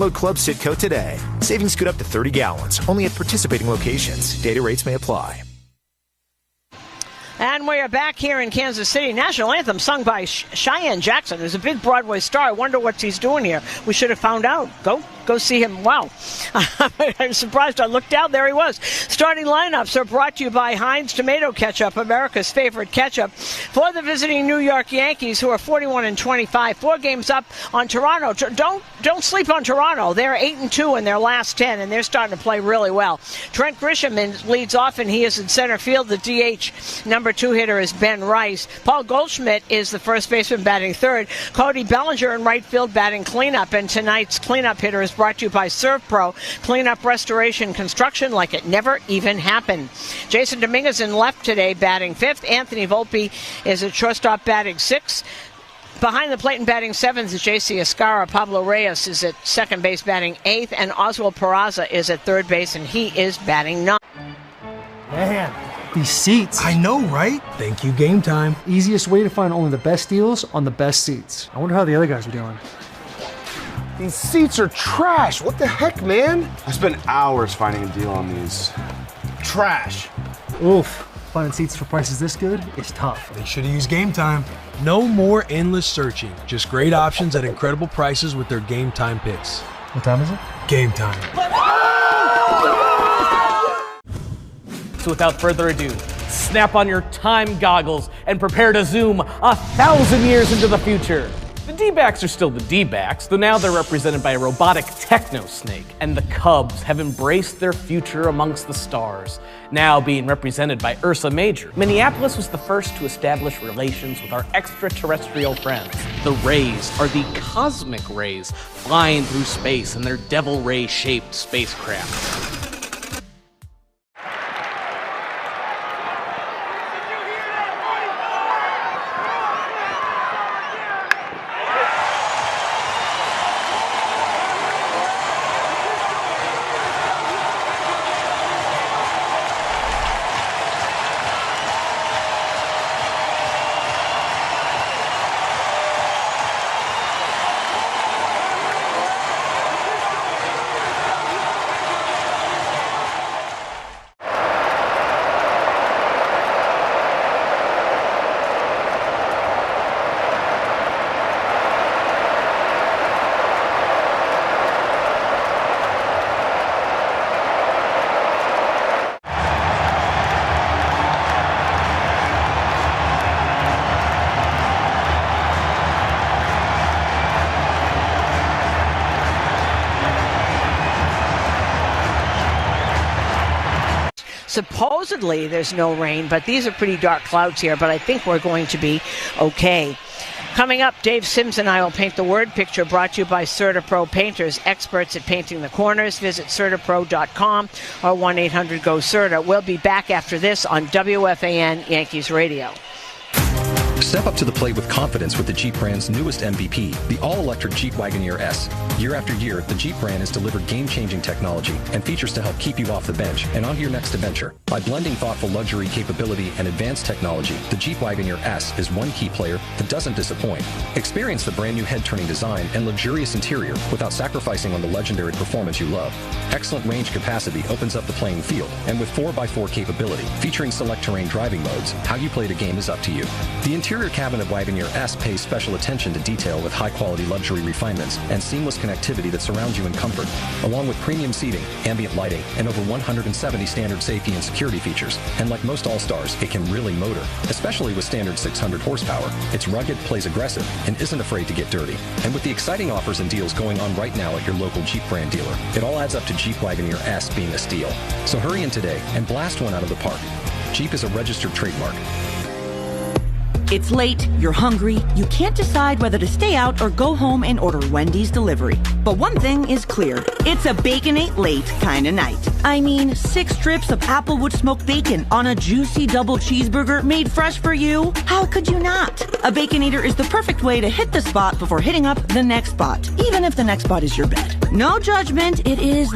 Load Club Citco today. Savings scoot up to 30 gallons, only at participating locations. Data rates may apply. And we are back here in Kansas City. National anthem sung by Cheyenne Jackson, who's a big Broadway star. I wonder what he's doing here. We should have found out. Go see him. Wow. I'm surprised I looked down. There he was. Starting lineups are brought to you by Heinz Tomato Ketchup, America's favorite ketchup, for the visiting New York Yankees, who are 41-25, 4 games up on Toronto. Don't sleep on Toronto. They're 8-2 in their last 10, and they're starting to play really well. Trent Grisham leads off, and he is in center field. The DH number 2 hitter is Ben Rice. Paul Goldschmidt is the first baseman batting third. Cody Bellinger in right field batting cleanup, and tonight's cleanup hitter is brought to you by ServPro. Cleanup, restoration, construction like it never even happened. Jason Dominguez in left today batting 5th. Anthony Volpe is at shortstop batting 6th. Behind the plate and batting 7th is J.C. Escara. Pablo Reyes is at second base batting 8th, and Oswald Peraza is at third base, and he is batting 9th. Man, these seats. I know, right? Thank you, Game Time. Easiest way to find only the best deals on the best seats. I wonder how the other guys are doing. These seats are trash. What the heck, man? I spent hours finding a deal on these. Trash. Oof. Finding seats for prices this good is tough. They should have used Game Time. No more endless searching. Just great options at incredible prices with their Game Time picks. What time is it? Game Time. So without further ado, snap on your time goggles and prepare to zoom 1,000 years into the future. The D-backs are still the D-backs, though now they're represented by a robotic techno-snake, and the Cubs have embraced their future amongst the stars, now being represented by Ursa Major. Minneapolis was the first to establish relations with our extraterrestrial friends. The Rays are the cosmic rays flying through space in their devil ray-shaped spacecraft. Supposedly there's no rain, but these are pretty dark clouds here, but I think we're going to be okay. Coming up, Dave Sims and I will paint the word picture, brought to you by CertaPro Painters, experts at painting the corners. Visit CertaPro.com or 1-800-GO-CERTA. We'll be back after this on WFAN Yankees Radio. Step up to the plate with confidence with the Jeep brand's newest MVP, the all-electric Jeep Wagoneer S. Year after year, the Jeep brand has delivered game-changing technology and features to help keep you off the bench and on to your next adventure. By blending thoughtful luxury, capability, and advanced technology, the Jeep Wagoneer S is one key player that doesn't disappoint. Experience the brand-new head-turning design and luxurious interior without sacrificing on the legendary performance you love. Excellent range capacity opens up the playing field, and with 4x4 capability, featuring select terrain driving modes, how you play the game is up to you. The interior cabin of Wagoneer S pays special attention to detail with high-quality luxury refinements and seamless connectivity that surrounds you in comfort, along with premium seating, ambient lighting, and over 170 standard safety and security features. And like most All-Stars, it can really motor, especially with standard 600 horsepower. It's rugged, plays aggressive, and isn't afraid to get dirty. And with the exciting offers and deals going on right now at your local Jeep brand dealer, it all adds up to Jeep Wagoneer S being a steal. So hurry in today and blast one out of the park. Jeep is a registered trademark. It's late, you're hungry, you can't decide whether to stay out or go home and order Wendy's delivery. But one thing is clear, it's a Baconate late kind of night. I mean, 6 strips of Applewood smoked bacon on a juicy double cheeseburger made fresh for you? How could you not? A Baconator is the perfect way to hit the spot before hitting up the next spot, even if the next spot is your bed. No judgment, it is...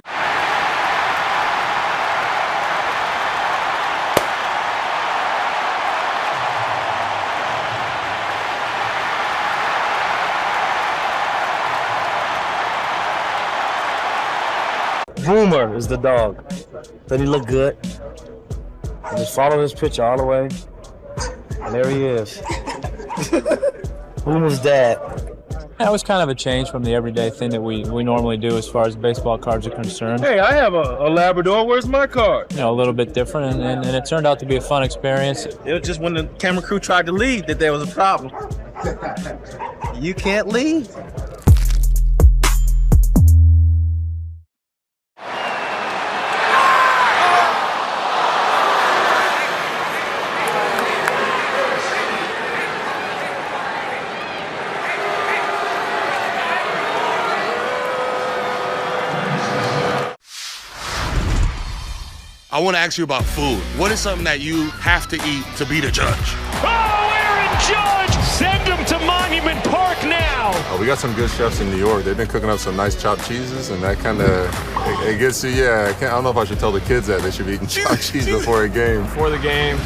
Boomer is the dog. Then he look good. And just follow his picture all the way. And there he is. Boomer's dad. That was kind of a change from the everyday thing that we normally do as far as baseball cards are concerned. Hey, I have a Labrador. Where's my card? You know, a little bit different, and it turned out to be a fun experience. It was just when the camera crew tried to leave that there was a problem. You can't leave. I want to ask you about food. What is something that you have to eat to be the judge? Oh, Aaron Judge! Send him to Monument Park now! Oh, we got some good chefs in New York. They've been cooking up some nice chopped cheeses, and that kind of, it gets you, yeah. I don't know if I should tell the kids that they should be eating chopped cheese before a game. Before the game,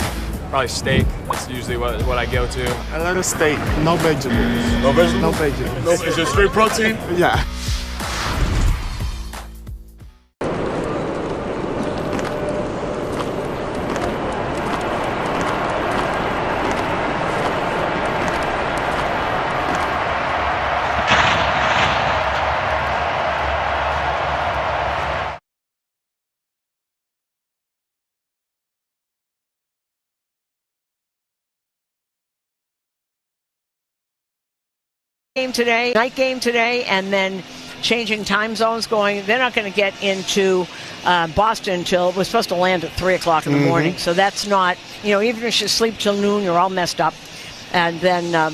probably steak. That's usually what I go to. I like a steak, no vegetables. No vegetables? No vegetables. No, is it straight protein? Yeah. Night game today, and then changing time zones going. They're not going to get into Boston until, we're supposed to land at 3 o'clock in the morning. So that's not, even if you sleep till noon, you're all messed up. And then,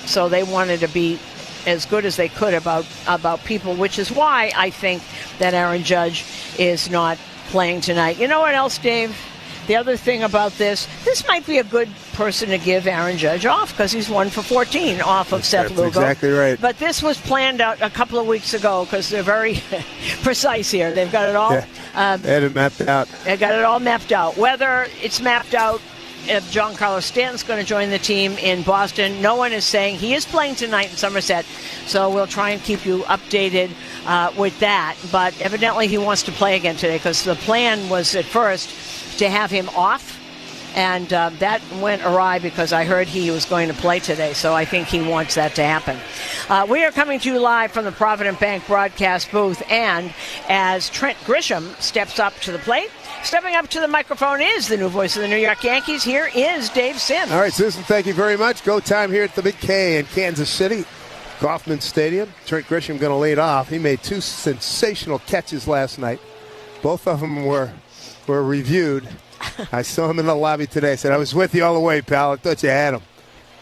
so they wanted to be as good as they could about people, which is why I think that Aaron Judge is not playing tonight. You know what else, Dave? The other thing about this might be a good person to give Aaron Judge off because he's 1 for 14 off of Seth Lugo. That's exactly right. But this was planned out a couple of weeks ago because they're very precise here. They've got it all. Yeah. They had it mapped out. They got it all mapped out. Whether it's mapped out if Giancarlo Stanton's going to join the team in Boston, no one is saying. He is playing tonight in Somerset, so we'll try and keep you updated with that. But evidently he wants to play again today because the plan was at first to have him off, and that went awry because I heard he was going to play today, so I think he wants that to happen. We are coming to you live from the Provident Bank broadcast booth, and as Trent Grisham steps up to the plate, stepping up to the microphone is the new voice of the New York Yankees. Here is Dave Sims. All right, Susan, thank you very much. Go time here at the Big K in Kansas City, Kauffman Stadium. Trent Grisham going to lead off. He made 2 sensational catches last night. Both of them were reviewed. I saw him in the lobby today. I said, I was with you all the way, pal. I thought you had him.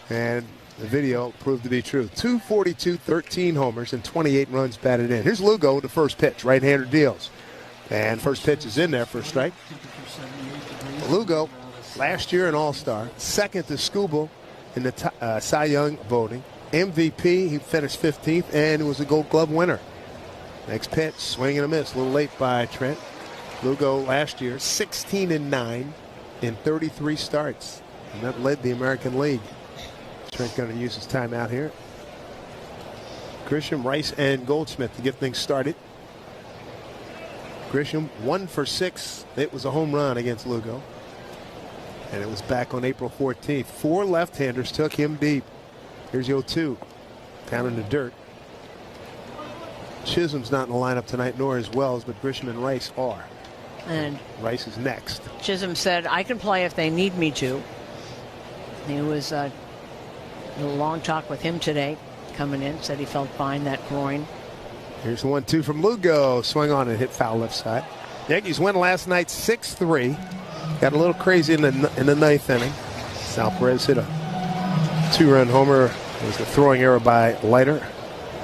And the video proved to be true. 242, 13 homers, and 28 runs batted in. Here's Lugo with the first pitch. Right-hander deals. And first pitch is in there for a strike. Lugo, last year an All-Star, second to Skubal in the Cy Young voting. MVP, he finished 15th, and was a Gold Glove winner. Next pitch, swing and a miss. A little late by Trent. Lugo last year, 16-9 in 33 starts. And that led the American League. Trent going to use his time out here. Grisham, Rice, and Goldschmidt to get things started. Grisham 1 for 6. It was a home run against Lugo. And it was back on April 14th. 4 left-handers took him deep. Here's 0-2. Down in the dirt. Chisholm's not in the lineup tonight, nor is Wells, but Grisham and Rice are. And Rice is next. Chisholm said, I can play if they need me to. He was a long talk with him today, coming in, said he felt fine, that groin. Here's the 1-2 from Lugo. Swing on and hit foul left side. Yankees win last night 6-3. Got a little crazy in the 9th inning. Sal Perez hit a 2-run homer. It was a throwing error by Leiter.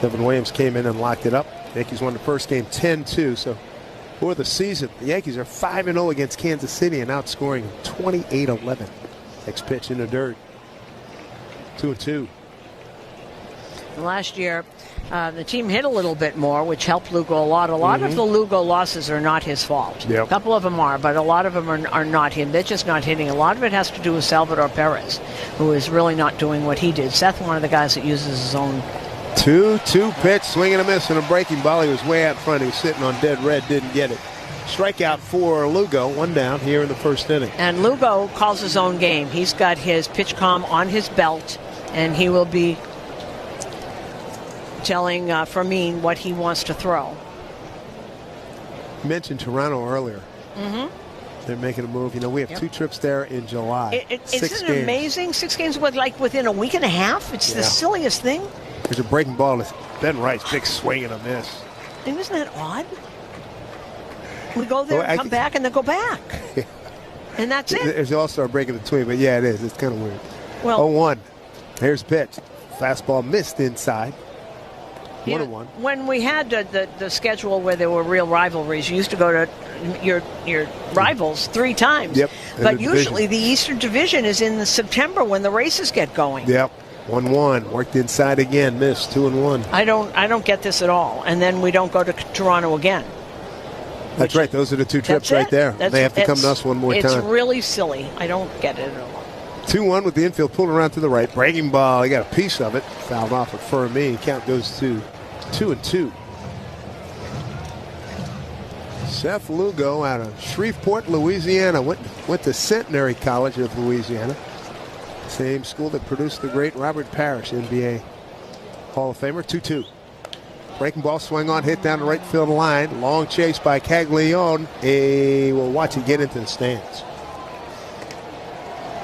Devin Williams came in and locked it up. Yankees won the first game 10-2. So for the season, the Yankees are 5-0 against Kansas City and outscoring 28-11. Next pitch in the dirt. 2-2. Last year, the team hit a little bit more, which helped Lugo a lot. A lot of the Lugo losses are not his fault. Yep. A couple of them are, but a lot of them are not him. They're just not hitting. A lot of it has to do with Salvador Perez, who is really not doing what he did. Seth, one of the guys that uses his own 2-2 pitch, swinging a miss and a breaking ball. He was way out front. He was sitting on dead red, didn't get it. Strikeout for Lugo, 1 down here in the first inning. And Lugo calls his own game. He's got his pitch comm on his belt, and he will be telling Fermin what he wants to throw. You mentioned Toronto earlier. Mm-hmm. They're making a move. You know, we have 2 trips there in July. Isn't it amazing? 6 games within a week and a half? It's the silliest thing. There's a breaking ball. It's Ben Rice, big swing and a miss. And isn't that odd? We go there, come back, and then go back. And that's it. There's an all-star break in between, but yeah, it is. It's kind of weird. Well, 0-1. Here's pitch. Fastball missed inside. 1-1. When we had the schedule where there were real rivalries, you used to go to your rivals 3 times. Yep. But usually the Eastern Division is in September when the races get going. Yep. 1-1. Worked inside again. Missed. 2-1. I don't get this at all. And then we don't go to Toronto again. That's right. Those are the 2 trips right there. They have to come to us one more time. It's really silly. I don't get it at all. 2-1 with the infield pulled around to the right. Breaking ball. He got a piece of it. Fouled off with Fermi. Count goes to 2-2. Seth Lugo out of Shreveport, Louisiana. Went to Centenary College of Louisiana. Same school that produced the great Robert Parrish, NBA Hall of Famer. 2-2. Breaking ball, swing on, hit down the right field line. Long chase by Caglione. We'll watch it get into the stands.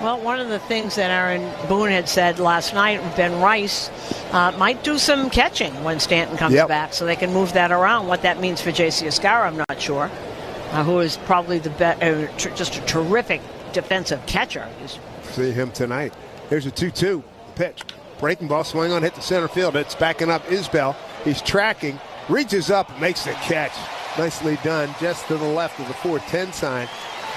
Well, one of the things that Aaron Boone had said last night, Ben Rice might do some catching when Stanton comes back, so they can move that around. What that means for J.C. Escara, I'm not sure, who is probably just a terrific defensive catcher. See him tonight. Here's a 2-2 pitch. Breaking ball, swing on, hit the center field. It's backing up Isbell. He's tracking, reaches up, makes the catch. Nicely done, just to the left of the 4-10 sign.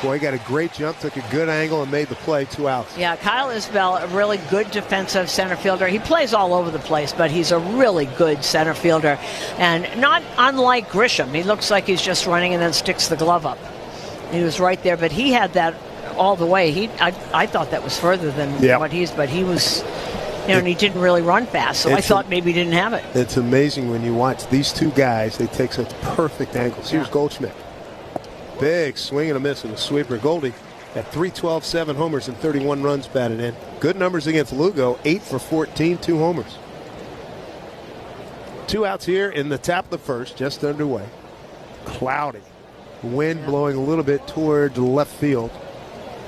Boy, he got a great jump, took a good angle, and made the play. 2 outs. Yeah, Kyle Isbell, a really good defensive center fielder. He plays all over the place, but he's a really good center fielder. And not unlike Grisham. He looks like he's just running and then sticks the glove up. He was right there, but he had that all the way. I thought that was further than what but he was... and he didn't really run fast, so I thought maybe he didn't have it. It's amazing when you watch these 2 guys. They take such perfect angles. Here's Goldschmidt. Big swing and a miss and a sweeper. Goldie at 312, 7 homers and 31 runs batted in. Good numbers against Lugo, 8 for 14, 2 homers. 2 outs here in the top of the first, just underway. Cloudy. Wind blowing a little bit toward left field.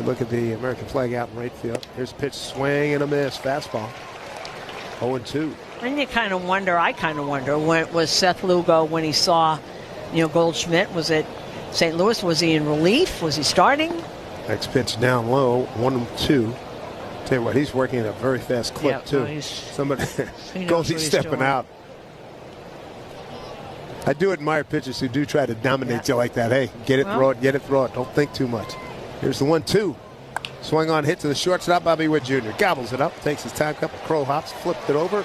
You look at the American flag out in right field. Here's a pitch, swing and a miss, fastball. 0-2. And I kind of wonder, when was Seth Lugo when he saw, Goldschmidt? Was it St. Louis? Was he in relief? Was he starting? Next pitch down low, 1-2. Tell you what, he's working at a very fast clip too. Goldie's stepping out. I do admire pitchers who do try to dominate you like that. Hey, get it, throw it. Don't think too much. Here's the 1-2. Swing on, hit to the shortstop. Bobby Witt Jr. gobbles it up, takes his time, couple crow hops, flipped it over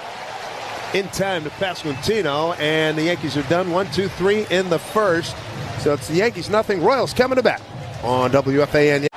in time to Pasquantino, and the Yankees are done. 1-2-3 in the first. So it's the Yankees nothing. Royals coming to bat on WFAN.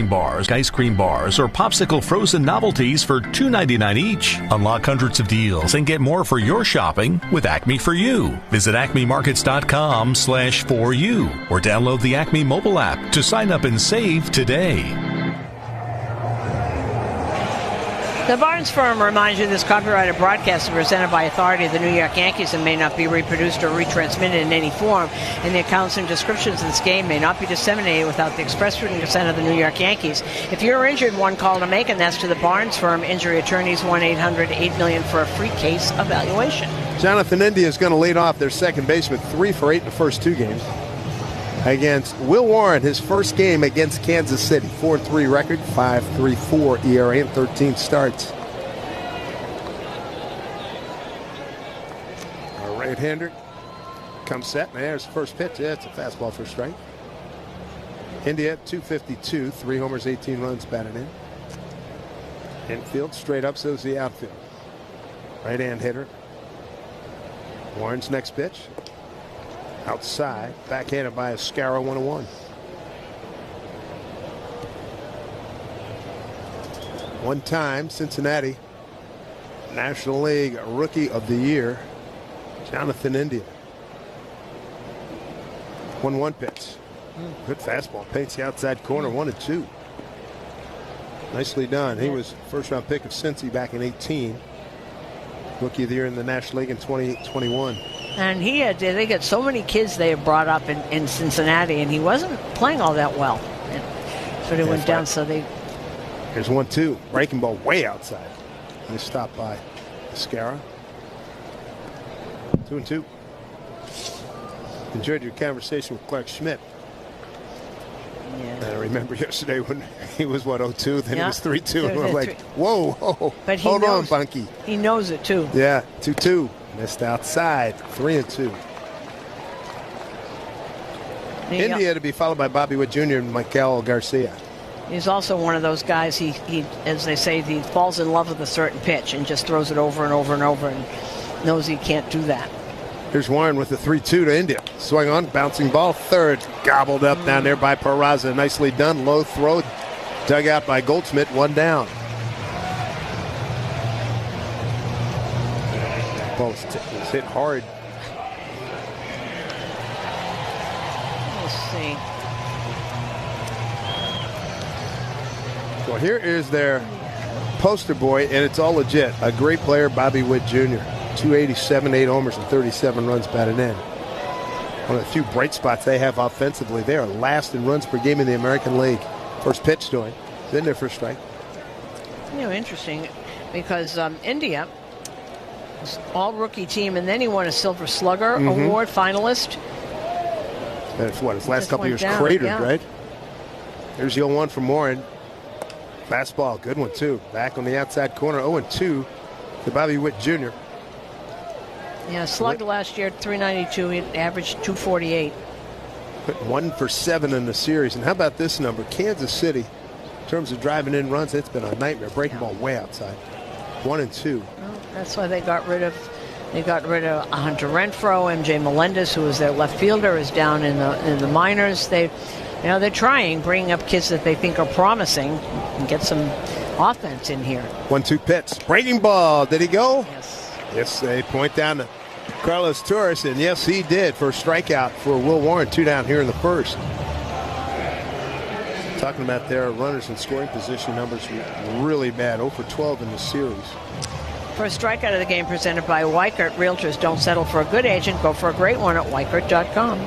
Bars, ice cream bars, or popsicle frozen novelties for $2.99 each. Unlock hundreds of deals and get more for your shopping with Acme For You. Visit acmemarkets.com/4U or download the Acme mobile app to sign up and save today. The Barnes firm reminds you this copyrighted broadcast is presented by authority of the New York Yankees and may not be reproduced or retransmitted in any form, and the accounts and descriptions of this game may not be disseminated without the express written consent of the New York Yankees. If you're injured, one call to make, and that's to the Barnes firm. Injury attorneys 1-800-8-million for a free case evaluation. Jonathan India is going to lead off their second baseman, 3 for 8 in the first 2 games. Against Will Warren, his first game against Kansas City. 4-3 record, 5.34 ERA in 13 starts. Our right-hander comes set, and there's the first pitch. Yeah, it's a fastball for a strike. India at 252, 3 homers, 18 runs batted in. Infield straight up, so's the outfield. Right-hand hitter. Warren's next pitch. Outside, backhanded by Ascara, 1-1. 1-time Cincinnati National League Rookie of the Year, Jonathan India. 1-1 pitch. Good fastball. Paints the outside corner, 1-2. Nicely done. He was first round pick of Cincy back in 18. Rookie of the Year in the National League in 2021. And they got so many kids they have brought up in Cincinnati, and he wasn't playing all that well. So they went down, so they... Here's 1-2. Breaking ball way outside. And they stopped by Ascara. 2-2. Enjoyed your conversation with Clark Schmidt. Yeah. I remember yesterday when he was, 0-2, then he was 3-2. And we're like, 3. whoa, but hold on, Bunky. He knows it, too. Yeah, 2-2. Missed outside, 3-2. India to be followed by Bobby Witt Jr. and Michael Garcia. He's also one of those guys, he as they say, he falls in love with a certain pitch and just throws it over and over and over and knows he can't do that. Here's Warren with the 3-2 to India. Swing on, bouncing ball, third. Gobbled up down there by Peraza. Nicely done. Low throw. Dug out by Goldschmidt. 1 down. Ball was hit hard. Let's see. Well, here is their poster boy, and it's all legit. A great player, Bobby Witt Jr. 287, 8 homers, and 37 runs batted in. One of the few bright spots they have offensively. They are last in runs per game in the American League. First pitch to him. He's in there for a strike. Interesting, because India was all rookie team, and then he won a Silver Slugger Award finalist. That's what his last couple years cratered, right? Here's the 0-1 from Warren. Fastball, good one too. Back on the outside corner, 0-2 to Bobby Witt Jr. Yeah, slugged last year, 392. He averaged 248. Put 1 for 7 in the series. And how about this number? Kansas City, in terms of driving in runs, it's been a nightmare. Breaking ball way outside. 1 and 2. Well, that's why they got rid of Hunter Renfroe. MJ Melendez, who was their left fielder, is down in the minors. They're trying, bringing up kids that they think are promising and get some offense in here. 1-2 pitch. Breaking ball. Did he go? Yes. Yes, they point down to Carlos Torres, and yes, he did for a strikeout for Will Warren. 2 down here in the first. Talking about their runners in scoring position numbers really bad. 0 for 12 in the series. First strikeout of the game presented by Weichert. Realtors, don't settle for a good agent. Go for a great one at Weichert.com.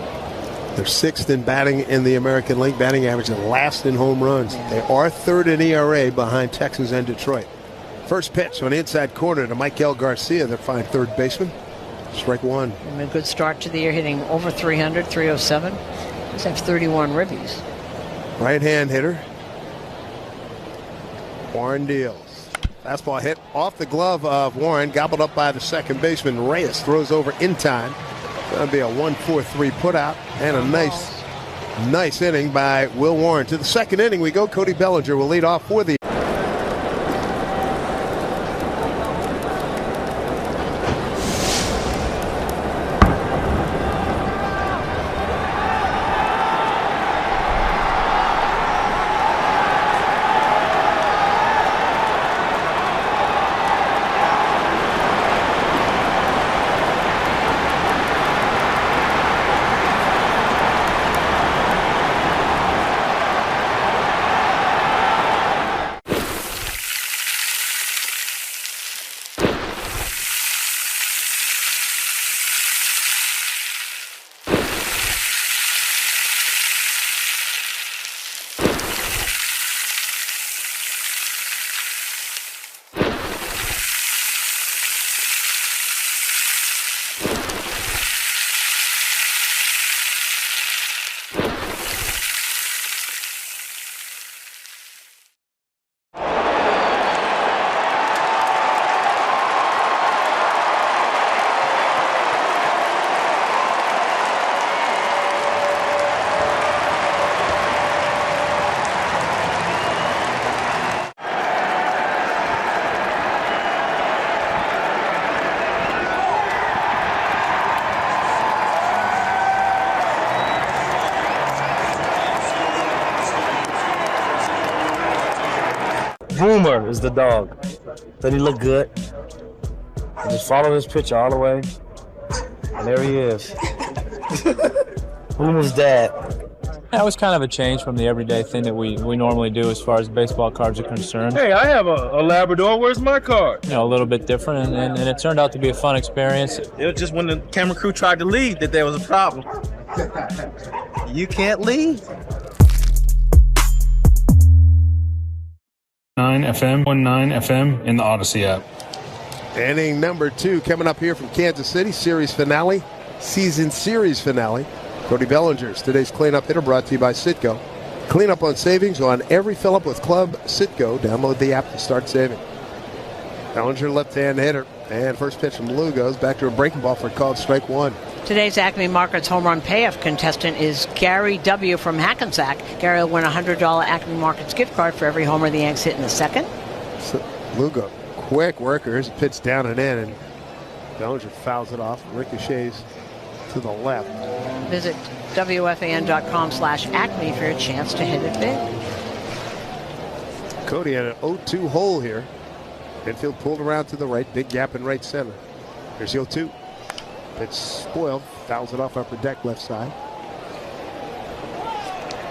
They're 6th in batting in the American League, batting average, and last in home runs. They are 3rd in ERA behind Texas and Detroit. First pitch on the inside corner to Michael Garcia, their fine third baseman. Strike 1. And a good start to the year, hitting over 300, 307. He's have 31 ribbies. Right-hand hitter. Warren deals. Fastball hit off the glove of Warren, gobbled up by the second baseman. Reyes throws over in time. That'll be a 1-4-3 putout and a nice inning by Will Warren. To the second inning we go. Cody Bellinger will lead off for the Boomer is the dog. Then he looked good. And just follow this picture all the way. And there he is. Boomer's dad. That was kind of a change from the everyday thing that we normally do as far as baseball cards are concerned. Hey, I have a Labrador. Where's my card? You know, a little bit different, and it turned out to be a fun experience. It was just when the camera crew tried to leave that there was a problem. You can't leave. 9 FM, 19 FM in the Odyssey app. Inning number 2 coming up here from Kansas City. Series finale, season series finale. Cody Bellinger's today's cleanup hitter brought to you by Citgo. Clean up on savings on every fill-up with Club Citgo. Download the app to start saving. Bellinger, left-hand hitter. And first pitch from Lou goes back to a breaking ball for a called strike 1. Today's Acme Markets home run payoff contestant is Gary W. from Hackensack. Gary will win a $100 Acme Markets gift card for every homer the Yanks hit in the second. So Lugo, quick worker. Here's a pitch down and in, and Bellinger fouls it off. Ricochets to the left. Visit WFAN.com/Acme for your chance to hit it big. Cody had an 0-2 hole here. Infield pulled around to the right. Big gap in right center. Here's the 0-2. Pitch spoiled. Fouls it off upper deck left side.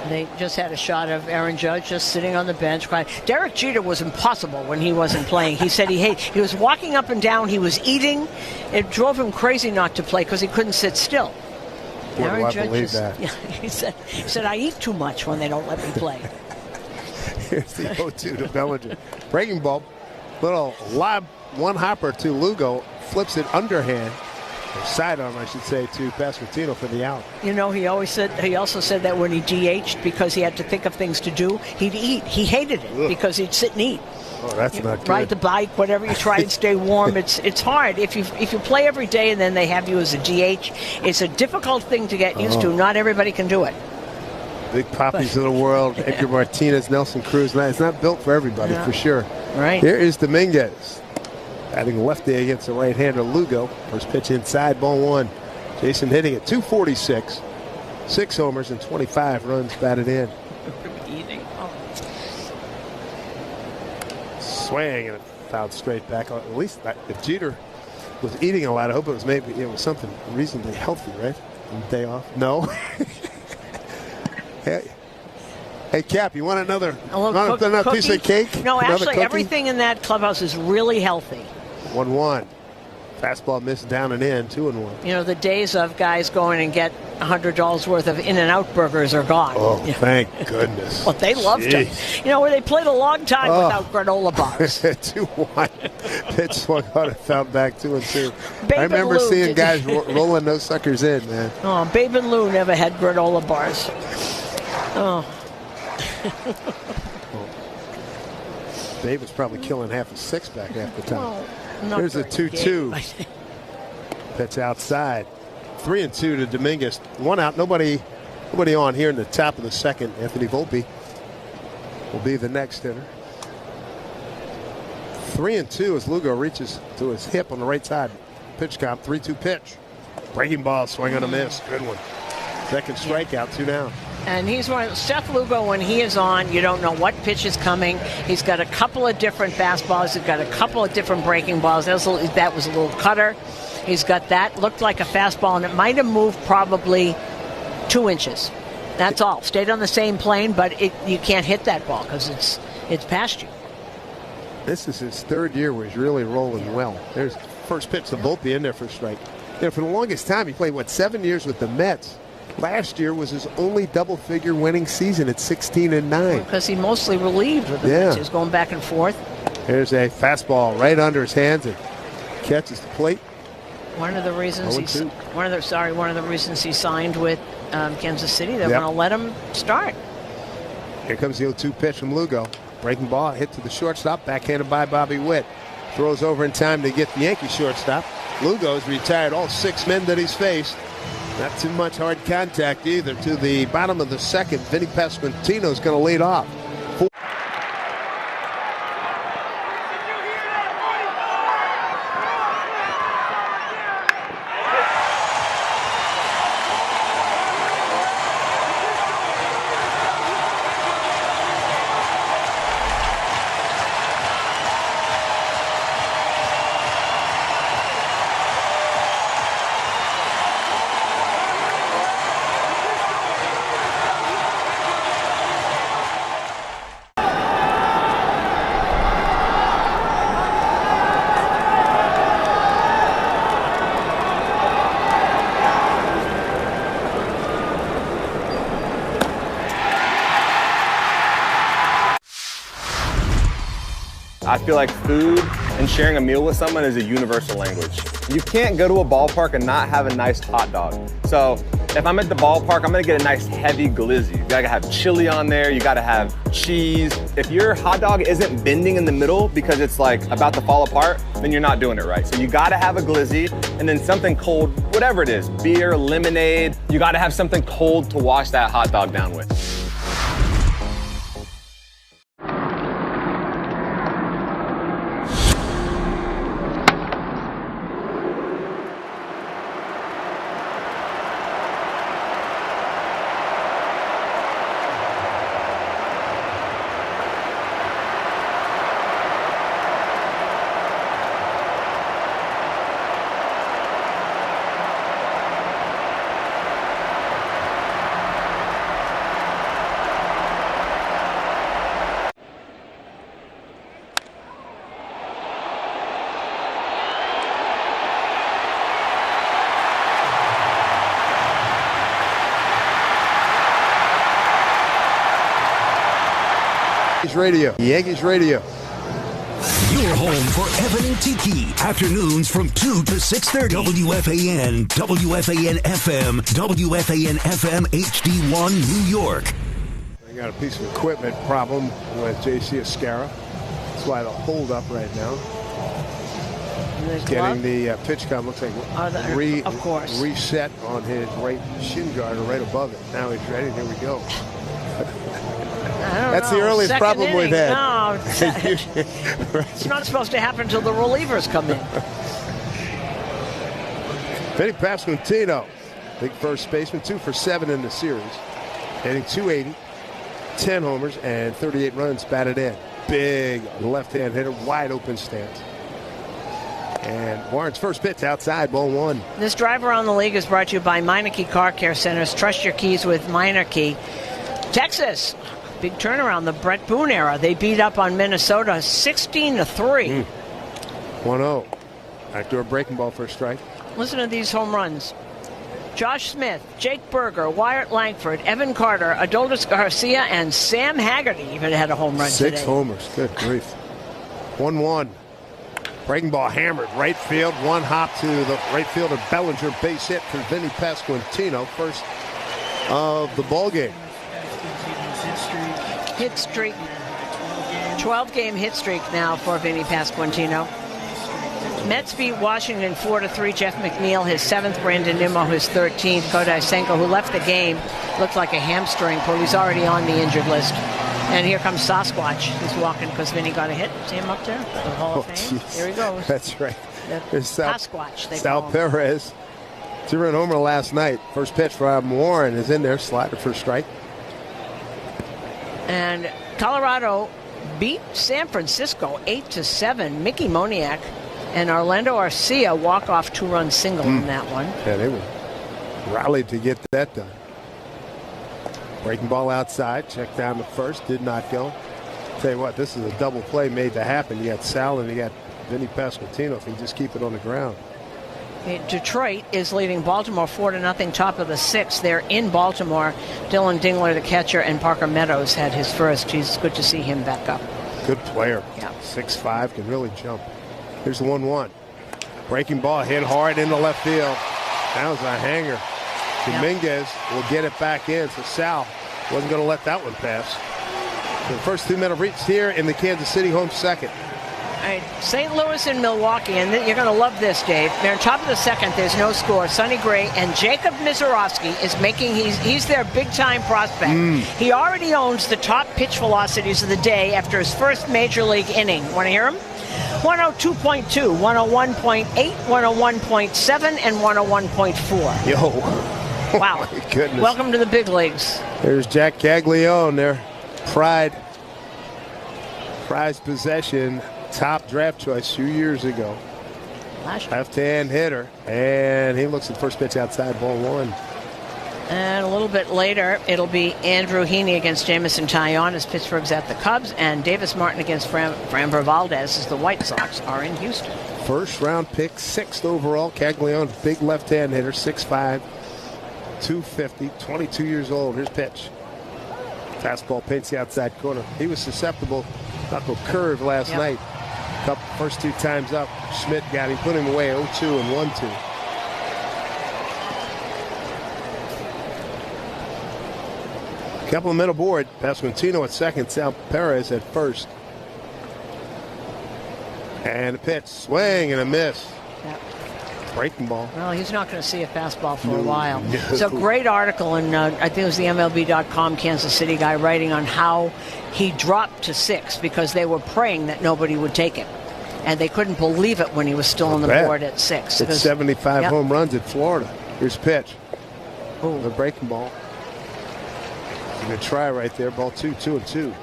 They just had a shot of Aaron Judge just sitting on the bench crying. Derek Jeter was impossible when he wasn't playing. He said he was walking up and down. He was eating. It drove him crazy not to play because he couldn't sit still. Boy, Aaron do I Judge believe that. Yeah, he said, I eat too much when they don't let me play. Here's the 0-2 to Bellinger. Breaking ball. Little lob, one hopper to Lugo. Flips it underhand. Or sidearm, I should say, to Pasquantino for the out. You know, he also said that when he DH'd because he had to think of things to do, he'd eat. He hated it because he'd sit and eat. Oh, that's not good. Ride the bike, whatever you try and stay warm. It's hard. If you play every day and then they have you as a DH, it's a difficult thing to get used to. Not everybody can do it. Big poppies of the world, Edgar Martinez, Nelson Cruz. It's not built for everybody, for sure. Right. Here is Dominguez. Batting lefty against the right-hander Lugo. First pitch inside, ball 1. Jason hitting at 246. 6 homers and 25 runs batted in. Eating. Oh. Swang and it fouled straight back. At least if Jeter was eating a lot, I hope it was something reasonably healthy, right? On the day off. No. Hey, Cap, you want another piece of cake? No, Another actually, cookie? Everything in that clubhouse is really healthy. 1-1. Fastball missed down and in, 2-1. You know, the days of guys going and get $100 worth of In-N-Out burgers are gone. Oh, thank goodness. Well, they loved them. You know, where they played a long time without granola bars. 2-1. Pitch swung on and found back 2-2. I remember Lou seeing guys rolling those suckers in, man. Oh, Babe and Lou never had granola bars. Oh. Babe was probably killing half a six-pack half the time. Well, there's a 2-2. Pitch outside. 3-2 to Dominguez. 1 out. Nobody on here in the top of the second. Anthony Volpe will be the next hitter. 3-2 as Lugo reaches to his hip on the right side. Pitch count. 3-2 pitch. Breaking ball. Swing on a miss. Good one. Second strikeout. 2 down. And he's Seth Lugo, when he is on, you don't know what pitch is coming. He's got a couple of different fastballs. He's got a couple of different breaking balls. That was a little cutter. He's got that. Looked like a fastball, and it might have moved probably 2 inches. That's all. Stayed on the same plane, but you can't hit that ball because it's past you. This is his 3rd year where he's really rolling well. There's first pitch to Volpe in there for a strike. You know, for the longest time, he played, 7 years with the Mets. Last year was his only double-figure winning season at 16-9. Because he mostly relieved with the pitches, going back and forth. Here's a fastball right under his hands and catches the plate. One of the reasons he signed with Kansas City. They want to let him start. Here comes the 0-2 pitch from Lugo. Breaking ball, hit to the shortstop, backhanded by Bobby Witt. Throws over in time to get the Yankee shortstop. Lugo's retired all 6 men that he's faced. Not too much hard contact either. To the bottom of the second, Vinny Pasquantino is going to lead off. I feel like food and sharing a meal with someone is a universal language. You can't go to a ballpark and not have a nice hot dog. So if I'm at the ballpark, I'm gonna get a nice heavy glizzy. You gotta have chili on there, you gotta have cheese. If your hot dog isn't bending in the middle because it's like about to fall apart, then you're not doing it right. So you gotta have a glizzy and then something cold, whatever it is, beer, lemonade. You gotta have something cold to wash that hot dog down with. Radio. Yankees Radio. Your home for Evan and Tiki. Afternoons from 2 to 6:30. WFAN, WFAN FM, WFAN FM HD1 New York. I got a piece of equipment problem with JC Escara. That's why the hold up right now. Getting the pitch count looks like of course. Reset on his right shin guard or right above it. Now he's ready. Here we go. That's the earliest Second problem inning. we've had. No, it's not supposed to happen until the relievers come in. Vinny Pasquantino, big first baseman, 2 for 7 in the series, hitting .280, 10 homers and 38 runs batted in. Big left-hand hitter, wide open stance. And Warren's first pitch outside, ball 1. This drive around the league is brought to you by Meineke Car Care Centers. Trust your keys with Meineke. Texas. Big turnaround, the Brett Boone era. They beat up on Minnesota 16-3. 1-0. Backdoor a breaking ball for a strike. Listen to these home runs. Josh Smith, Jake Berger, Wyatt Langford, Evan Carter, Adolis Garcia, and Sam Haggerty even had a home run today. 6 homers. Good grief. 1-1. Breaking ball hammered. Right field. One hop to the right fielder Bellinger. Base hit for Vinny Pasquantino. First of the ball game. Hit streak. 12-game hit streak now for Vinny Pasquantino. Mets beat Washington 4-3. Jeff McNeil, his 7th. Brandon Nimmo, his 13th. Kodai Senga, who left the game, looked like a hamstring pull. He's already on the injured list. And here comes Sasquatch. He's walking because Vinny got a hit. See him up there? The Hall of Fame. Geez. Here he goes. That's right. Sasquatch, they Sal call him. Perez. 2-run homer last night. First pitch from Warren is in there. Slider for a strike. And Colorado beat San Francisco 8-7. Mickey Moniak and Orlando Arcia walk-off 2-run single in that one. Yeah, they were rallied to get that done. Breaking ball outside. Check down the first. Did not go. Tell you what, this is a double play made to happen. You got Sal and you got Vinny Pasquantino if you just keep it on the ground. Detroit is leading Baltimore 4-0, top of the 6th. They're in Baltimore. Dylan Dingler, the catcher, and Parker Meadows had his first. He's good to see him back up. Good player. Yeah. 6'5", can really jump. Here's the 1-1. Breaking ball hit hard in the left field. That was a hanger. Dominguez will get it back in, so Sal wasn't going to let that one pass. So the first 2 men have reached here in the Kansas City home second. All right, St. Louis and Milwaukee, and you're going to love this, Dave. They're on top of the second. There's no score. Sonny Gray and Jacob Mizorowski is making. He's their big-time prospect. He already owns the top pitch velocities of the day after his first major league inning. Want to hear him? 102.2, 101.8, 101.7, and 101.4. Yo. Wow. Oh my goodness. Welcome to the big leagues. There's Jack Caglione, their prized possession. Top draft choice 2 years ago. Left-hand hitter. And he looks at first pitch outside, ball 1. And a little bit later, it'll be Andrew Heaney against Jamison Taillon as Pittsburgh's at the Cubs, and Davis Martin against Framber Valdez as the White Sox are in Houston. First round pick, 6th overall. Caglione, big left-hand hitter, 6'5", 250, 22 years old. Here's pitch. Fastball paints the outside corner. He was susceptible. Knuckle curve last night. First 2 times up, Schmidt got him, put him away 0-2 and 1-2. Couple of men aboard. Pasquantino at second, Sal Perez at first. And a pitch, swing and a miss. Yep. Breaking ball. Well, he's not going to see a fastball for a while. No. So great article in, I think it was the MLB.com Kansas City guy writing on how he dropped to 6 because they were praying that nobody would take him. And they couldn't believe it when he was still on the board at 6. It's 75 home runs in Florida. Here's pitch. Ooh. The breaking ball. Good try right there. Ball 2, 2-2.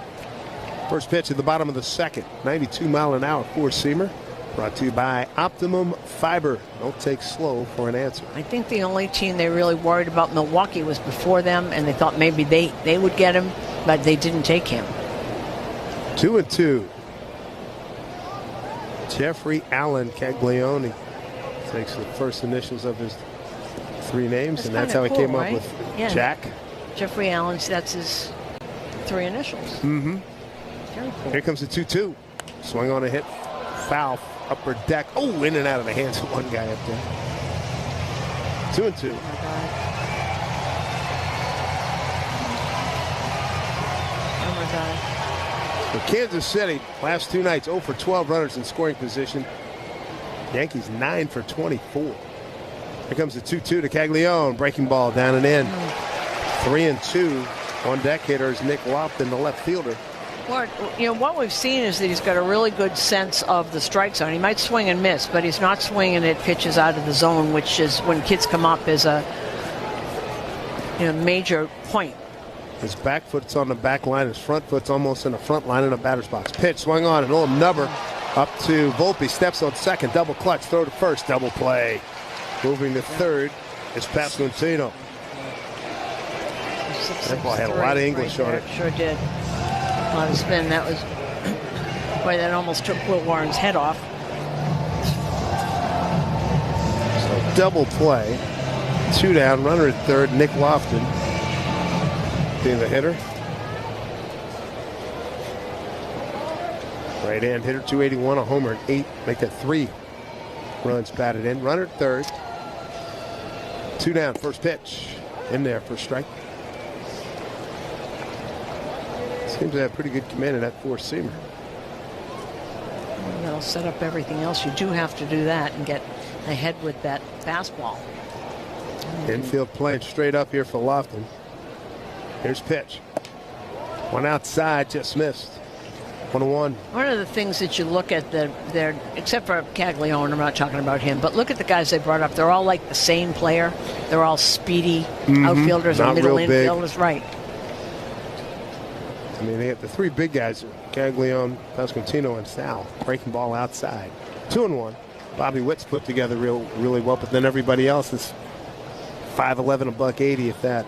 First pitch at the bottom of the second. 92-mile-an-hour four-seamer. Brought to you by Optimum Fiber. Don't take slow for an answer. I think the only team they really worried about, Milwaukee, was before them, and they thought maybe they would get him, but they didn't take him. 2-2. Jeffrey Allen Caglione takes the first initials of his 3 names, and that's how he came up with Jack. Jeffrey Allen, that's his 3 initials. Mm-hmm. Very cool. Here comes the 2-2. Swing on a hit. Foul. Upper deck. Oh, in and out of the hands of one guy up there. 2-2. Oh, my God. For Kansas City, last 2 nights, 0 for 12 runners in scoring position. Yankees 9 for 24. Here comes the 2-2 to Caglione. Breaking ball down and in. 3-2. On deck hitter is Nick Lofton, the left fielder. What we've seen is that he's got a really good sense of the strike zone. He might swing and miss, but he's not swinging at pitches out of the zone, which is when kids come up is a major point. His back foot's on the back line. His front foot's almost in the front line in the batter's box. Pitch, swung on, an old nubber up to Volpe. Steps on second, double clutch, throw to first, double play. Moving to third is Pasquantino. That ball had a lot of English on it. Sure did. A lot of spin. That was, boy, that almost took Will Warren's head off. So double play. 2 down, runner at third, Nick Lofton being the hitter. Right-hand hitter, 281, a homer, and 8. Make that 3 runs batted in. Runner at third. 2 down, first pitch. In there for a strike. Seems to have pretty good command in that four-seamer. That'll set up everything else. You do have to do that and get ahead with that fastball. Infield playing straight up here for Lofton. Here's pitch. One outside, just missed. 1-1. One of the things that you look at, except for Caglione, I'm not talking about him, but look at the guys they brought up. They're all like the same player. They're all speedy outfielders or middle infielders. Right. I mean, they have the 3 big guys, Caglione, Pasquantino, and Sal. Breaking ball outside. 2-1. Bobby Witt's put together really well, but then everybody else is 5'11", $180 if that.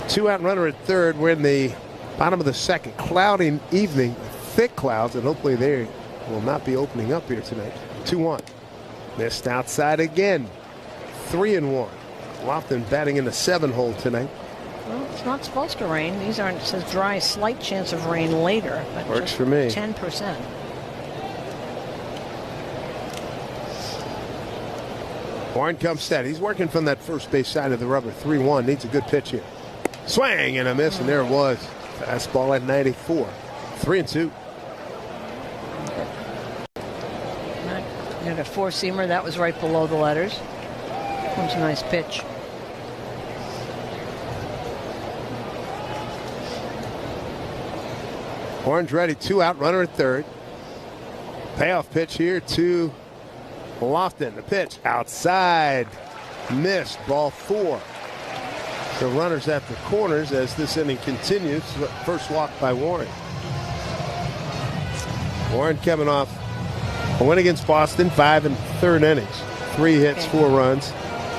2 out runner at third. We're in the bottom of the second. Cloudy evening, thick clouds, and hopefully they will not be opening up here tonight. 2-1. Missed outside again. 3-1. Lofton batting in the 7-hole tonight. Well, it's not supposed to rain. These aren't, it says dry, slight chance of rain later. But works for me. 10%. Warren comes set. He's working from that first base side of the rubber. 3-1. Needs a good pitch here. Swing and a miss, and there it was. Fastball at 94. 3-2. You had a four-seamer. That was right below the letters. Comes a nice pitch. Orange ready, 2 out, runner at third. Payoff pitch here to Lofton. The pitch outside, missed, ball 4. The runners at the corners as this inning continues. First walk by Warren. Warren coming off a win against Boston, 5 1/3 innings, 3 hits, 4 runs.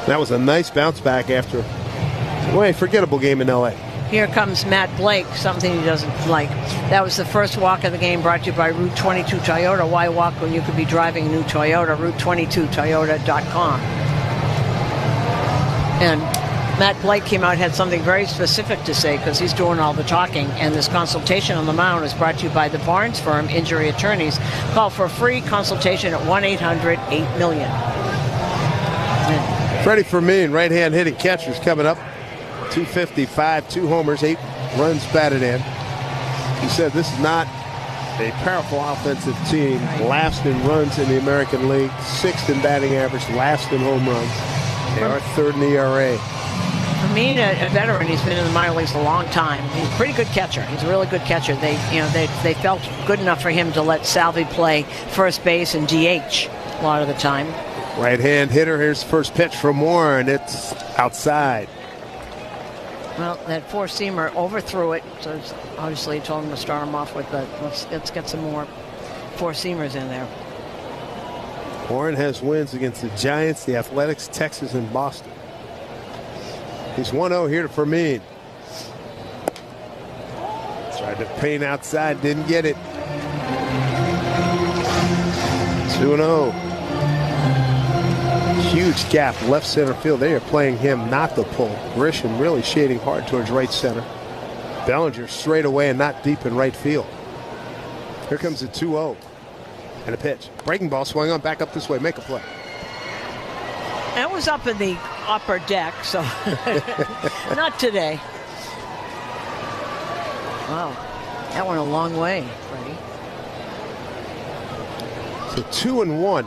That was a nice bounce back after a forgettable game in L.A. Here comes Matt Blake, something he doesn't like. That was the first walk of the game, brought to you by Route 22 Toyota. Why walk when you could be driving a new Toyota? Route22Toyota.com. And Matt Blake came out, had something very specific to say because he's doing all the talking. And this consultation on the mound is brought to you by the Barnes Firm Injury Attorneys. Call for a free consultation at 1-800-8-MILLION. Freddie Fermin, right-hand hitting catcher's coming up. 255, 2 homers, 8 runs batted in. He said this is not a powerful offensive team. Last in runs in the American League, 6th in batting average, last in home runs. They are 3rd in the ERA. Fermin, a veteran, he's been in the minor leagues a long time. He's a pretty good catcher. He's a really good catcher. They felt good enough for him to let Salvi play first base and DH a lot of the time. Right-hand hitter. Here's the first pitch from Warren. It's outside. Well, that four-seamer overthrew it, so obviously told him to start him off with the, let's get some more four-seamers in there. Warren has wins against the Giants, the Athletics, Texas, and Boston. He's 1-0 here to Fermin. Tried to paint outside, didn't get it. 2-0. Huge gap left center field. They are playing him not to pull. Grisham really shading hard towards right center. Bellinger straight away and not deep in right field. Here comes the 2-0. And a pitch. Breaking ball swung on back up this way. Make a play. That was up in the upper deck, so not today. Wow. That went a long way, Freddie. So 2-1.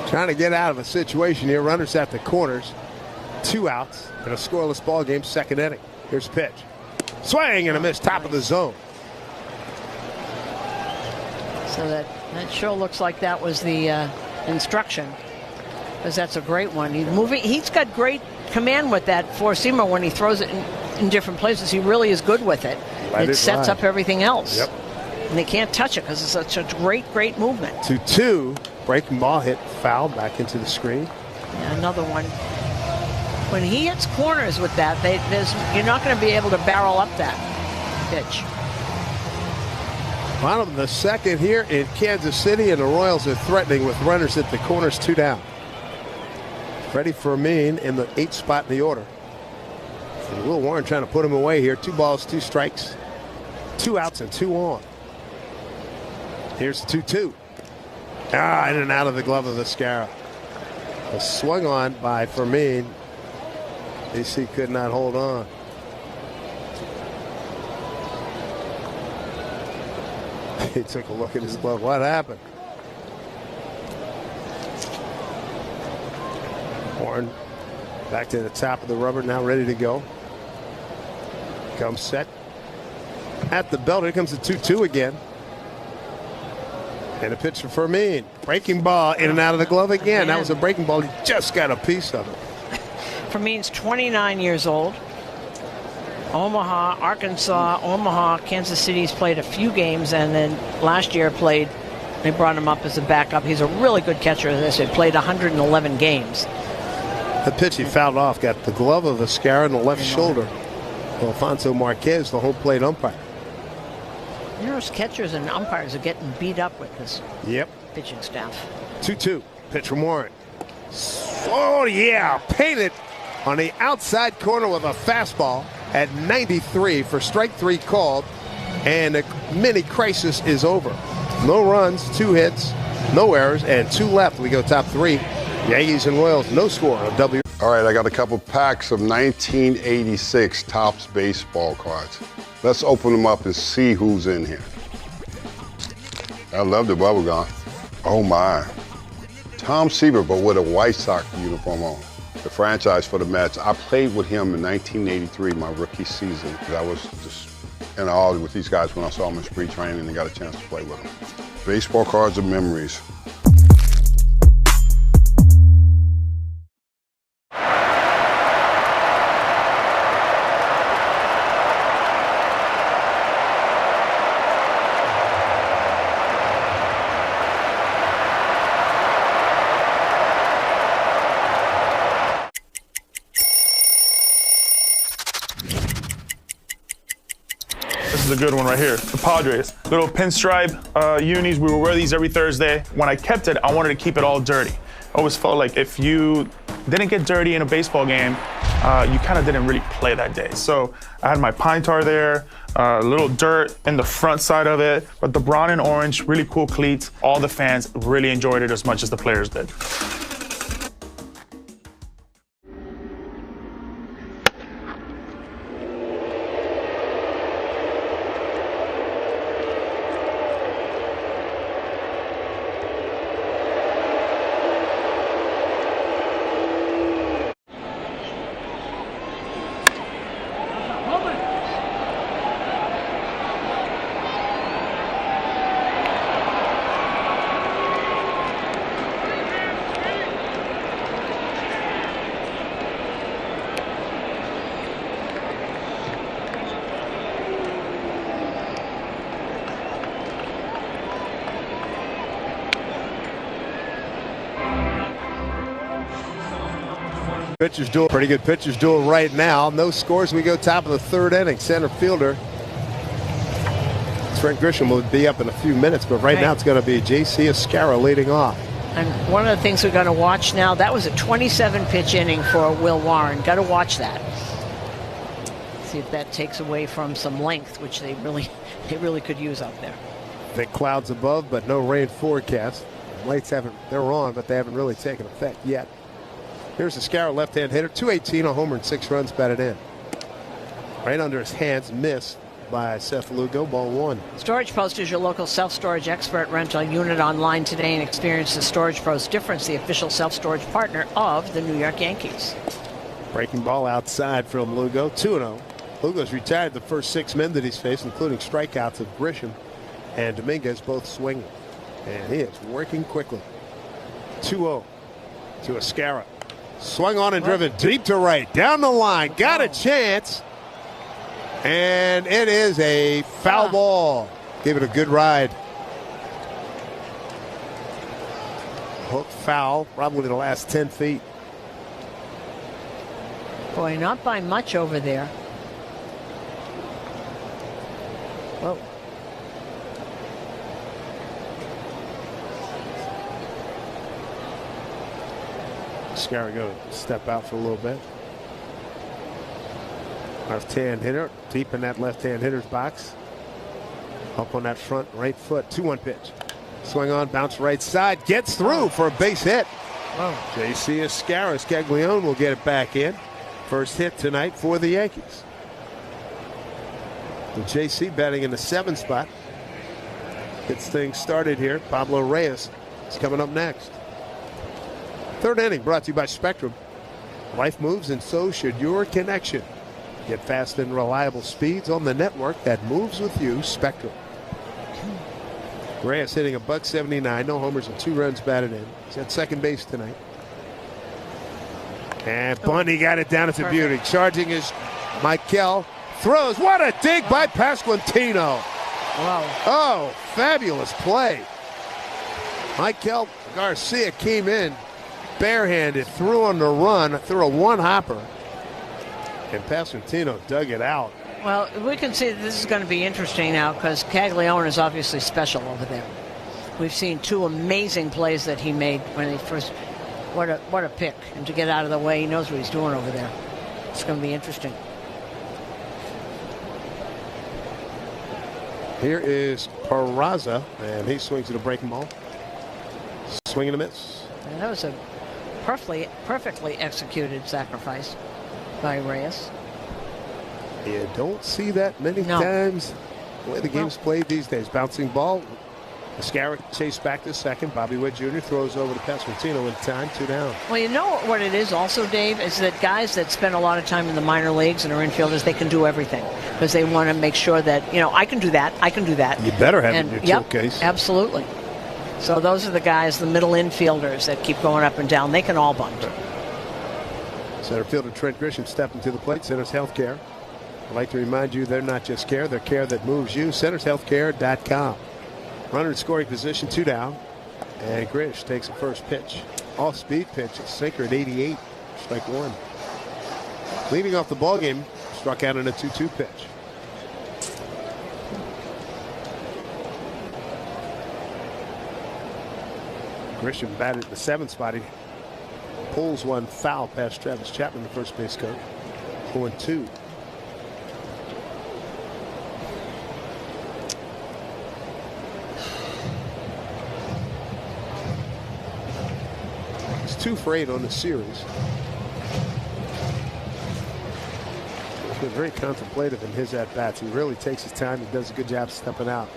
Trying to get out of a situation here. Runners at the corners. 2 outs in a scoreless ball game, 2nd inning. Here's a pitch. Swing and a miss, top of the zone. So that sure looks like that was the instruction, because that's a great one. He's got great command with that four-seamer when he throws it in different places. He really is good with it. It sets up everything else. Yep. And they can't touch it because it's such a great movement. 2-2. Breaking ball hit foul back into the screen. Yeah, another one. When he hits corners with that, you're not going to be able to barrel up that pitch. Bottom of the 2nd here in Kansas City, and the Royals are threatening with runners at the corners, 2 down. Freddie Fermin in the 8th spot in the order. And Will Warren trying to put him away here. 2 balls, 2 strikes, 2 outs, and 2 on. Here's the 2-2. In and out of the glove of Vizcarra. A swung on by Fermin. AC could not hold on. He took a look at his glove. What happened? Warren back to the top of the rubber, now ready to go. Comes set at the belt. Here comes the 2-2 again. And a pitch for Fermin. Breaking ball in and out of the glove again. That was a breaking ball. He just got a piece of it. Fermin's 29 years old. Omaha, Arkansas, Omaha, Kansas City's played a few games, and then last year they brought him up as a backup. He's a really good catcher. As I said, played 111 games. The pitch he fouled off got the glove of Vizcarra in the left shoulder. Alfonso Marquez, the home plate umpire. You know, catchers and umpires are getting beat up with this pitching staff. 2-2. Pitch from Warren. Oh, yeah. Painted on the outside corner with a fastball at 93 for strike 3 called. And the mini crisis is over. No runs, 2 hits, no errors, and 2 left. We go top 3. Yankees and Royals, no score on W. All right, I got a couple packs of 1986 Topps baseball cards. Let's open them up and see who's in here. I love the bubble gum. Oh my. Tom Seaver, but with a White Sox uniform on. The franchise for the Mets. I played with him in 1983, my rookie season. I was just in awe with these guys when I saw them in spring training and got a chance to play with them. Baseball cards of memories. This is a good one right here. The Padres. Little pinstripe unis. We would wear these every Thursday. When I kept it, I wanted to keep it all dirty. I always felt like if you didn't get dirty in a baseball game, you kind of didn't really play that day. So I had my pine tar there, a little dirt in the front side of it, but the brown and orange, really cool cleats. All the fans really enjoyed it as much as the players did. Pitcher's duel, pretty good pitcher's duel right now. No scores. We go top of the third inning. Center fielder Trent Grisham will be up in a few minutes, but right now it's going to be J.C. Escarra leading off. And one of the things we're going to watch now, that was a 27-pitch inning for Will Warren. Got to watch that. See if that takes away from some length, which they really could use out there. Thick clouds above, but no rain forecast. Lights they're on, but they haven't really taken effect yet. Here's Escarra, left-hand hitter, 218, a homer and 6 runs batted in. Right under his hands, missed by Seth Lugo, ball 1. Storage Post is your local self-storage expert. Rent a unit online today and experience the Storage Post difference, the official self-storage partner of the New York Yankees. Breaking ball outside from Lugo, 2-0. Lugo's retired the first 6 men that he's faced, including strikeouts of Grisham and Dominguez, both swinging. And he is working quickly. 2-0 to Escarra. Swung on and driven deep to right. Down the line. Got a chance. And it is a foul ball. Gave it a good ride. Hook foul. Probably the last 10 feet. Boy, not by much over there. Whoa. Escarra going to step out for a little bit. Left-hand hitter, deep in that left-hand hitter's box. Up on that front right foot. 2-1 pitch. Swing on, bounce right side, gets through for a base hit. J.C. Escarra. Caglione will get it back in. First hit tonight for the Yankees. And J.C. batting in the 7th spot. Gets things started here. Pablo Reyes is coming up next. Third inning brought to you by Spectrum. Life moves and so should your connection. Get fast and reliable speeds on the network that moves with you, Spectrum. Reyes hitting a .179, no homers and 2 runs batted in. He's at second base tonight. And Bundy got it down. It's a beauty. Charging is Michael. Throws. What a dig by Pasquantino. Wow. Oh, fabulous play. Michael Garcia came in barehanded, threw on the run, threw a one-hopper. And Pasquantino dug it out. Well, we can see that this is going to be interesting now because Caglione is obviously special over there. We've seen 2 amazing plays that he made when he first. What a pick. And to get out of the way, he knows what he's doing over there. It's going to be interesting. Here is Peraza, and he swings at a breaking ball. Swing and a miss. And that was a perfectly executed sacrifice by Reyes. You don't see that many times the way the game's played these days. Bouncing ball. Escarra chased back to second. Bobby Witt Jr. throws over to Pasquantino in time, 2 down. Well, you know what it is also, Dave, is that guys that spend a lot of time in the minor leagues and are infielders, they can do everything because they want to make sure that, I can do that, I can do that. You better have it in your toolcase. Absolutely. So those are the guys, the middle infielders that keep going up and down. They can all bunt. Center fielder Trent Grisham stepping to the plate. Centers Healthcare. I'd like to remind you they're not just care, they're care that moves you. CentersHealthcare.com. Runner in scoring position, 2 down. And Grish takes the first pitch. Off-speed pitch, a sinker at 88. Strike 1. Leading off the ball game, struck out in a 2-2 pitch. Grisham batted the 7th spot. He Pulls one foul past Travis Chapman, the first base coach. 0-2. He's 2 for 8 on the series. He's been very contemplative in his at-bats. He really takes his time. He does a good job stepping out.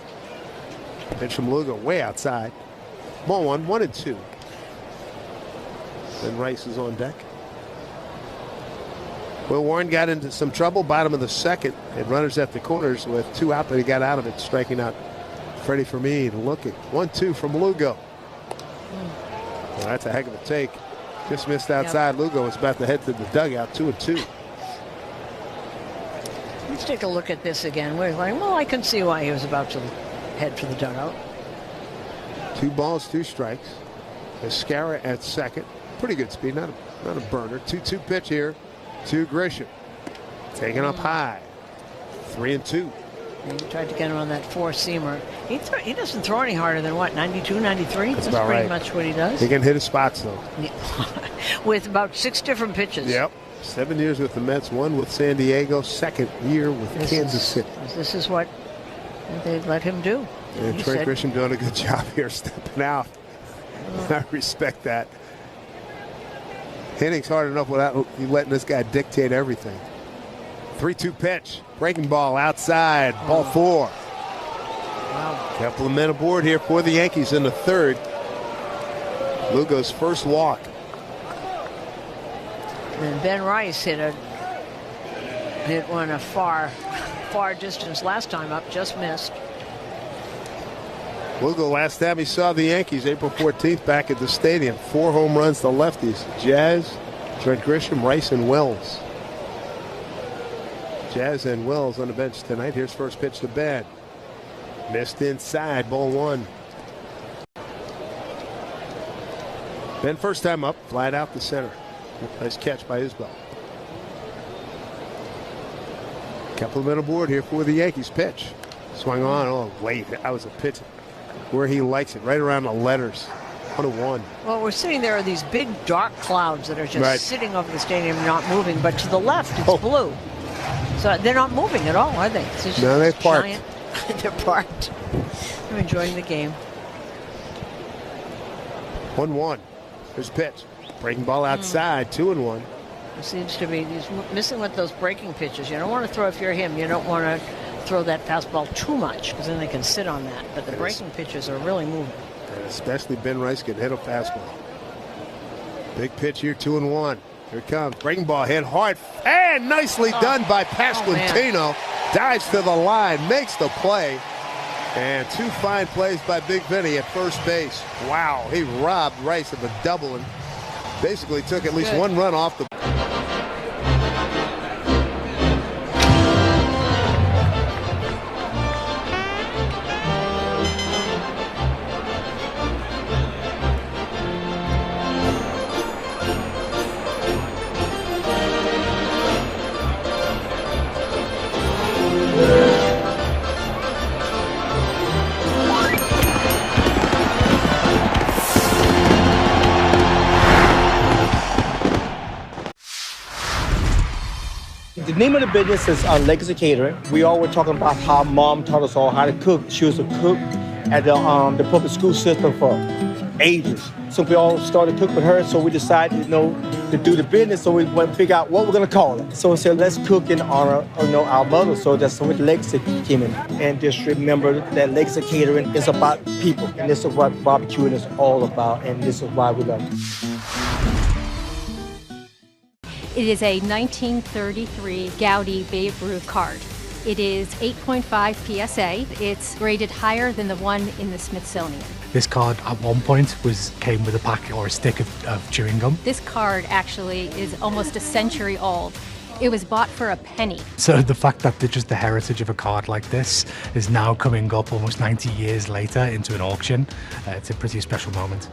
Pitch from Lugo way outside. Ball 1, 1-2. Then Rice is on deck. Will Warren got into some trouble, bottom of the second, and runners at the corners with 2 out, but he got out of it, striking out Freddie Fermin. Looking 1-2 from Lugo. Well, that's a heck of a take. Just missed outside. Yep. Lugo was about to head to the dugout. 2-2. Let's take a look at this again. We're like, well, I can see why he was about to head for the dugout. 2 balls, 2 strikes. Escara at second. Pretty good speed, not a burner. 2-2 pitch here to Grisham. Taken up high. 3-2. And he tried to get him on that 4-seamer. He doesn't throw any harder than what, 92, 93? That's about pretty right. much what he does. He can hit his spots though. With about 6 different pitches. Yep. 7 years with the Mets, 1 with San Diego, 2nd year with Kansas City. This is what they let him do. And Trey Grisham doing a good job here, stepping out. I respect that. Hitting's hard enough without letting this guy dictate everything. 3-2 pitch. Breaking ball outside. Ball 4. Wow. Couple of men aboard here for the Yankees in the 3rd. Lugo's first walk. And Ben Rice hit one a far distance last time up, just missed. Lugo, last time he saw the Yankees, April 14th, back at the stadium. 4 home runs to lefties. Jazz, Trent Grisham, Rice, and Wells. Jazz and Wells on the bench tonight. Here's first pitch to Ben. Missed inside, ball 1. Ben first time up, flat out the center. Nice catch by Isbell. Couple of men aboard here for the Yankees. Pitch. Swung on, oh, late. That was a pitch where he likes it, right around the letters. 1-1. Well, we're sitting there are these big dark clouds that are just sitting over the stadium, not moving. But to the left, it's blue. So they're not moving at all, are they? It's just no, they're parked. Giant. They're parked. They're enjoying the game. 1-1. Here's a pitch. Breaking ball outside. 2-1. It seems to be he's missing with those breaking pitches. You don't want to throw, if you're him, you don't want to throw that fastball too much because then they can sit on that. But the breaking pitches are really moving. And especially Ben Rice can hit a fastball. Big pitch here, 2-1. Here it comes. Breaking ball hit hard and nicely done by Pasquantino. Dives to the line, makes the play. And 2 fine plays by Big Vinny at first base. Wow, he robbed Rice of a double and basically took at least 1 run off the. The name of the business is Legacy Catering. We all were talking about how mom taught us all how to cook. She was a cook at the public school system for ages. So we all started to cook with her, so we decided, to do the business, so we went to figure out what we're gonna call it. So we said, let's cook in honor of our mother, so that's where Legacy came in. And just remember that Legacy Catering is about people, and this is what barbecuing is all about, and this is why we love it. It is a 1933 Gaudi Babe Ruth card. It is 8.5 PSA. It's rated higher than the one in the Smithsonian. This card at one point came with a pack or a stick of chewing gum. This card actually is almost a century old. It was bought for a penny. So the fact that just the heritage of a card like this is now coming up almost 90 years later into an auction, it's a pretty special moment.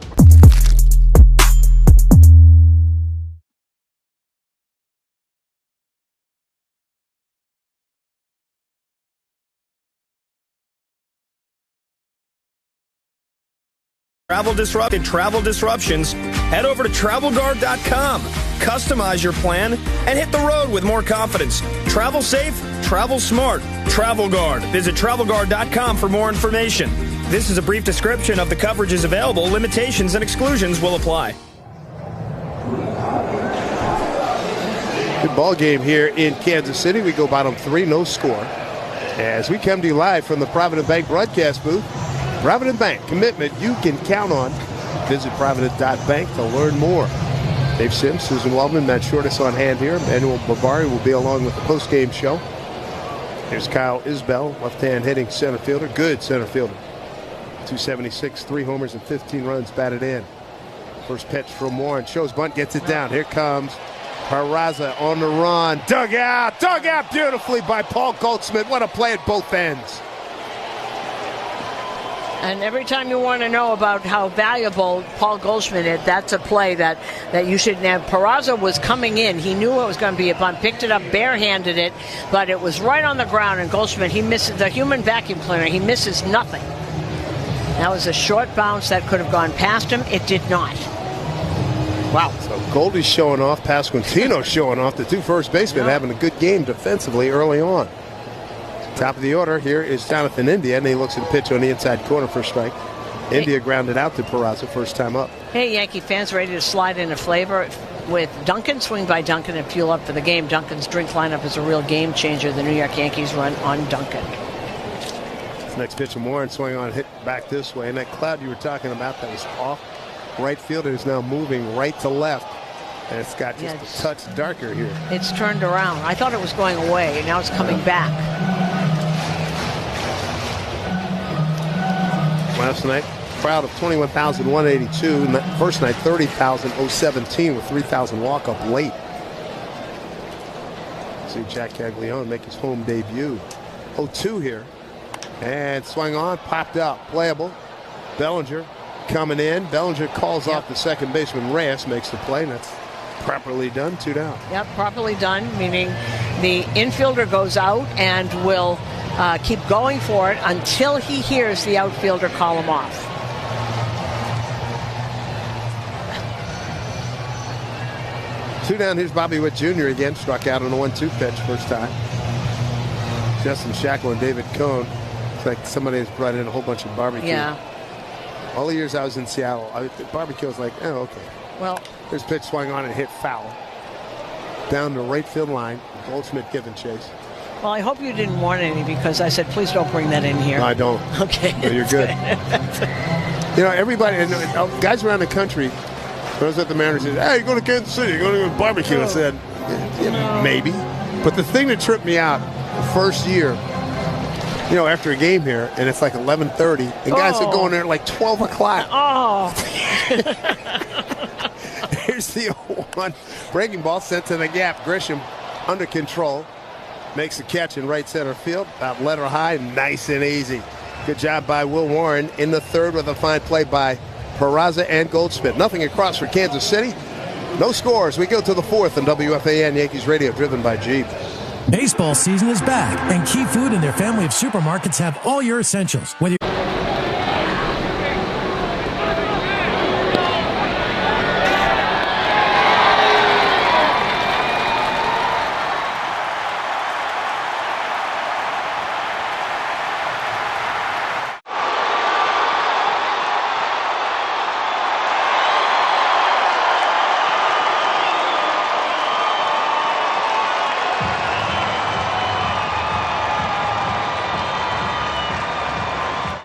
travel disruptions, head over to TravelGuard.com. Customize your plan and hit the road with more confidence. Travel safe, travel smart. TravelGuard. Visit TravelGuard.com for more information. This is a brief description of the coverages available. Limitations and exclusions will apply. Good ball game here in Kansas City. We go bottom 3, no score. As we come to you live from the Provident Bank broadcast booth. Provident Bank, commitment you can count on. Visit Provident.bank to learn more. Dave Sims, Susan Waldman, Matt Shortis on hand here. Manuel Barbari will be along with the post-game show. Here's Kyle Isbell, left-hand hitting center fielder. Good center fielder. 276, 3 homers and 15 runs batted in. First pitch from Warren. Shows bunt, gets it down. Here comes Peraza on the run. Dug out beautifully by Paul Goldschmidt. What a play at both ends. And every time you want to know about how valuable Paul Goldschmidt is, that's a play that you should have. Peraza was coming in. He knew it was going to be a bunt, picked it up, barehanded it, but it was right on the ground, and Goldschmidt, he misses the human vacuum cleaner. He misses nothing. That was a short bounce that could have gone past him. It did not. Wow. So Goldie's showing off, Pasquantino's showing off. The two first basemen having a good game defensively early on. Top of the order here is Jonathan India, and he looks at the pitch on the inside corner for a strike. India grounded out to Peraza first time up. Hey, Yankee fans, ready to slide in a flavor with Dunkin'? Swing by Dunkin' and fuel up for the game. Dunkin's drink lineup is a real game changer. The New York Yankees run on Dunkin'. This next pitch from Warren, swing on, hit back this way. And that cloud you were talking about that was off right field is now moving right to left. And it's got just a touch darker here. It's turned around. I thought it was going away, and now it's coming back. Last night, crowd of 21,182. First night, 30,017 with 3,000 walk-up late. See Jack Caglione make his home debut. 0-2 here. And swung on, popped out, playable. Bellinger coming in. Bellinger calls off the second baseman. Reyes makes the play, and that's properly done. 2 down. Yep, properly done, meaning the infielder goes out and will keep going for it until he hears the outfielder call him off. Two down. Here's Bobby Witt Jr. again. Struck out on a 1-2 pitch first time. Justin Shackle and David Cohn. It's like somebody has brought in a whole bunch of barbecue. Yeah. All the years I was in Seattle, barbecue was like, oh, okay. Well, this pitch swung on and hit foul. Down the right field line. Goldschmidt giving chase. Well, I hope you didn't warn any, because I said, please don't bring that in here. No, I don't. Okay. No, you're good. You know, everybody, guys around the country, when I was at the Mariners, said, hey, you go to Kansas City, you're going to go to barbecue. I said, maybe. But the thing that tripped me out the first year, you know, after a game here, and it's like 11:30, and guys are going there at like 12 o'clock. Oh. Here's the 0-1. Breaking ball sent to the gap. Grisham under control. Makes the catch in right center field. About letter high, nice and easy. Good job by Will Warren in the third with a fine play by Peraza and Goldschmidt. Nothing across for Kansas City. No scores. We go to the fourth on WFAN Yankees Radio, driven by Jeep. Baseball season is back, and Key Food and their family of supermarkets have all your essentials. Whether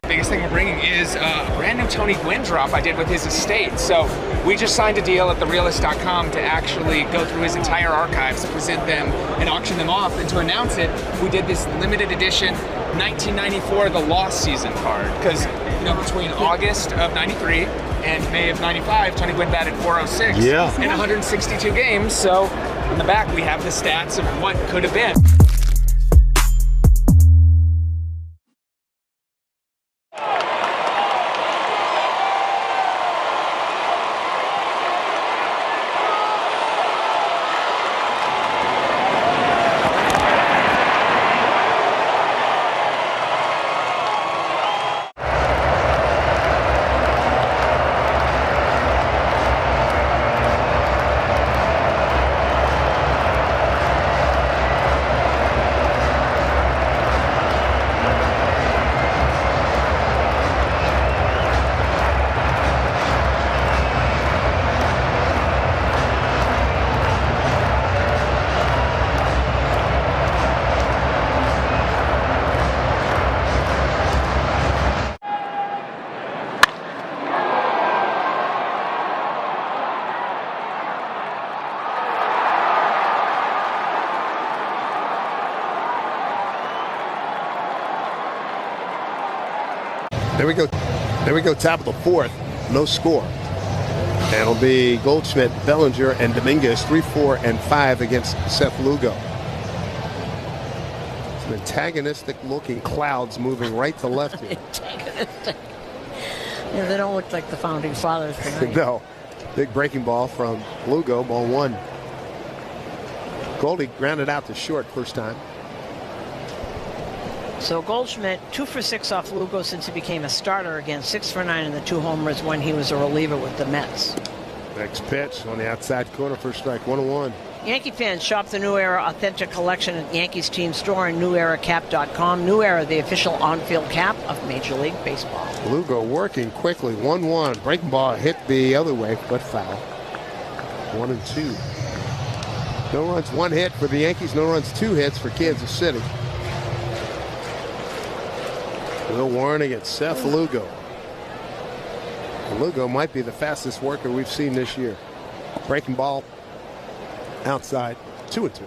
biggest thing we're bringing is a brand new Tony Gwynn drop I did with his estate. So we just signed a deal at therealist.com to actually go through his entire archives, present them, and auction them off. And to announce it, we did this limited edition 1994 The Lost Season card. Because, you know, between August of 93 and May of 95, Tony Gwynn batted .406 in 162 games. So in the back, we have the stats of what could have been. There we go. There we go. Top of the fourth. No score. And it'll be Goldschmidt, Bellinger, and Dominguez 3, 4, and 5 against Seth Lugo. Some antagonistic-looking clouds moving right to left here. Antagonistic. Yeah, they don't look like the founding fathers tonight. No. Big breaking ball from Lugo, ball 1. Goldie grounded out to short first time. So Goldschmidt, 2 for 6 off Lugo since he became a starter again. 6 for 9 in the 2 homers when he was a reliever with the Mets. Next pitch on the outside corner, first strike, 1-1. Yankee fans shop the New Era Authentic Collection at Yankees team store and neweracap.com. New Era, the official on-field cap of Major League Baseball. Lugo working quickly, 1-1. Breaking ball hit the other way, but foul. 1-2. No runs, 1 hit for the Yankees. No runs, 2 hits for Kansas City. Will Warren against Seth Lugo. Lugo might be the fastest worker we've seen this year. Breaking ball outside, 2-2.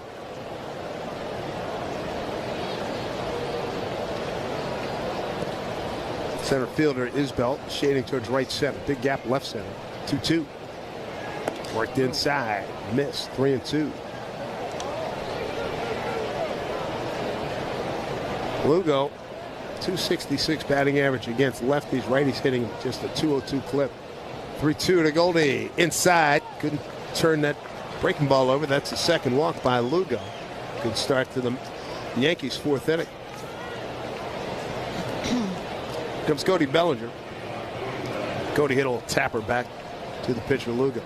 Center fielder Isbell shading towards right center. Big gap left center. 2-2. Worked inside. Missed. 3-2. Lugo, 266 batting average against lefties. Righties hitting just a 202 clip. 3-2 to Goldie. Inside. Couldn't turn that breaking ball over. That's the second walk by Lugo. Good start to the Yankees' 4th inning. Comes Cody Bellinger. Cody hit a little tapper back to the pitcher Lugo.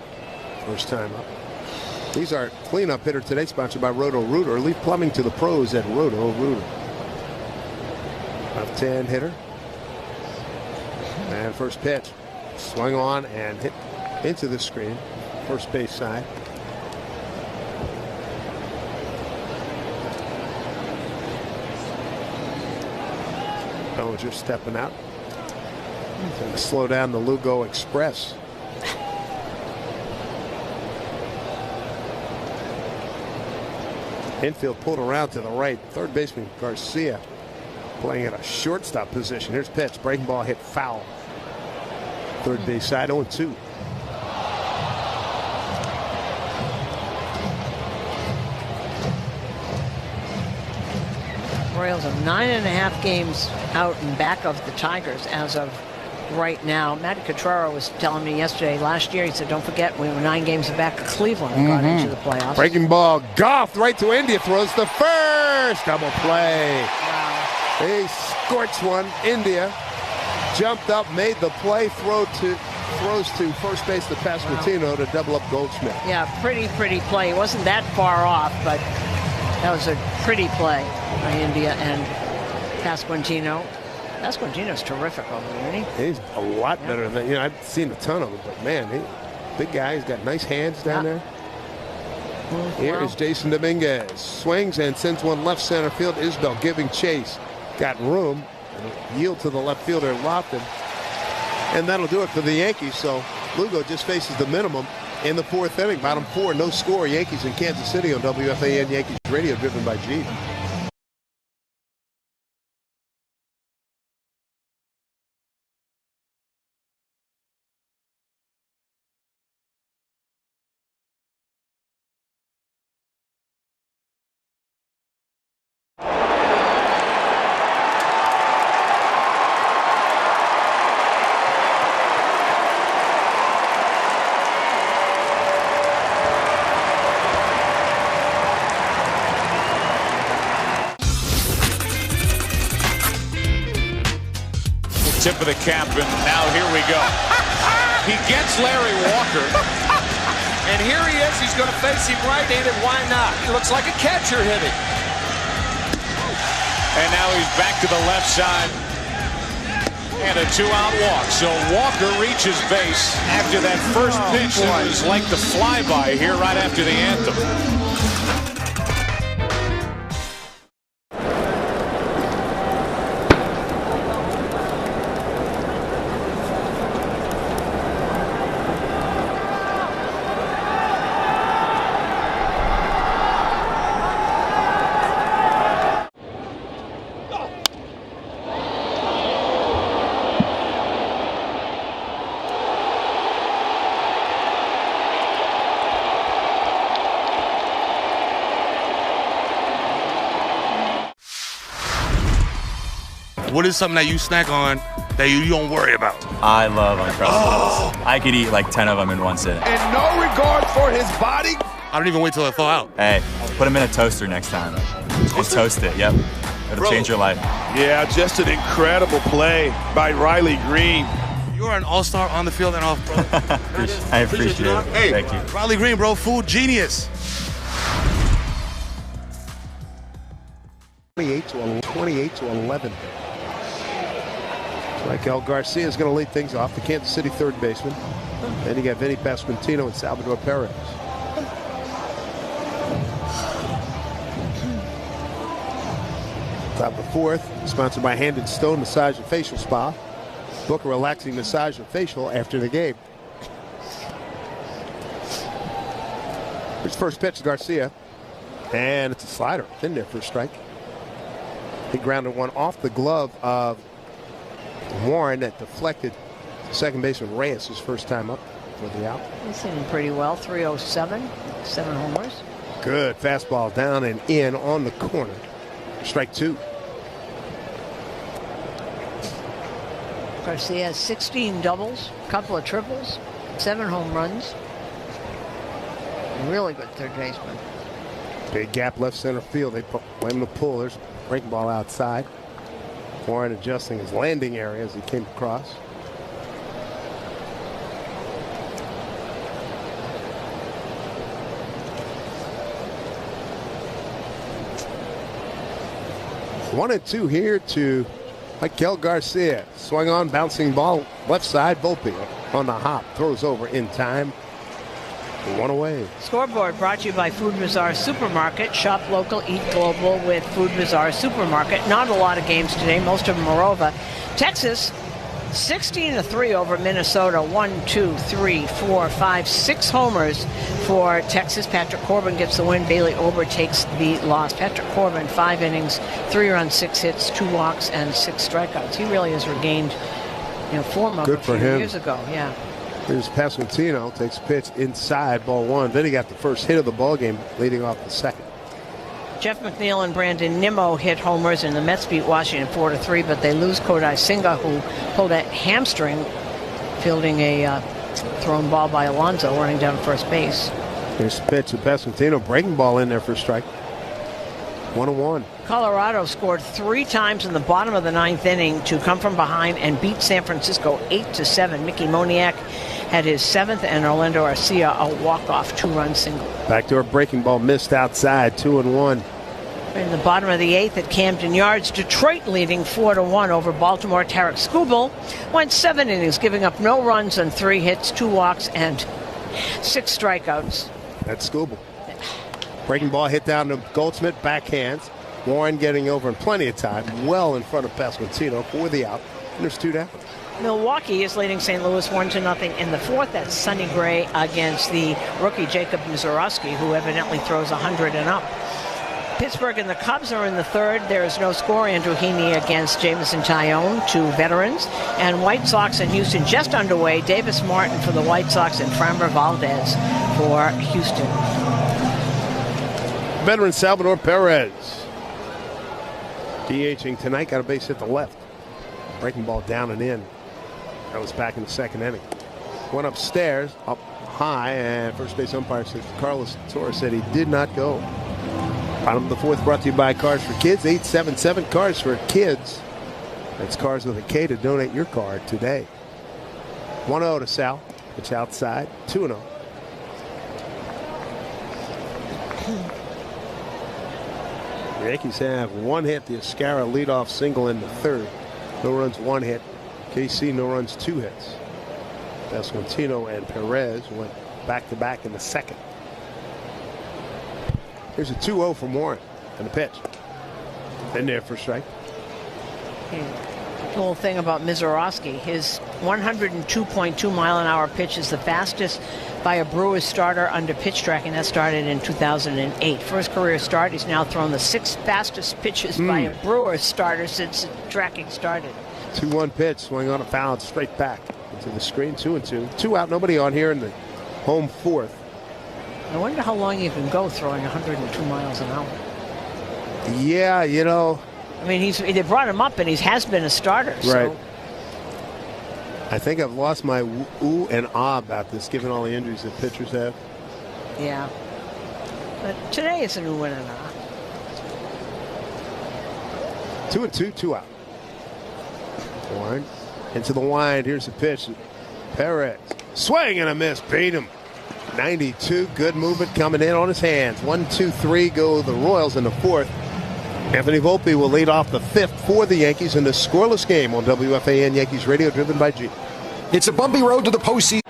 First time up. These are cleanup hitter today, sponsored by Roto-Rooter. Leave plumbing to the pros at Roto-Rooter. 5'10" hitter. And first pitch. Swung on and hit into the screen. First base side. Bellinger stepping out. Going to slow down the Lugo Express. Infield pulled around to the right. Third baseman Garcia playing at a shortstop position. Here's pitch. Breaking ball hit foul. Third base side, 0-2. Royals are 9.5 games out and back of the Tigers as of right now. Matty Cotraro was telling me yesterday, last year, he said, don't forget, we were 9 games back of Cleveland and got into the playoffs. Breaking ball, golfed right to India, throws the first. Double play. Wow. They scorched one. India jumped up, made the play, throws to first base to Pasquantino to double up Goldschmidt. Yeah, pretty play. It wasn't that far off, but that was a pretty play by India and Pasquantino. Pasquantino's terrific over there, isn't he? He's a lot better than, I've seen a ton of him, but man, big guy. He's got nice hands down there. Here is Jason Dominguez. Swings and sends one left center field. Isbell giving chase. Got room. Yield to the left fielder, Lofton. And that'll do it for the Yankees. So Lugo just faces the minimum in the 4th inning. Bottom 4, no score. Yankees in Kansas City on WFAN Yankees Radio, driven by Jeep. Tip of the cap, and now here we go. He gets Larry Walker. And here he is. He's going to face him right-handed. Why not? He looks like a catcher hitting. And now he's back to the left side. And a 2-out walk. So Walker reaches base after that first pitch that was like the flyby here right after the anthem. What is something that you snack on that you don't worry about? I love Uncrustables. I could eat like 10 of them in one sitting. And no regard for his body. I don't even wait till I thaw out. Hey, put them in a toaster next time. And toast it, yep. It'll change your life. Yeah, just an incredible play by Riley Green. You're an all-star on the field and off, bro. I appreciate it. Hey, thank you. Riley Green, bro, food genius. 28 to 11. Raquel Garcia is going to lead things off, the Kansas City third baseman. Then you got Vinny Pasquantino and Salvador Perez. Top of the fourth, sponsored by Hand and Stone Massage and Facial Spa. Book a relaxing massage and facial after the game. His first pitch, Garcia. And it's a slider. In there for a strike. He grounded one off the glove of Warren that deflected second baseman Reyes, his first time up for the out. He's hitting pretty well. 307, 7 homers. Good fastball down and in on the corner. Strike two. Garcia has 16 doubles, a couple of triples, 7 home runs. Really good third baseman. Big gap left center field. They blame him to pull. There's a breaking ball outside. Warren adjusting his landing area as he came across. One and two here to Raquel Garcia. Swung on, bouncing ball left side. Volpe on the hop. Throws over in time. One away. Scoreboard brought to you by Food Bazaar Supermarket. Shop local, eat global with Food Bazaar Supermarket. Not a lot of games today. Most of them are over. Texas, 16-3 over Minnesota. 1, 2, 3, 4, 5, 6 homers for Texas. Patrick Corbin gets the win. Bailey Ober takes the loss. Patrick Corbin, 5 innings, 3 runs, 6 hits, 2 walks, and 6 strikeouts. He really has regained, form of a few years ago. Yeah. Here's Pasquantino, takes a pitch inside, ball one. Then he got the first hit of the ball game, leading off the second. Jeff McNeil and Brandon Nimmo hit homers, and the Mets beat Washington 4-3, but they lose Kodai Senga, who pulled a hamstring fielding a thrown ball by Alonso running down first base. Here's the pitch to Pasquantino, breaking ball in there for a strike. 1-1. Colorado scored 3 times in the bottom of the 9th inning to come from behind and beat San Francisco 8-7. Mickey Moniak had his 7th, and Orlando Arcia a walk-off 2-run single. Backdoor breaking ball missed outside, 2-1. In the bottom of the 8th at Camden Yards, Detroit leading 4-1 over Baltimore. Tarek Skubal went 7 innings, giving up no runs and 3 hits, 2 walks, and 6 strikeouts. That's Skubal. Breaking ball hit down to Goldsmith, backhands. Warren getting over in plenty of time, well in front of Pasquantino for the out. And there's 2 down. Milwaukee is leading St. Louis 1-0 in the 4th. That's Sonny Gray against the rookie Jacob Mizorowski, who evidently throws 100 and up. Pittsburgh and the Cubs are in the 3rd. There is no score. Andrew Heaney against Jameson Tyone, 2 veterans. And White Sox in Houston just underway. Davis Martin for the White Sox and Framber Valdez for Houston. Veteran Salvador Perez. DHing tonight, got a base hit the left. Breaking ball down and in. That was back in the 2nd inning. Went upstairs, up high, and first base umpire says Carlos Torres said he did not go. Bottom of the 4th brought to you by Cars for Kids. 877 Cars for Kids. That's Cars with a K to donate your car today. 1-0 to Sal. It's outside. 2-0. The Yankees have 1 hit. The Escara leadoff single in the 3rd. No runs, 1 hit. KC, no runs, 2 hits. Pasquantino and Perez went back-to-back in the 2nd. Here's a 2-0 from Warren and the pitch. In there for a strike. The whole thing about Mizorowski, his 102.2 mile an hour pitch is the fastest by a Brewers starter under pitch tracking. That started in 2008. First career start. He's now thrown the 6th fastest pitches by a Brewers starter since tracking started. 2-1 pitch, swing on a foul, and straight back into the screen. 2-2. 2 out, nobody on here in the home 4th. I wonder how long you can go throwing 102 miles an hour. Yeah, I mean, they brought him up, and he has been a starter. Right. So. I think I've lost my ooh and ah about this, given all the injuries that pitchers have. Yeah. But today it's an ooh and an ah. 2-2, 2 out. Warren into the wind. Here's the pitch. Perez. Swing and a miss. Beat him. 92. Good movement coming in on his hands. 1-2-3 go the Royals in the fourth. Anthony Volpe will lead off the fifth for the Yankees in this scoreless game on WFAN Yankees Radio, driven by G. It's a bumpy road to the postseason.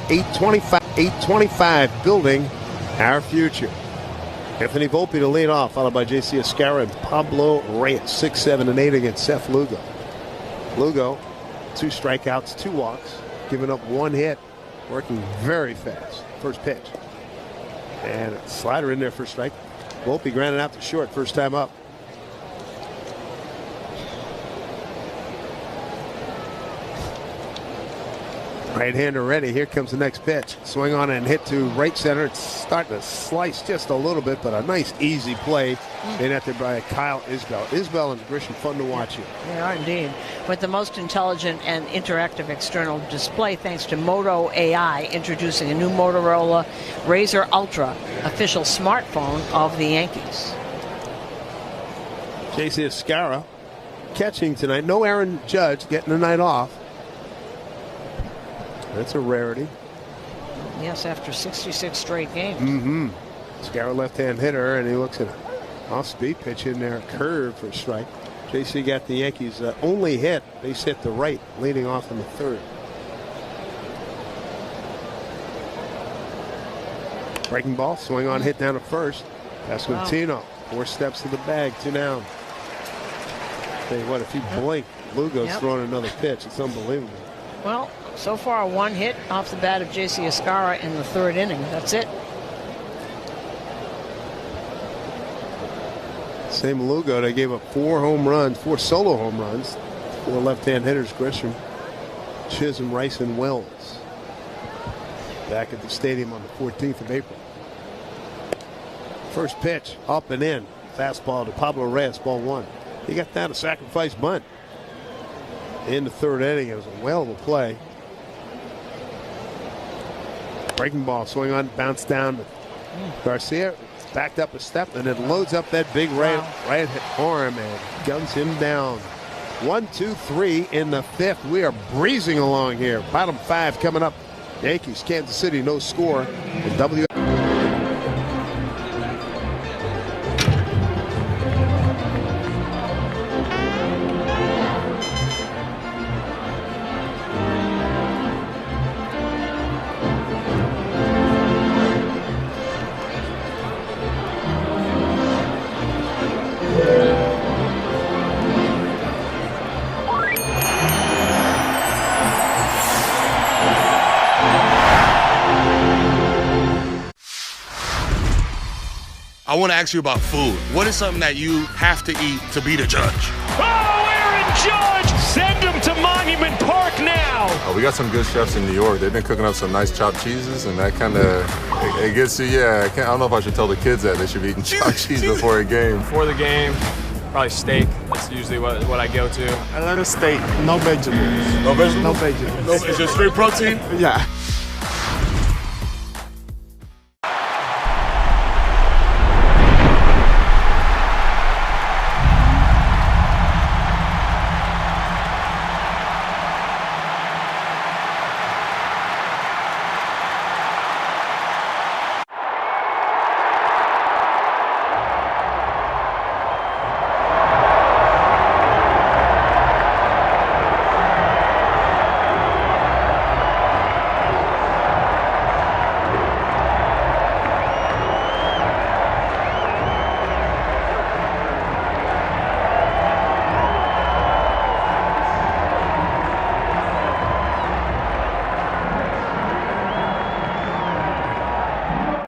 .825 building our future. Anthony Volpe to lead off, followed by J.C. Escarra and Pablo Reyes. 6, 7, and 8 against Seth Lugo. Lugo, 2 strikeouts, 2 walks, giving up 1 hit, working very fast. First pitch. And a slider in there for a strike. Volpe grounded out to short, first time up. Right-hander ready. Here comes the next pitch. Swing on and hit to right center. It's starting to slice just a little bit, but a nice, easy play made out there by Kyle Isbell. Isbell and Grisham, fun to watch here. They are indeed. With the most intelligent and interactive external display, thanks to Moto AI, introducing a new Motorola Razr Ultra, official smartphone of the Yankees. J.C. Escarra catching tonight. No Aaron Judge getting the night off. That's a rarity. Yes, after 66 straight games. Mm-hmm. Escarra left-hand hitter, and he looks at an off-speed pitch in there, curve for a strike. JC got the Yankees' only hit. Base hit the right, leading off in the third. Breaking ball, swing on, hit down to first. Pasquantino, 4 steps to the bag, 2 down. Tell you what, if you blink, Lugo's throwing another pitch. It's unbelievable. Well, so far 1 hit off the bat of J.C. Escarra in the 3rd inning. That's it. Same Lugo. They gave up 4 home runs, 4 solo home runs. 4 left-hand hitters, Grisham, Chisholm, Rice, and Wells. Back at the stadium on the 14th of April. First pitch, up and in. Fastball to Pablo Reyes, ball 1. He got down a sacrifice bunt. In the 3rd inning, it was a well of a play. Breaking ball, swing on, bounce down. Garcia backed up a step and then loads up that big right arm and guns him down. 1, 2, 3 in the 5th. We are breezing along here. Bottom 5 coming up. Yankees, Kansas City, no score. And I want to ask you about food. What is something that you have to eat to beat a judge? Oh, Aaron Judge! Send him to Monument Park now! We got some good chefs in New York. They've been cooking up some nice chopped cheeses, and that kind of, it gets you, I don't know if I should tell the kids that they should be eating chopped cheese before a game. Before the game, probably steak. That's usually what I go to. I like a steak, no vegetables. No vegetables? No vegetables. Is it straight protein? Yeah.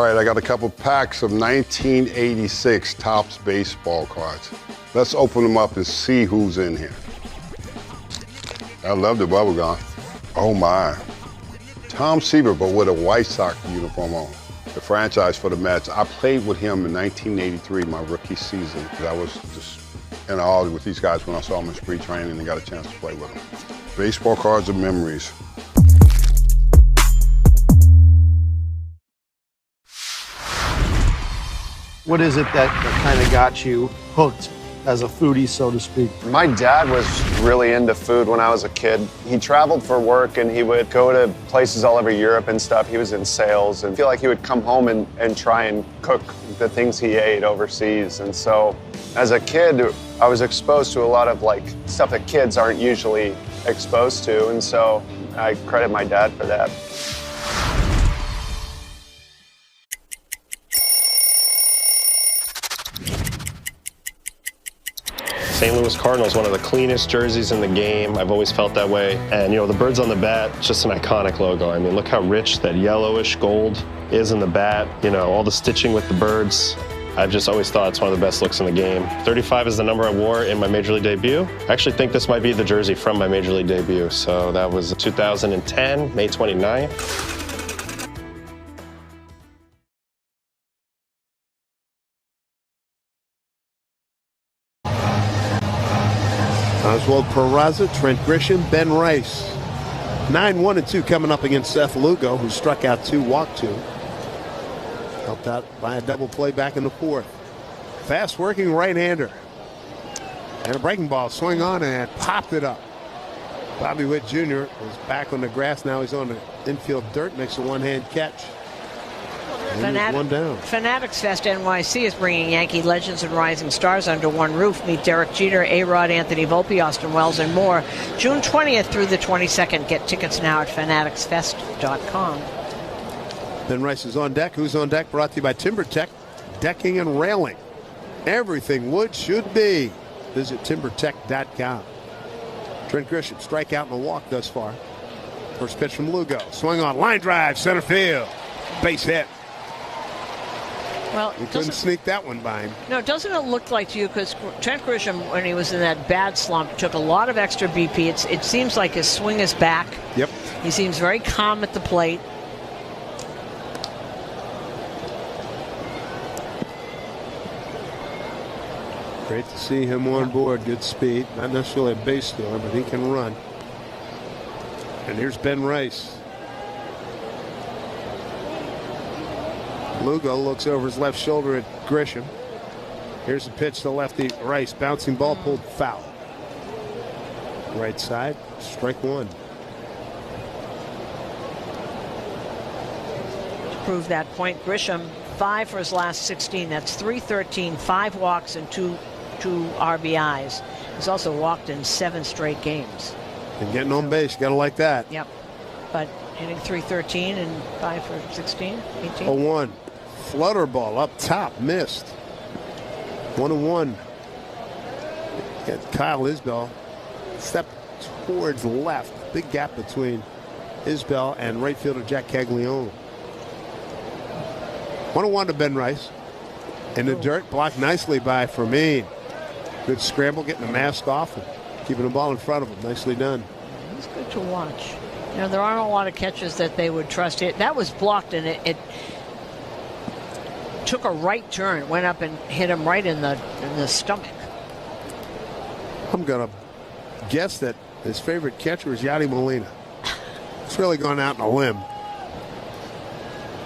All right, I got a couple packs of 1986 Topps baseball cards. Let's open them up and see who's in here. I love the bubble gum. Oh my. Tom Seaver, but with a White Sox uniform on. The franchise for the Mets. I played with him in 1983, my rookie season. I was just in awe with these guys when I saw them in spring training and got a chance to play with them. Baseball cards of memories. What is it that kind of got you hooked as a foodie, so to speak? My dad was really into food when I was a kid. He traveled for work and he would go to places all over Europe and stuff. He was in sales and I feel like he would come home and try and cook the things he ate overseas. And so as a kid, I was exposed to a lot of like stuff that kids aren't usually exposed to. And so I credit my dad for that. St. Louis Cardinals, one of the cleanest jerseys in the game. I've always felt that way. And, the birds on the bat, just an iconic logo. I mean, look how rich that yellowish gold is in the bat. All the stitching with the birds. I've just always thought it's one of the best looks in the game. 35 is the number I wore in my Major League debut. I actually think this might be the jersey from my Major League debut. So that was 2010, May 29th. Oswald Peraza, Trent Grisham, Ben Rice. 9-1-2 coming up against Seth Lugo, who struck out 2, walked 2. Helped out by a double play back in the 4th. Fast working right-hander. And a breaking ball swing on and popped it up. Bobby Witt Jr. was back on the grass. Now he's on the infield dirt. Makes a one-hand catch. One down. Fanatics Fest NYC is bringing Yankee legends and rising stars under one roof. Meet Derek Jeter, A-Rod, Anthony Volpe, Austin Wells, and more. June 20th through the 22nd. Get tickets now at fanaticsfest.com. Ben Rice is on deck. Who's on deck? Brought to you by TimberTech, decking and railing. Everything wood should be. Visit timbertech.com. Trent Grisham, strikeout and a walk thus far. First pitch from Lugo. Swing on, line drive, center field. Base hit. Well, he couldn't sneak that one by him. No, doesn't it look like to you, because Trent Grisham, when he was in that bad slump, took a lot of extra BP. It seems like his swing is back. Yep. He seems very calm at the plate. Great to see him on board. Good speed. Not necessarily a base stealer, but he can run. And here's Ben Rice. Lugo looks over his left shoulder at Grisham. Here's a pitch to lefty Rice. Bouncing ball pulled foul. Right side, strike one. To prove that point, Grisham, 5 for his last 16. That's 313, 5 walks, and two RBIs. He's also walked in 7 straight games. And getting on base, gotta like that. Yep. But hitting 313 and 5 for 16, 18. 0-1. Flutter ball up top, missed. 1-1. Got Kyle Isbell. Step towards left. Big gap between Isbell and right fielder Jack Caglione. 1-1 to Ben Rice. In the dirt, blocked nicely by Fermin. Good scramble, getting the mask off and keeping the ball in front of him. Nicely done. It's good to watch. There aren't a lot of catches that they would trust. That was blocked, and it took a right turn, went up and hit him right in the stomach. I'm going to guess that his favorite catcher is Yadi Molina. It's really gone out on a limb.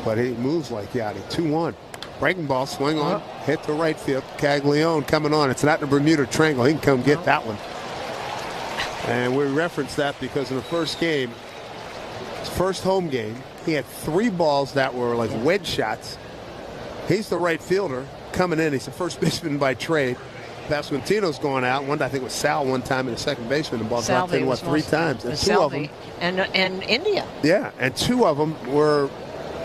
But he moves like Yadi. 2-1. Breaking ball, swing on, hit the right field. Caglione coming on. It's not in the Bermuda Triangle. He can come get that one. And we referenced that because in the first game, his first home game, he had 3 balls that were like wedge shots. He's the right fielder coming in. He's the first baseman by trade. Pasquantino's going out. One, I think, was Sal one time in the second baseman. The ball dropped in, 3 times? And 2 of them. And India. Yeah, and 2 of them were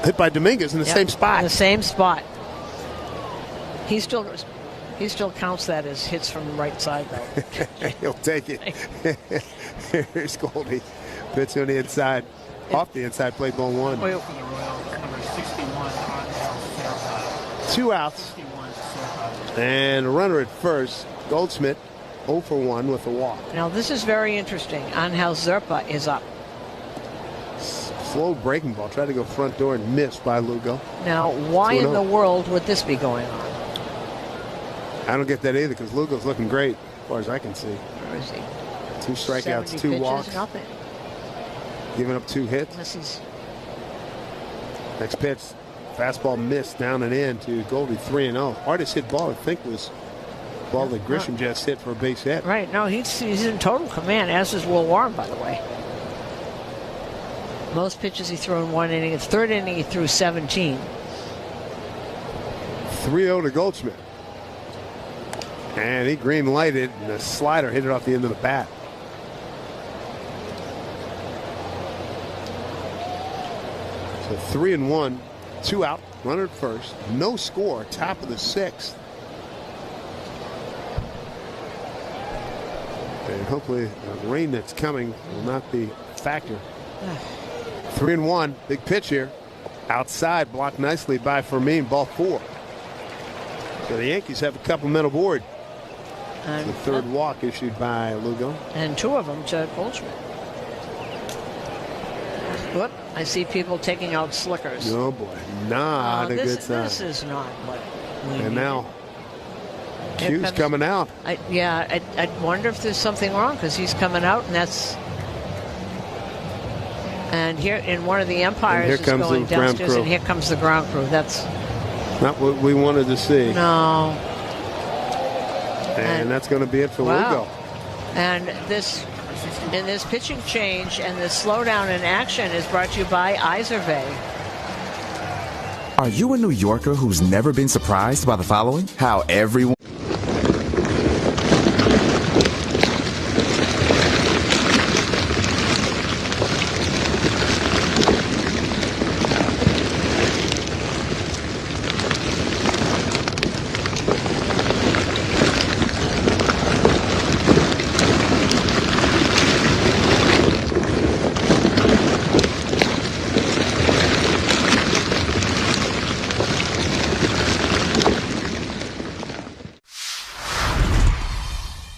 hit by Dominguez in the same spot. In the same spot. He still counts that as hits from the right side, though. He'll take it. Here's Goldie. Pitch on the inside. Off the inside, play ball 1. Number 61 on 2 outs. And a runner at first. Goldschmidt 0 for 1 with a walk. Now this is very interesting on how Zerpa is up. Slow breaking ball. Tried to go front door and missed by Lugo. Now, why in the world would this be going on? I don't get that either because Lugo's looking great as far as I can see. Where is he? 2 strikeouts, 2 pitches, walks. Nothing. Giving up 2 hits. Next pitch, fastball missed down and in to Goldie, 3-0. Hardest hit ball I think was the ball that Grisham just hit for a base hit. Right. No, he's in total command, as is Will Warren, by the way. Most pitches he threw in 1 inning. It's 3rd inning he threw 17. 3-0 to Goldschmidt. And he green lighted, and the slider hit it off the end of the bat. So 3-1, 2 out, runner at first, no score, top of the 6th. And hopefully the rain that's coming will not be a factor. 3-1, big pitch here. Outside, blocked nicely by Fermin, ball 4. So the Yankees have a couple men aboard. The 3rd walk issued by Lugo. And 2 of them to Goldschmidt. Whoop, I see people taking out slickers. Oh boy, not a good sign. This is not what we And need. now, Q's coming out. I wonder if there's something wrong because he's coming out, and that's. And here in one of the umpires is going downstairs, and here comes the ground crew. That's not what we wanted to see. No. And that's going to be it for Lugo. And this pitching change and this slowdown in action is brought to you by Iservay. Are you a New Yorker who's never been surprised by the following? How everyone...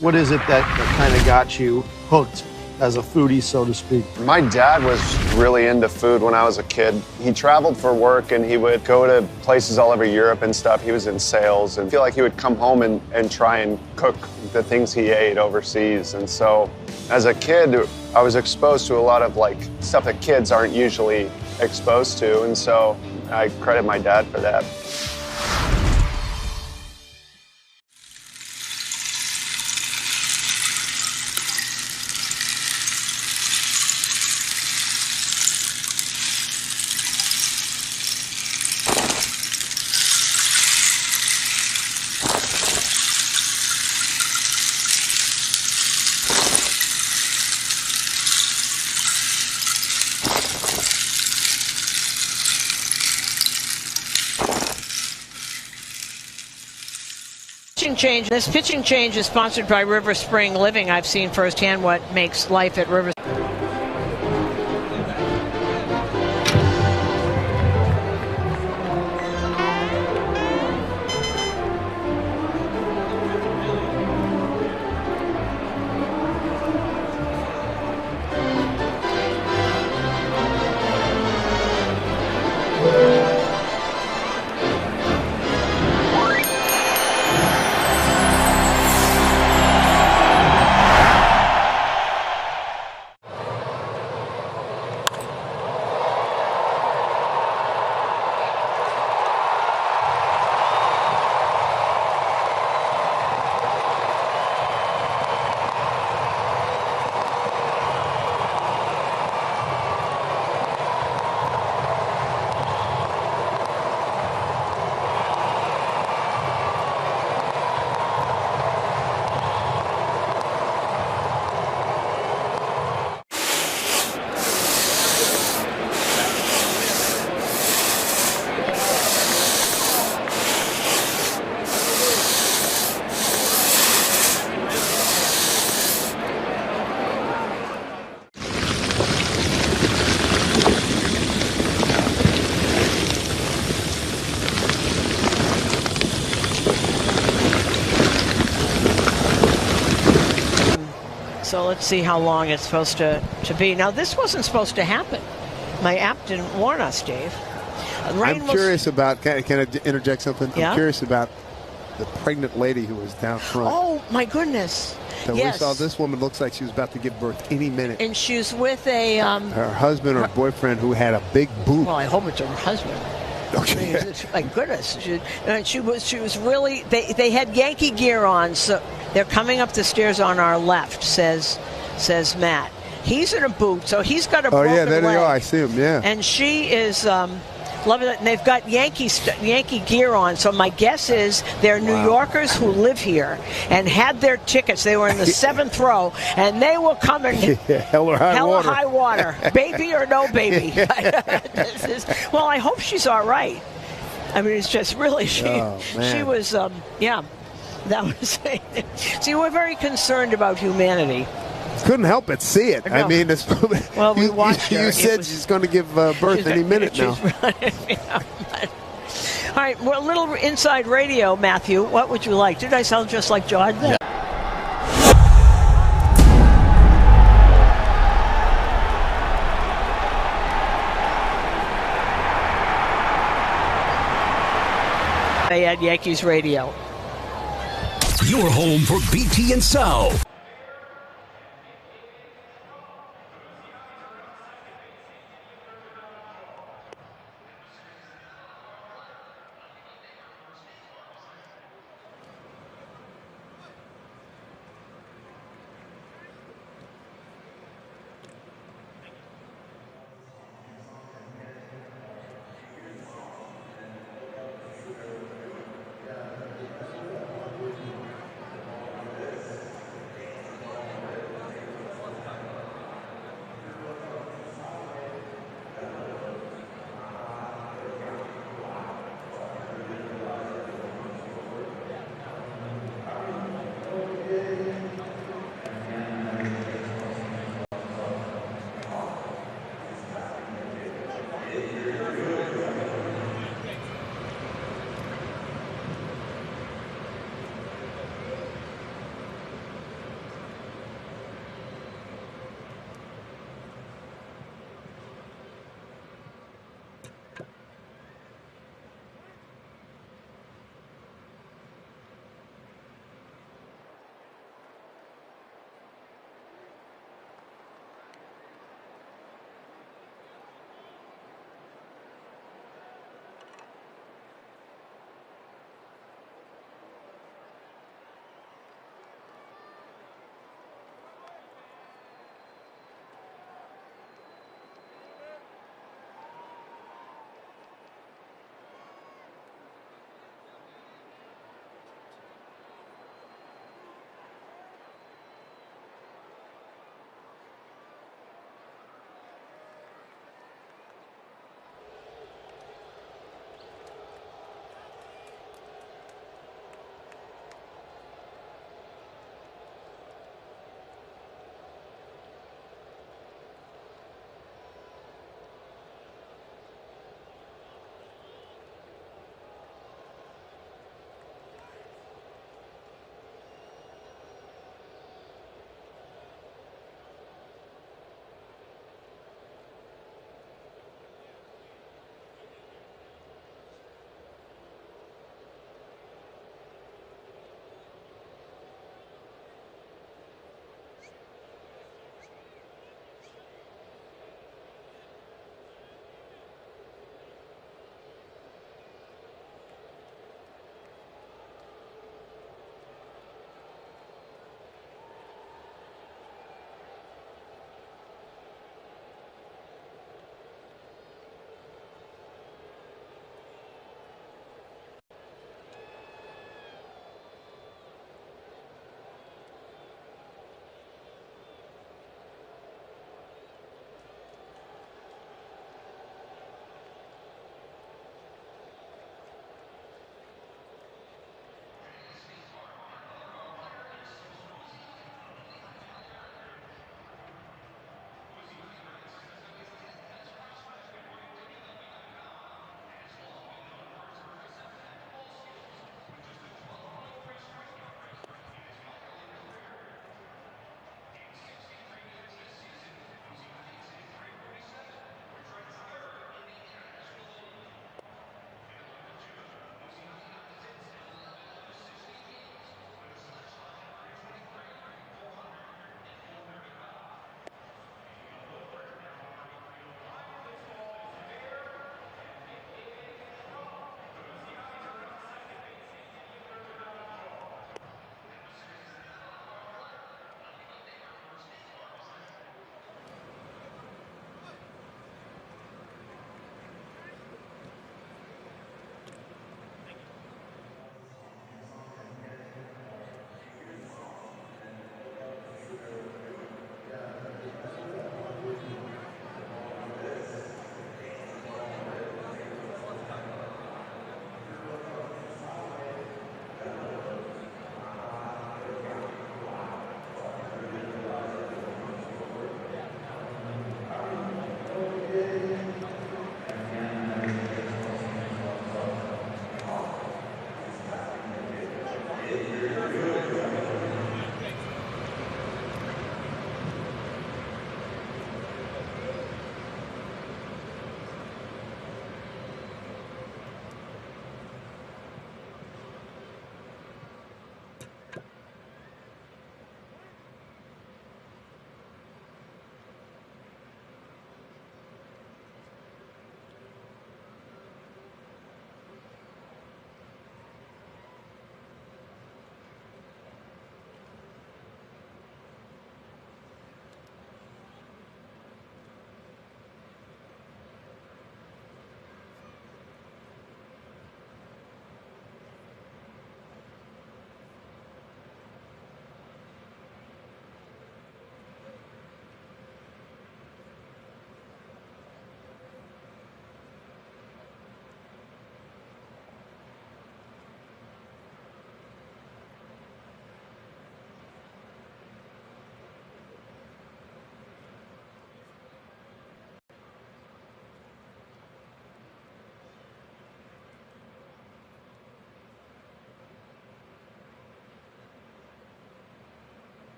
What is it that kind of got you hooked as a foodie, so to speak? My dad was really into food when I was a kid. He traveled for work and he would go to places all over Europe and stuff. He was in sales and I feel like he would come home and try and cook the things he ate overseas. And so as a kid, I was exposed to a lot of like stuff that kids aren't usually exposed to. And so I credit my dad for that. This pitching change is sponsored by River Spring Living. I've seen firsthand what makes life at River. So let's see how long it's supposed to be. Now, this wasn't supposed to happen. My app didn't warn us, Dave. I'm curious about, can I interject something? Yeah? I'm curious about the pregnant lady who was down front. Oh, my goodness. That yes. We saw this woman looks like she was about to give birth any minute. And she's with a... her husband or boyfriend who had a big boob. Well, I hope it's her husband. Okay. My goodness. She was really... They had Yankee gear on, so they're coming up the stairs on our left, says Matt. He's in a boot, so he's got a broken leg. Oh, yeah, there they are. I see him, yeah. And she is... loving it, and they've got Yankee gear on. So my guess is they're New Yorkers who live here and had their tickets. They were in the 7th row, and they will come in hell or high water, baby or no baby. Well, I hope she's all right. I mean, it's just really she was that was. See, we're very concerned about humanity. Couldn't help but see it. No. I mean, it's, well, we watched her. You said she's going to give birth any minute now. All right, well, a little inside radio, Matthew. What would you like? Did I sound just like John? Yeah. They had Yankees radio. Your home for BT and Sal.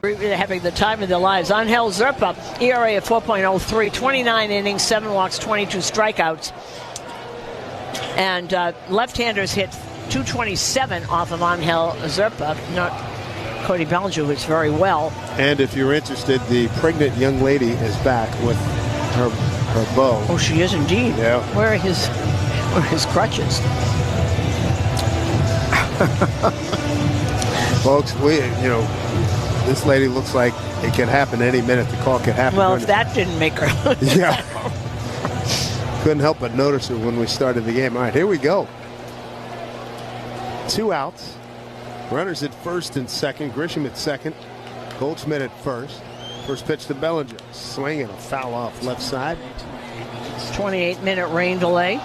Having the time of their lives. Angel Zerpa, ERA of 4.03, 29 innings, 7 walks, 22 strikeouts. And left-handers hit 227 off of Angel Zerpa, not Cody Bellinger, who's very well. And if you're interested, the pregnant young lady is back with her bow. Oh, she is indeed. Yeah. Where are his crutches? Folks, this lady looks like it can happen any minute. The call can happen. Well, if that didn't make her. Yeah. Couldn't help but notice it when we started the game. All right, here we go. 2 outs. Runners at first and second. Grisham at second. Goldschmidt at first. First pitch to Bellinger. Swinging a foul off left side. It's 28-minute rain delay.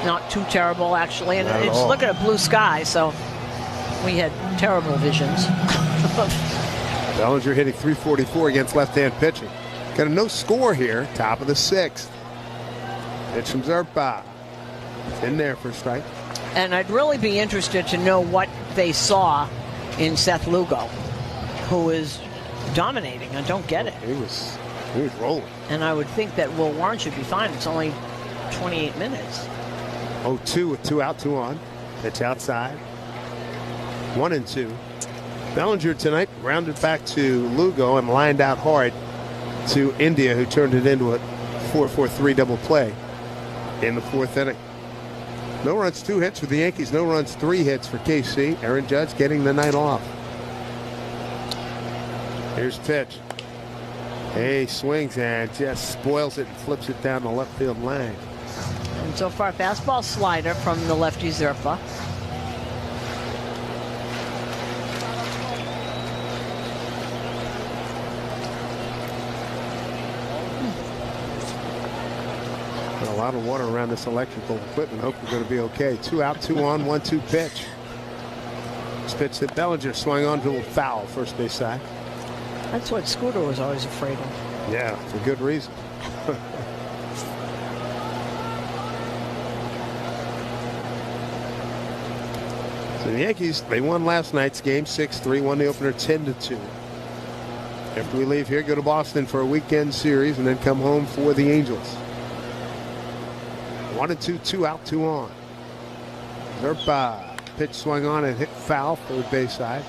Not too terrible, actually. And it's looking at blue sky, so we had terrible visions. Bellinger hitting .344 against left-hand pitching. Got a no score here. Top of the 6th. Pitch from Zerpa. In there for a strike. And I'd really be interested to know what they saw in Seth Lugo, who is dominating. I don't get it. He was rolling. And I would think that Will Warren should be fine. It's only 28 minutes. 0-2 with 2 out, 2 on. Pitch outside. 1-2. Bellinger tonight rounded back to Lugo and lined out hard to India, who turned it into a 4-4-3 double play in the 4th inning. No runs, 2 hits for the Yankees. No runs, 3 hits for KC. Aaron Judge getting the night off. Here's pitch. He swings and just spoils it and flips it down the left field line. And so far, fastball slider from the lefty Zerpa. A lot of water around this electrical equipment. Hope we're going to be okay. 2 out, 2 on, 1-2 pitch. This pitch that Bellinger swung on to a foul, first base side. That's what Scooter was always afraid of. Yeah, for good reason. So the Yankees, they won last night's game 6-3, won the opener 10-2. After we leave here, go to Boston for a weekend series and then come home for the Angels. 1-2, 2 out, 2 on. Zerpa, pitch swung on and hit foul, third base side.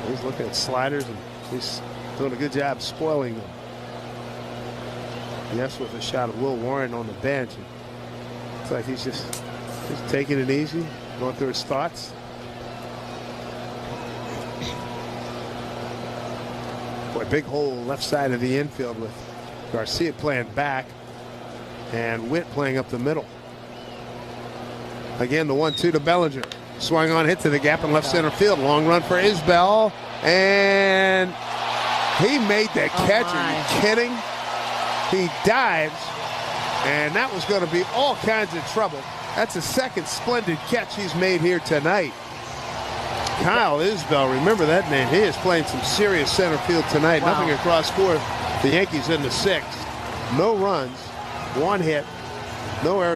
He's looking at sliders and he's doing a good job spoiling them. Yes, with a shot of Will Warren on the bench. It's like he's just taking it easy, going through his thoughts. Boy, big hole left side of the infield with Garcia playing back and Witt playing up the middle. Again, the 1-2 to Bellinger. Swung on, hit to the gap in left center field. Long run for Isbell. And he made the catch. Are you kidding? He dives. And that was going to be all kinds of trouble. That's the second splendid catch he's made here tonight. Kyle Isbell, remember that name. He is playing some serious center field tonight. Wow. Nothing across fourth. The Yankees in the 6th. No runs. 1 hit, no error.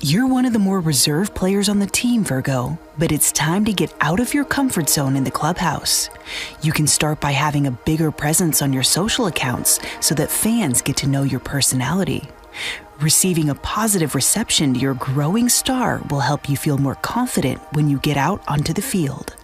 You're one of the more reserved players on the team, Virgo, but it's time to get out of your comfort zone in the clubhouse. You can start by having a bigger presence on your social accounts so that fans get to know your personality. Receiving a positive reception to your growing star will help you feel more confident when you get out onto the field.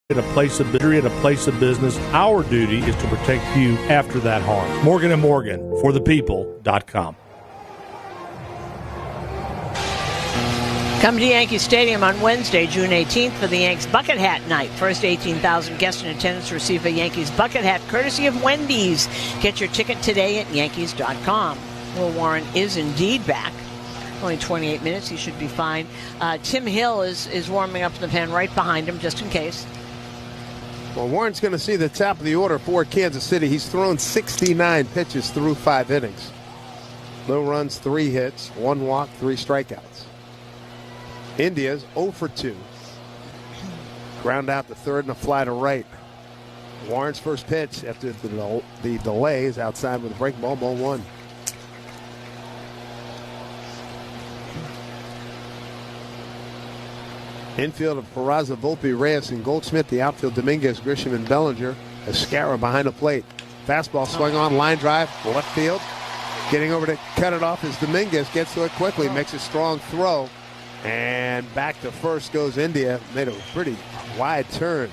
At a place of business, our duty is to protect you after that harm. Morgan & Morgan, for the people.com. Come to Yankee Stadium on Wednesday, June 18th for the Yanks Bucket Hat Night. First 18,000 guests in attendance receive a Yankees bucket hat courtesy of Wendy's. Get your ticket today at Yankees.com. Will Warren is indeed back. Only 28 minutes. He should be fine. Tim Hill is warming up in the pen right behind him, just in case. Well, Warren's going to see the top of the order for Kansas City. He's thrown 69 pitches through 5 innings. No runs, 3 hits, 1 walk, 3 strikeouts. India's 0 for 2. Ground out to third and a fly to right. Warren's first pitch after the delay is outside with a breaking ball, ball 1. Infield of Peraza, Volpe, Reyes, and Goldschmidt. The outfield, Dominguez, Grisham, and Bellinger. Escara behind the plate. Fastball swung on, line drive, left field. Getting over to cut it off as Dominguez gets to it quickly, makes a strong throw. And back to first goes India. Made a pretty wide turn.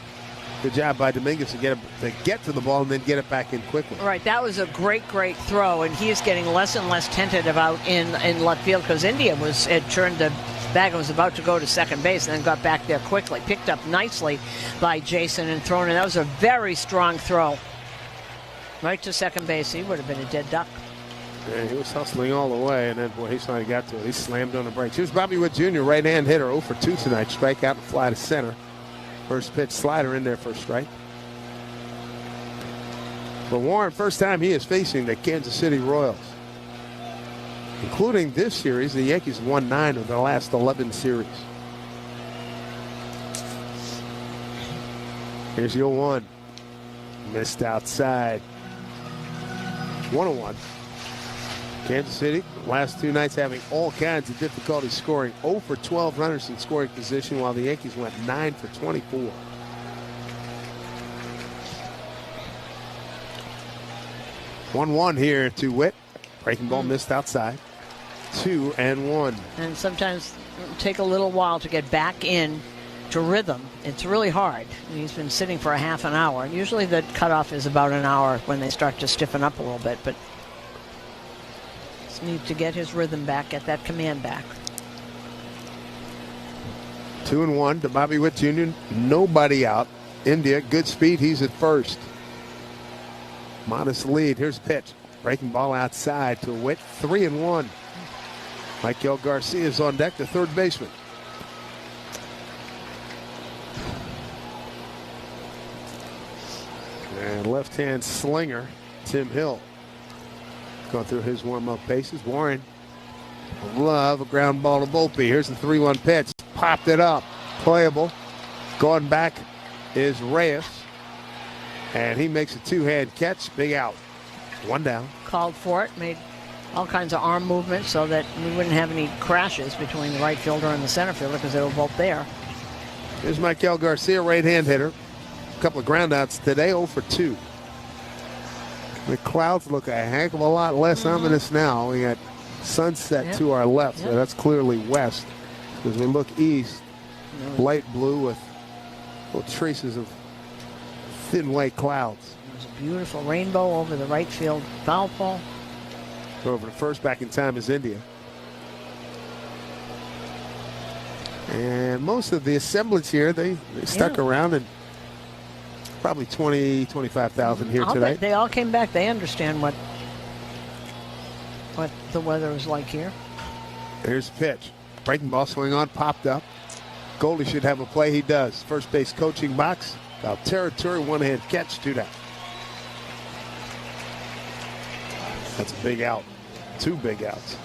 Good job by Dominguez to get to the ball and then get it back in quickly. Right, that was a great throw, and he is getting less and less tentative out in left field because India had turned the bag and was about to go to second base and then got back there quickly. Picked up nicely by Jason and thrown, and that was a very strong throw. Right to second base. He would have been a dead duck. Yeah, he was hustling all the way, and then, boy, he finally got to it. He slammed on the brakes. Here's Bobby Witt Jr., right-hand hitter, 0 for 2 tonight. Strikeout and fly to center. First pitch slider in there for a strike. For Warren, first time he is facing the Kansas City Royals. Including this series, the Yankees won 9 of their last 11 series. Here's the 0-1. Missed outside. 1-1. Kansas City, last 2 nights having all kinds of difficulty scoring. 0 for 12 runners in scoring position, while the Yankees went 9 for 24. One here to Witt. Breaking ball missed outside. 2-1. And sometimes it'll take a little while to get back in to rhythm. It's really hard. He's been sitting for a half an hour. Usually the cutoff is about an hour when they start to stiffen up a little bit, but need to get his rhythm back, get that command back. 2-1 to Bobby Witt Jr. Nobody out. India, good speed. He's at first. Modest lead. Here's pitch. Breaking ball outside to Witt. 3-1. Michael Garcia is on deck, the third baseman. And left-hand slinger, Tim Hill. Going through his warm-up paces. Warren, love a ground ball to Volpe. Here's the 3-1 pitch. Popped it up. Playable. Going back is Reyes. And he makes a 2-hand catch. Big out. 1 down. Called for it. Made all kinds of arm movements so that we wouldn't have any crashes between the right fielder and the center fielder because they were both there. Here's Michael Garcia, right-hand hitter. A couple of groundouts today, 0 for 2. The clouds look a heck of a lot less ominous now. We got sunset to our left, so that's clearly west. As we look east, light blue with little traces of thin white clouds. There's a beautiful rainbow over the right field foul pole. Over to first, back in time is India. And most of the assemblage here, they stuck around, and probably 20, 25,000 here today. They all came back. They understand what the weather is like here. Here's the pitch. Breaking ball swing on, popped up. Goldie should have a play. He does. First base coaching box. About territory, 1-hand catch, 2 down. That's a big out. 2 big outs.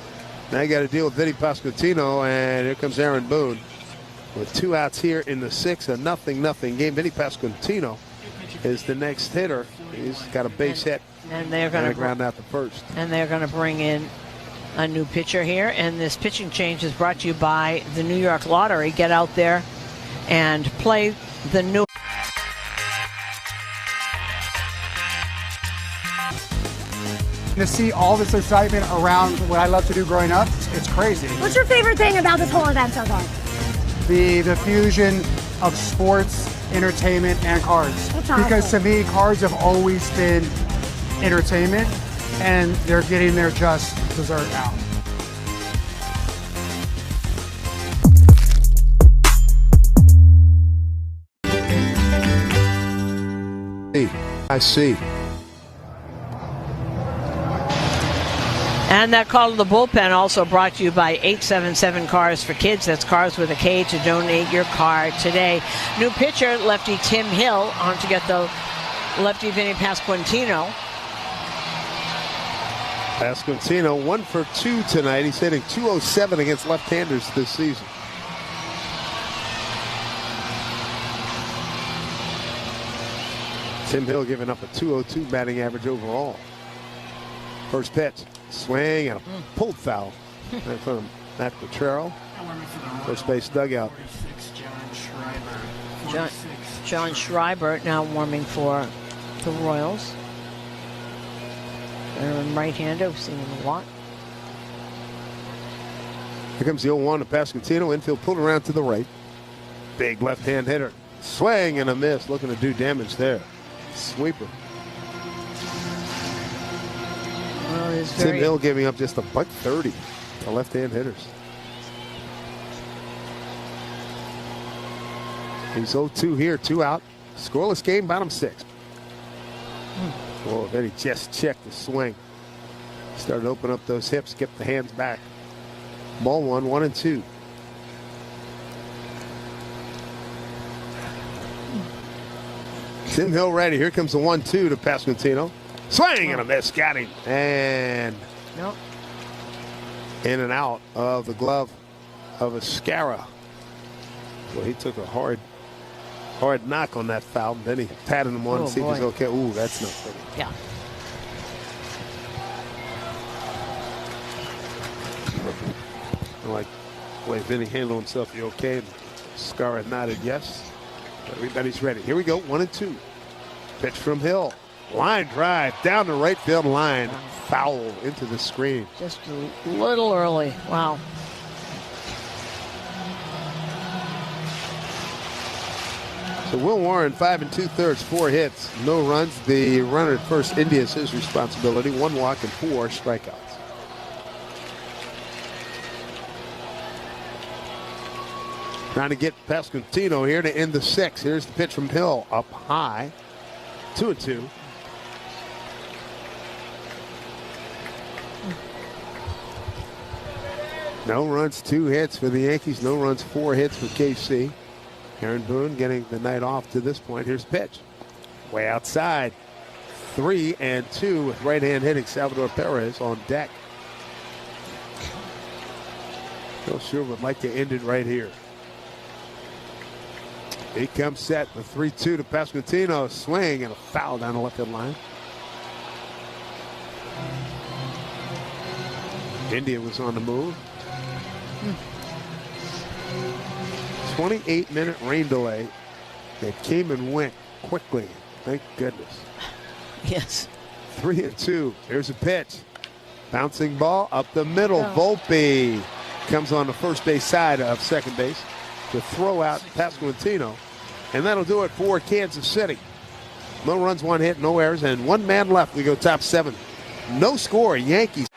Now you got to deal with Vinny Pasquantino, and here comes Aaron Boone. With 2 outs here in the 6th, a 0-0 game. Vinny Pasquantino is the next hitter. He's got a base hit. And they're going to ground out the first. And they're going to bring in a new pitcher here. And this pitching change is brought to you by the New York Lottery. Get out there and play the new. To see all this excitement around what I love to do growing up, it's crazy. What's your favorite thing about this whole event so far? The fusion of sports, entertainment, and cards. That's awesome. Because to me, cards have always been entertainment, and they're getting their just dessert now. I see. And that call to the bullpen also brought to you by 877 Cars for Kids. That's Cars with a K to donate your car today. New pitcher, lefty Tim Hill, on to get the lefty Vinny Pasquantino. Pasquantino 1 for 2 tonight. He's hitting .207 against left-handers this season. Tim Hill giving up a .202 batting average overall. First pitch, swing and a pulled foul from Matt Quatrero. First base dugout. John Schreiber now warming for the Royals. Veteran right-hander, we've seen him a lot. Here comes the 0-1 to Pasquantino. Infield pulled around to the right. Big left-hand hitter. Swing and a miss. Looking to do damage there. Sweeper. Well, Tim Hill giving up just a $130 to left-hand hitters. He's 0-2 here, 2 out. Scoreless game, bottom 6. Oh, then he just checked the swing. Started to open up those hips, get the hands back. Ball 1, 1-2. Tim Hill ready. Here comes the 1-2 to Pasquantino. Swing and a miss. Got him. And nope. In and out of the glove of Escara. Well, he took a hard knock on that foul. Then he patted him on to see if he's okay. Ooh, that's not pretty. Yeah. I like the way Vinny handled himself. You okay? And Escara nodded yes. Everybody's ready. Here we go. 1-2. Pitch from Hill. Line drive down the right field line. Foul into the screen. Just a little early. Wow. So Will Warren, 5 2/3, 4 hits, no runs. The runner at first, India, is his responsibility. 1 walk and 4 strikeouts. Trying to get Pasquantino here to end the 6th. Here's the pitch from Hill, up high. 2-2. No runs, 2 hits for the Yankees. No runs, 4 hits for KC. Aaron Boone getting the night off to this point. Here's the pitch. Way outside. 3-2 with right-hand hitting Salvador Perez on deck. Phil sure would like to end it right here. He comes set. The 3-2 to Pasquantino. Swing and a foul down the left field line. India was on the move. 28-minute rain delay. They came and went quickly. Thank goodness. Yes. 3-2. Here's a pitch. Bouncing ball up the middle. Volpe comes on the first base side of second base to throw out Pasquantino. And that'll do it for Kansas City. No runs, 1 hit, no errors, and 1 man left. We go top 7. No score. Yankees.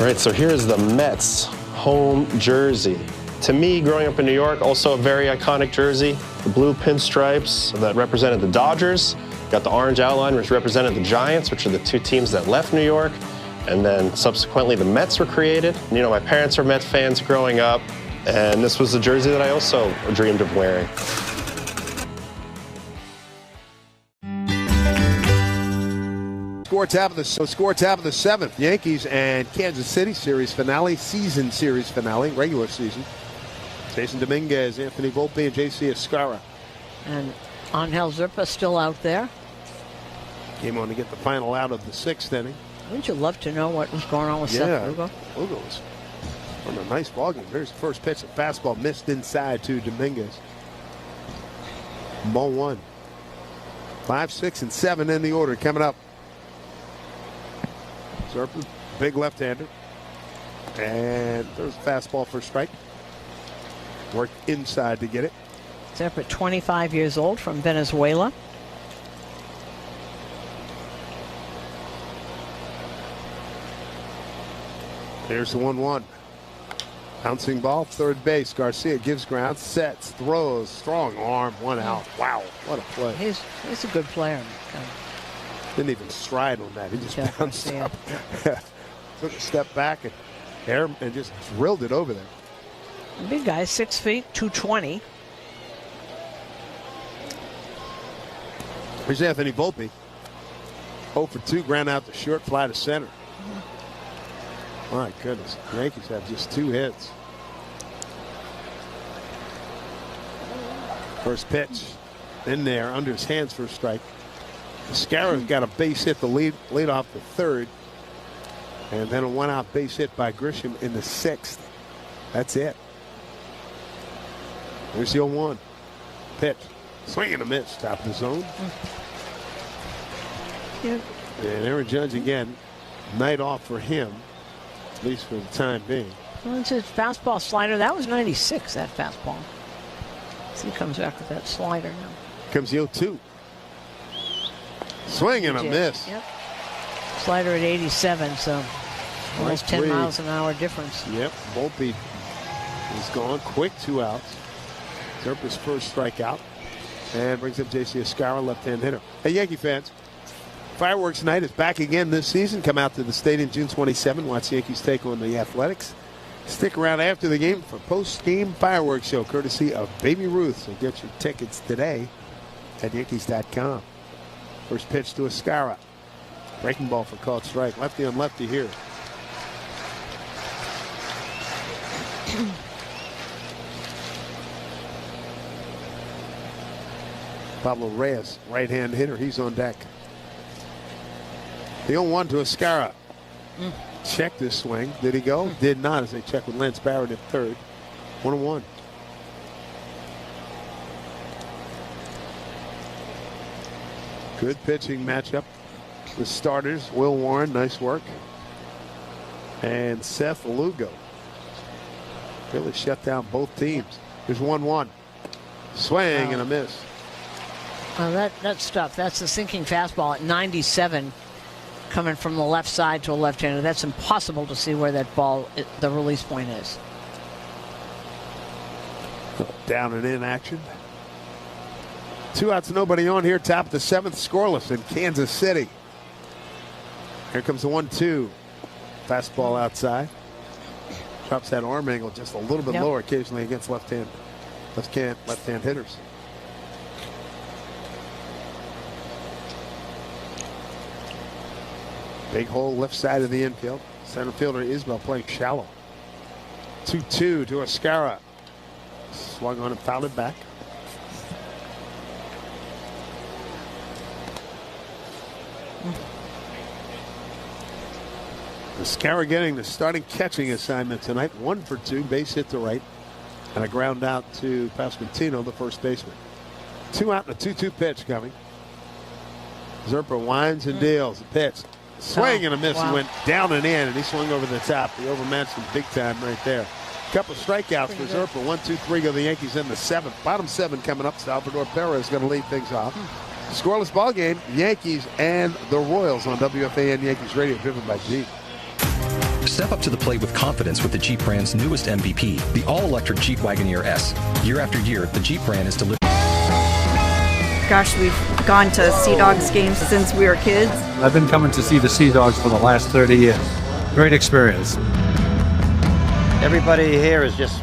All right, so here's the Mets home jersey. To me, growing up in New York, also a very iconic jersey. The blue pinstripes that represented the Dodgers. Got the orange outline, which represented the Giants, which are the 2 teams that left New York. And then subsequently, the Mets were created. You know, my parents were Mets fans growing up, and this was the jersey that I also dreamed of wearing. Score top of the 7th. Yankees and Kansas City series finale, season series finale, regular season. Jason Dominguez, Anthony Volpe, and J.C. Escara. And Angel Zerpa still out there. Came on to get the final out of the 6th inning. Wouldn't you love to know what was going on with Seth Lugo? Lugo was On a nice ball game. There's the first pitch. A fastball missed inside to Dominguez. Ball 1. 5, 6, and 7 in the order coming up. Zerpa, big left-hander. And there's a fastball for a strike. Worked inside to get it. Zerpa, 25 years old, from Venezuela. Here's the 1-1. Bouncing ball, third base. Garcia gives ground, sets, throws, strong arm, 1 out. Wow, what a play. He's a good player. Didn't even stride on that. He just bounced up. Took a step back and just drilled it over there. Big guy, 6 feet, 220. Here's Anthony Volpe. 0 for 2, ground out to short, fly to center. My goodness, the Yankees have just 2 hits. First pitch in there, under his hands for a strike. Scarra's got a base hit to lead off the 3rd. And then a 1-out base hit by Grisham in the 6th. That's it. There's the 0-1. Pitch. Swing and a miss. Top of the zone. Yep. And Aaron Judge again. Night off for him. At least for the time being. Well, it's his fastball slider. That was 96, that fastball. So he comes back with that slider now. Comes the 0-2. Swing and a miss. Yep. Slider at 87, so almost 10 miles an hour difference. Yep. Volpe is gone. Quick 2 outs. Zerpa's first strikeout. And brings up J.C. Escarra, left-hand hitter. Hey, Yankee fans. Fireworks Night is back again this season. Come out to the stadium June 27. Watch the Yankees take on the Athletics. Stick around after the game for post-game fireworks show courtesy of Baby Ruth. So get your tickets today at Yankees.com. First pitch to Escarra. Breaking ball for called strike. Lefty on lefty here. Pablo Reyes, right-hand hitter. He's on deck. The 0-1 to Escarra. Check this swing. Did he go? Did not, as they check with Lance Barrett at 3rd. 1-1. Good pitching matchup. The starters, Will Warren, nice work. And Seth Lugo. Really shut down both teams. There's 1-1. Swing and a miss. Well, that stuff, that's the sinking fastball at 97 coming from the left side to a left-hander. That's impossible to see where that ball, the release point is. Down and in action. 2 outs, nobody on here. Top of the 7th, scoreless in Kansas City. Here comes the 1-2. Fastball outside. Drops that arm angle just a little bit lower occasionally against left-hand hitters. Big hole left side of the infield. Center fielder Isbell playing shallow. 2-2 to Escarra. Swung on and fouled it back. Escarra getting the starting catching assignment tonight. 1 for 2, base hit to right. And a ground out to Pasquantino, the first baseman. 2 out and a 2-2 pitch coming. Zerpa winds and deals. The pitch. Swing and a miss. He went down and in, and he swung over the top. He overmatched him big time right there. Couple strikeouts for Zerpa. 1, 2, 3 go the Yankees in the 7th. Bottom 7 coming up. Salvador Perez is going to lead things off. Scoreless ball game. Yankees and the Royals on WFAN Yankees Radio, driven by Jeep. Step up to the plate with confidence with the Jeep brand's newest MVP, the all-electric Jeep Wagoneer S. Year after year, the Jeep brand is delivering. Gosh, we've gone to Sea Dogs games since we were kids. I've been coming to see the Sea Dogs for the last 30 years. Great experience. Everybody here is just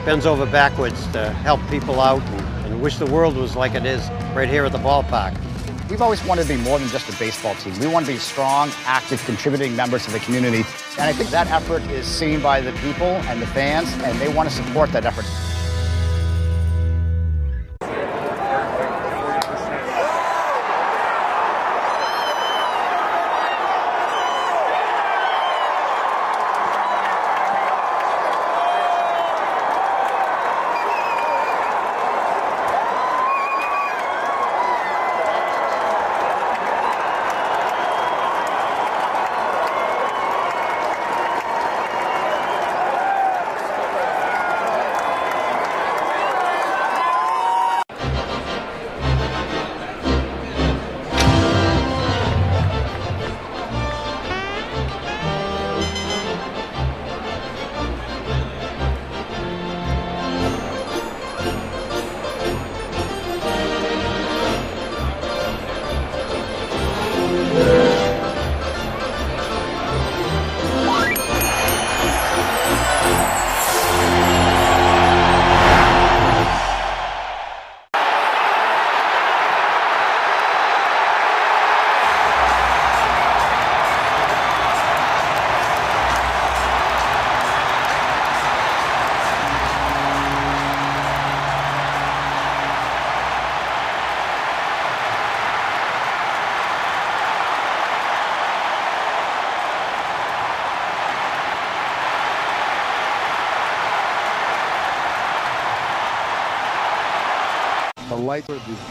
bends over backwards to help people out and wish the world was like it is right here at the ballpark. We've always wanted to be more than just a baseball team. We want to be strong, active, contributing members of the community. And I think that effort is seen by the people and the fans, and they want to support that effort.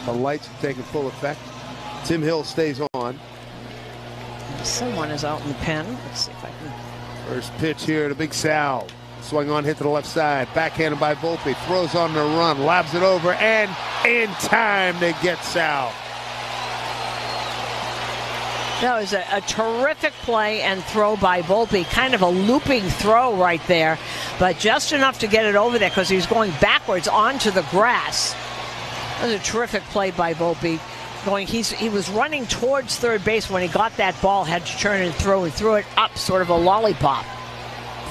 lights are taking full effect. Tim Hill stays on. Someone is out in the pen. Let's see if I can. First pitch here to Big Sal. Swung on, hit to the left side. Backhanded by Volpe. Throws on the run. Lobs it over. And in time to get Sal. That was a terrific play and throw by Volpe. Kind of a looping throw right there. But just enough to get it over there because he was going backwards onto the grass. That was a terrific play by Volpe. He was running towards third base when he got that ball, had to turn and throw. He threw it up, sort of a lollipop.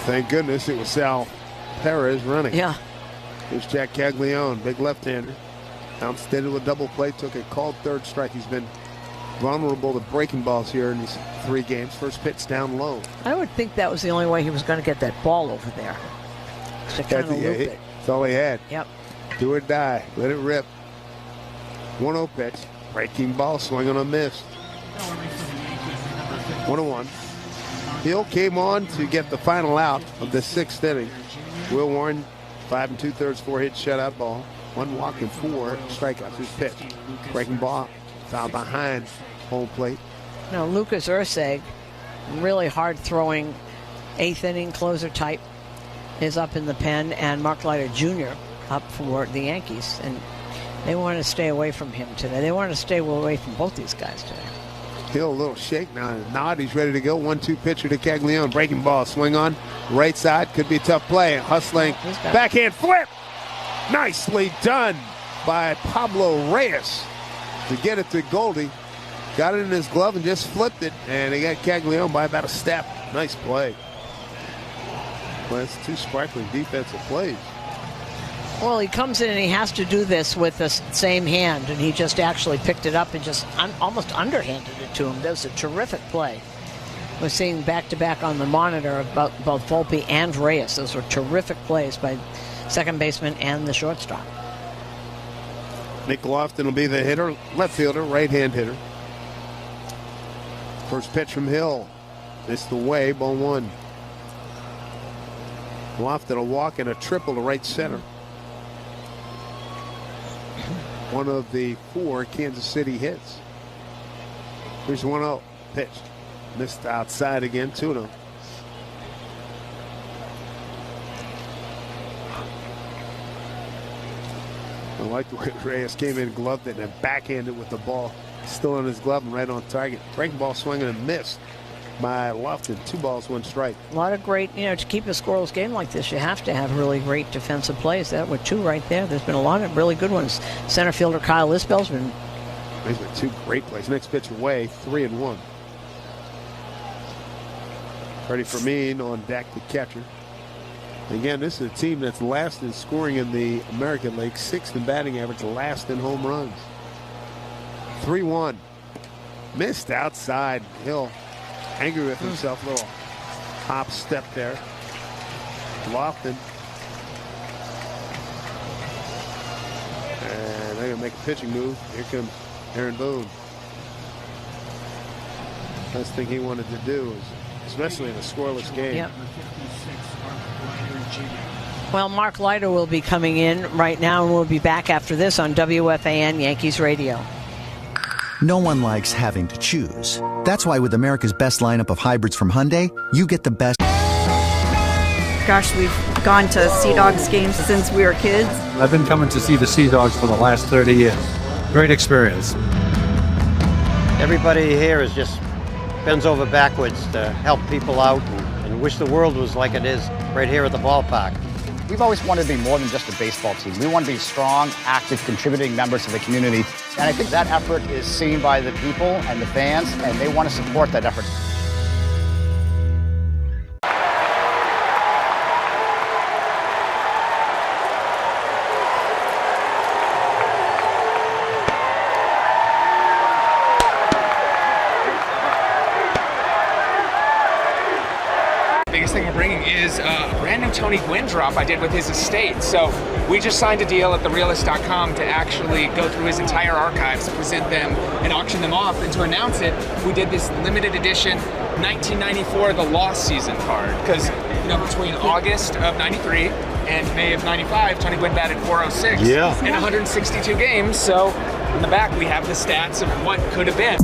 Thank goodness it was Sal Perez running. Yeah. Here's Jack Caglione, big left-hander. Bounced into a double play, took a called third strike. He's been vulnerable to breaking balls here in these 3 games. First pitch down low. I would think that was the only way he was going to get that ball over there. To kind of loop it. That's all he had. Yep. Do or die. Let it rip. 1-0 pitch. Breaking ball, swing on a miss. 1-1. Hill came on to get the final out of the 6th inning. Will Warren, 5 2/3, 4-hit shutout ball. 1 walk and 4 strikeouts. His pitch. Breaking ball, foul behind home plate. Now Lucas Urseg, really hard throwing 8th inning closer type, is up in the pen, and Mark Leiter Jr. up for the Yankees. And they want to stay away from him today. They want to stay away from both these guys today. Hill, a little shake now. Nod, he's ready to go. 1-2 pitcher to Caglione. Breaking ball, swing on. Right side, could be a tough play. Hustling, backhand flip. Nicely done by Pablo Reyes to get it to Goldie. Got it in his glove and just flipped it. And he got Caglione by about a step. Nice play. Well, that's 2 sparkling defensive plays. Well, he comes in and he has to do this with the same hand, and he just actually picked it up and just almost underhanded it to him. That was a terrific play. We're seeing back-to-back on the monitor about both Volpe and Reyes. Those were terrific plays by second baseman and the shortstop. Nick Lofton will be the hitter, left fielder, right-hand hitter. First pitch from Hill. Missed away, ball 1. Lofton a walk and a triple to right center. One of the 4 Kansas City hits. Here's 1-0 pitch. Missed outside again, 2-0. I like the way Reyes came in, gloved it, and backhanded with the ball. Still in his glove and right on target. Breaking ball swinging and missed by Lofton. 2 balls, 1 strike. A lot of great, to keep a scoreless game like this, you have to have really great defensive plays. That were 2 right there. There's been a lot of really good ones. Center fielder Kyle Isbell's been. These are 2 great plays. Next pitch away, 3-1. Freddie Fermin on deck, the catcher. Again, this is a team that's last in scoring in the American League, 6th in batting average, last in home runs. 3-1. Missed outside. Hill angry with himself. Little hop step there. Lofton. And they're going to make a pitching move. Here comes Aaron Boone. Best thing he wanted to do is, especially in a scoreless game. Yep. Well, Mark Leiter will be coming in right now, and we'll be back after this on WFAN Yankees Radio. No one likes having to choose. That's why with America's best lineup of hybrids from Hyundai, you get the best. Gosh, we've gone to Sea Dogs games since we were kids. I've been coming to see the Sea Dogs for the last 30 years. Great experience. Everybody here is just bends over backwards to help people out and wish the world was like it is right here at the ballpark. We've always wanted to be more than just a baseball team. We want to be strong, active, contributing members of the community. And I think that effort is seen by the people and the fans, and they want to support that effort. Biggest thing we're bringing is a brand new Tony Gwynn drop I did with his estate. So we just signed a deal at therealist.com to actually go through his entire archives, present them, and auction them off. And to announce it, we did this limited edition 1994 The Lost Season card. Because, between August of 93 And May of '95, Tony Gwynn batted .406 Yeah. in 162 games. So in the back, we have the stats of what could have been.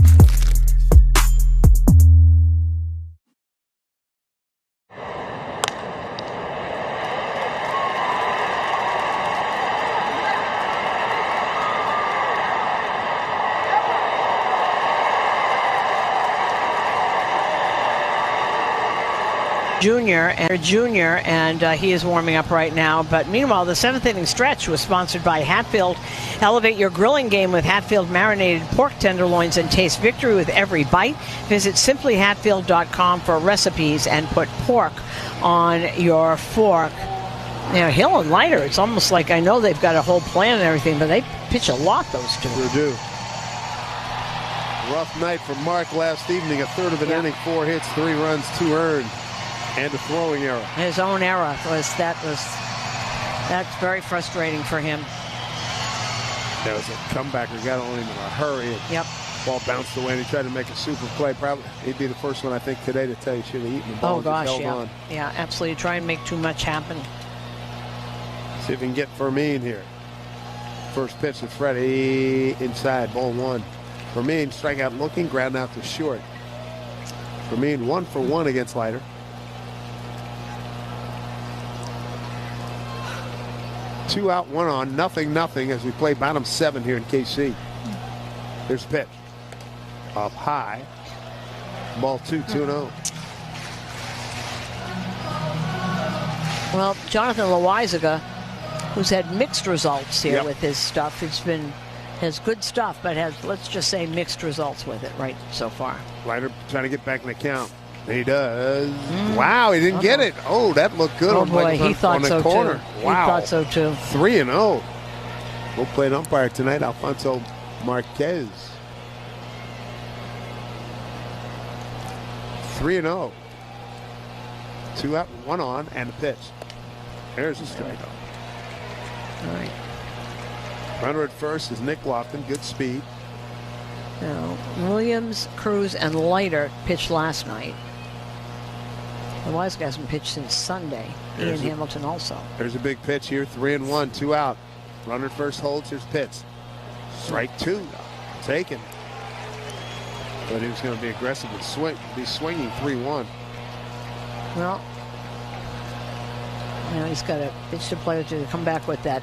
Junior, and he is warming up right now. But meanwhile, the 7th inning stretch was sponsored by Hatfield. Elevate your grilling game with Hatfield marinated pork tenderloins and taste victory with every bite. Visit simplyhatfield.com for recipes and put pork on your fork. Now, Hill and Leiter, it's almost like I know they've got a whole plan and everything, but they pitch a lot, those two. They do. Rough night for Mark last evening. A third of an inning, 4 hits, 3 runs, 2 earned. And a throwing error. His own error that's very frustrating for him. That was a comebacker. Got on him in a hurry. Yep. Ball bounced away, and he tried to make a super play. Probably he'd be the first one I think today to tell you should have eaten the ball. Oh gosh, held yeah, on. Yeah, absolutely. Try and make too much happen. See if we can get Fermin here. First pitch to Freddie inside, ball 1. Fermin strikeout looking, ground out to short. Fermin 1 for 1 against Leiter. 2 out, 1 on, nothing as we play bottom 7 here in KC. Here's the pitch. Up high. Ball 2-0. Well, Jonathan Loizaga, who's had mixed results here with his stuff, has good stuff, but has, let's just say, mixed results with it right so far. Leiter trying to get back in the count. He does. Wow, he didn't get it. Oh, that looked good Oh on, boy, he thought on the so corner. too. Wow. He thought so too. 3-0. We'll play an umpire tonight, Alfonso Marquez. 3-0. 2 out, 1 on, and a pitch. There's a strikeout. All right. Runner at first is Nick Lofton. Good speed. Now, Williams, Cruz, and Leiter pitched last night. The Wise guy hasn't pitched since Sunday. Ian Hamilton also. There's a big pitch here. 3-1, 2 out. Runner at first holds. Here's pitch. Strike 2. Taken. But he was going to be aggressive and be swinging 3-1. Well, now he's got a pitch to play to come back with that,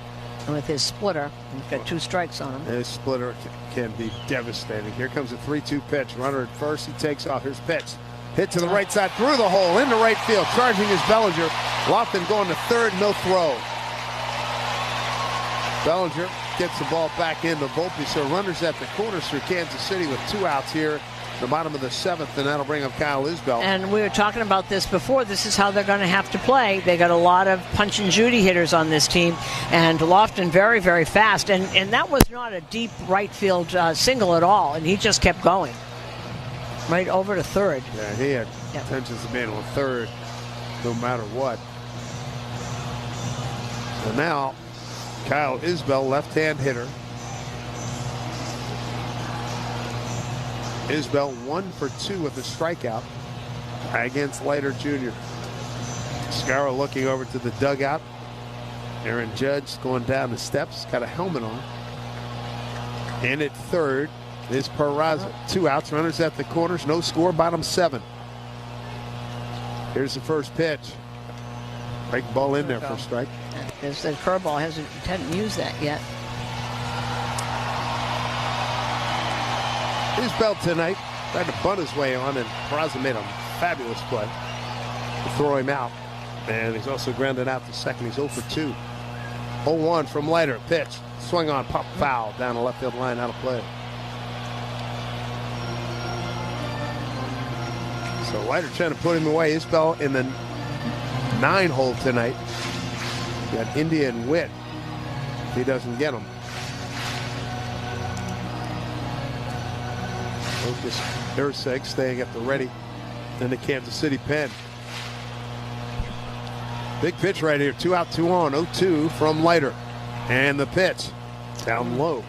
with his splitter. He's got 2 strikes on him. His splitter can be devastating. Here comes a 3-2 pitch. Runner at first. He takes off. Here's pitch. Hit to the right side, through the hole, into right field. Charging is Bellinger. Lofton going to third, no throw. Bellinger gets the ball back into Volpe. So runners at the corners for Kansas City with 2 outs here. The bottom of the 7th, and that'll bring up Kyle Isbell. And we were talking about this before. This is how they're going to have to play. They got a lot of punch and Judy hitters on this team, and Lofton very, very fast. And that was not a deep right field single at all, and he just kept going right over to third. Yeah, he had intentions of being on third, no matter what. So now, Kyle Isbell, left-hand hitter. Isbell 1 for 2 with a strikeout against Leiter Jr. Scarrow looking over to the dugout. Aaron Judge going down the steps, got a helmet on. And at third is Peraza. 2 outs, runners at the corners, no score, bottom 7. Here's the first pitch. Break ball in there for a strike. The curveball hadn't used that yet. Isbell tonight tried to bunt his way on, and Peraza made a fabulous play to throw him out. And he's also grounded out to second. He's 0 for 2. 0-1 from Leiter. Pitch. Swing on, pop foul down the left field line, out of play. So Leiter trying to put him away. Isbell in the 9 hole tonight. Got India and Witt. He doesn't get him. Lucas Irseg staying at the ready in the Kansas City pen. Big pitch right here. 2 out, 2 on. 0-2 from Leiter. And the pitch down low.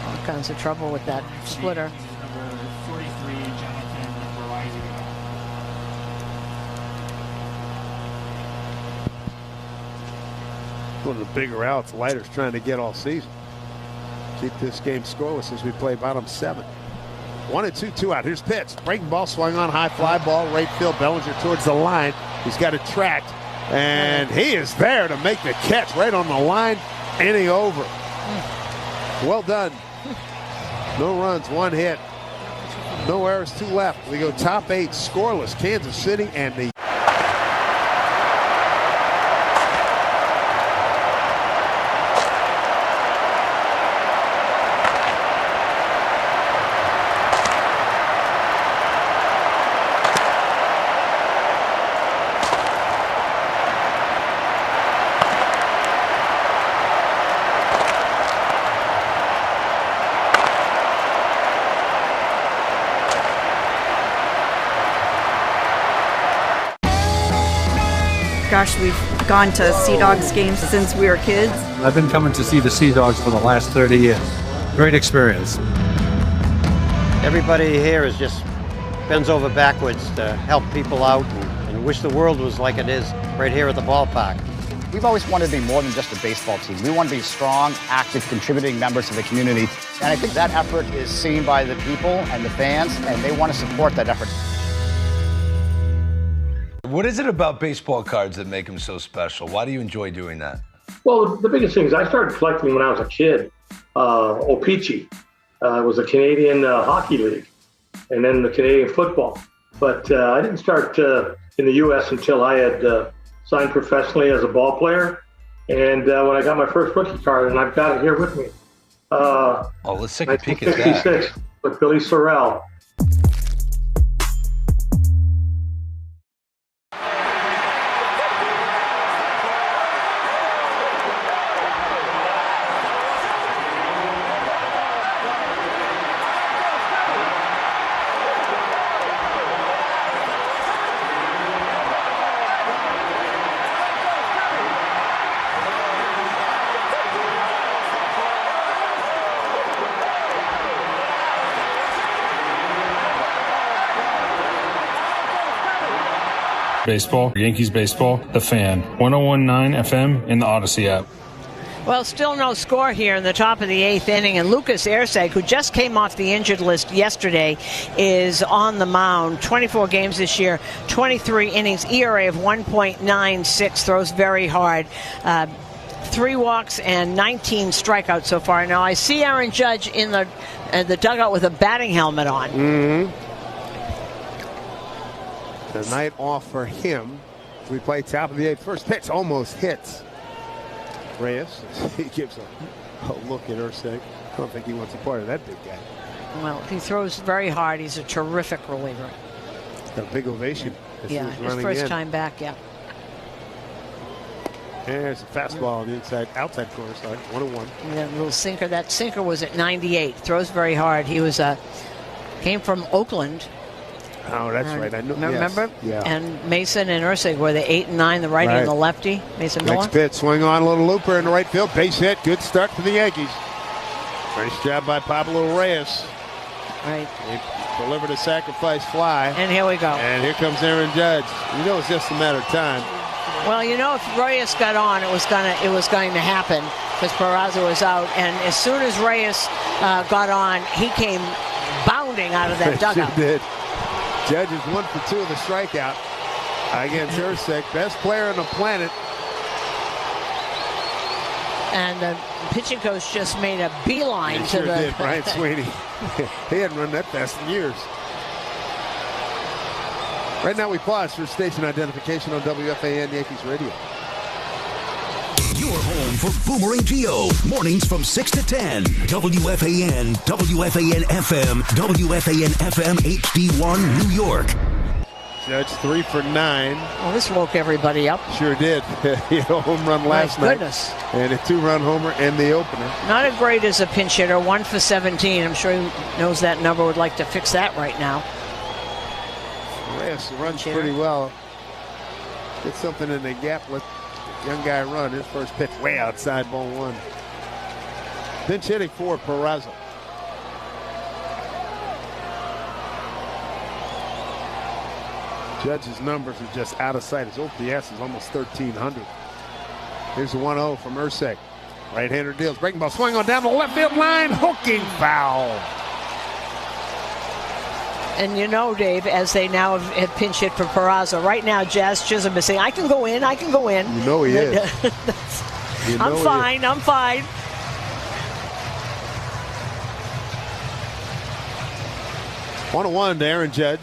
All kinds of trouble with that splitter. Number 43, Jonathan Loizaga. One of the bigger outs Leiter's trying to get all season. Keep this game scoreless as we play bottom 7. 1-2, 2 out. Here's pitch. Breaking ball swung on, high fly ball, right field. Bellinger towards the line. He's got it tracked, and he is there to make the catch right on the line. Inning over. Well done. No runs, 1 hit. No errors, 2 left. We go top 8 scoreless. Kansas City and the Gosh, we've gone to Sea Dogs games since we were kids. I've been coming to see the Sea Dogs for the last 30 years. Great experience. Everybody here is just bends over backwards to help people out and wish the world was like it is right here at the ballpark. We've always wanted to be more than just a baseball team. We want to be strong, active, contributing members of the community. And I think that effort is seen by the people and the fans, and they want to support that effort. What is it about baseball cards that make them so special? Why do you enjoy doing that? Well, the biggest thing is I started collecting when I was a kid. O-Pee-Chee was a Canadian hockey league, and then the Canadian football. But I didn't start in the U.S. until I had signed professionally as a ball player. And when I got my first rookie card, and I've got it here with me. Let's take a peek at that. 1956 with Billy Sorrell. Baseball, Yankees baseball, The Fan, 101.9 FM in the Odyssey app. Well, still no score here in the top of the 8th inning, and Lucas Erceg, who just came off the injured list yesterday, is on the mound. 24 games this year, 23 innings, ERA of 1.96, throws very hard. 3 walks and 19 strikeouts so far. Now, I see Aaron Judge in the dugout with a batting helmet on. Mm-hmm. The night off for him. We play top of the 8th. First pitch almost hits Reyes. He gives a look at Erceg. I don't think he wants a part of that big guy. Well, he throws very hard. He's a terrific reliever. A big ovation. Yeah, his first time back, yeah. There's a fastball on the outside corner side, 1-1. That little sinker. That sinker was at 98. Throws very hard. He was came from Oakland. Oh, that's right. I know. Remember? Yes. Yeah. And Mason and Erceg were the 8 and 9, the righty and the lefty. Mason Miller. Next pitch, swing on, a little looper in the right field. Base hit. Good start for the Yankees. Nice job by Pablo Reyes. Right. He delivered a sacrifice fly. And here we go. And here comes Aaron Judge. You know it's just a matter of time. Well, you know, if Reyes got on, it was going to happen because Peraza was out. And as soon as Reyes got on, he came bounding out of that dugout. He did. Judge is 1 for 2 of the strikeout against Erceg, best player on the planet. And the pitching coach just made a beeline he to sure the. Did, Brian Sweeney. He hadn't run that fast in years. Right now we pause for station identification on WFAN Yankees Radio. Your home for Boomerang Geo. Mornings from 6 to 10. WFAN, WFAN FM, WFAN FM HD1 New York. Judge 3 for 9. Well, this woke everybody up. Sure did. He had a home run last night. Goodness. And a 2-run homer in the opener. Not as great as a pinch hitter. 1 for 17. I'm sure he knows that number. Would like to fix that right now. Reyes runs pretty well. Get something in the gap. Let the young guy run. His first pitch way outside, ball 1. Pinch hitting for Peraza. Judge's numbers are just out of sight. His OPS is almost 1,300. Here's the 1-0 from Ursek. Right-hander deals. Breaking ball. Swing on down the left field line. Hooking foul. And you know, Dave, as they now have pinch hit for Peraza, right now Jazz Chisholm is saying, I can go in. You know he is. I'm fine. 1-1 to Aaron Judge.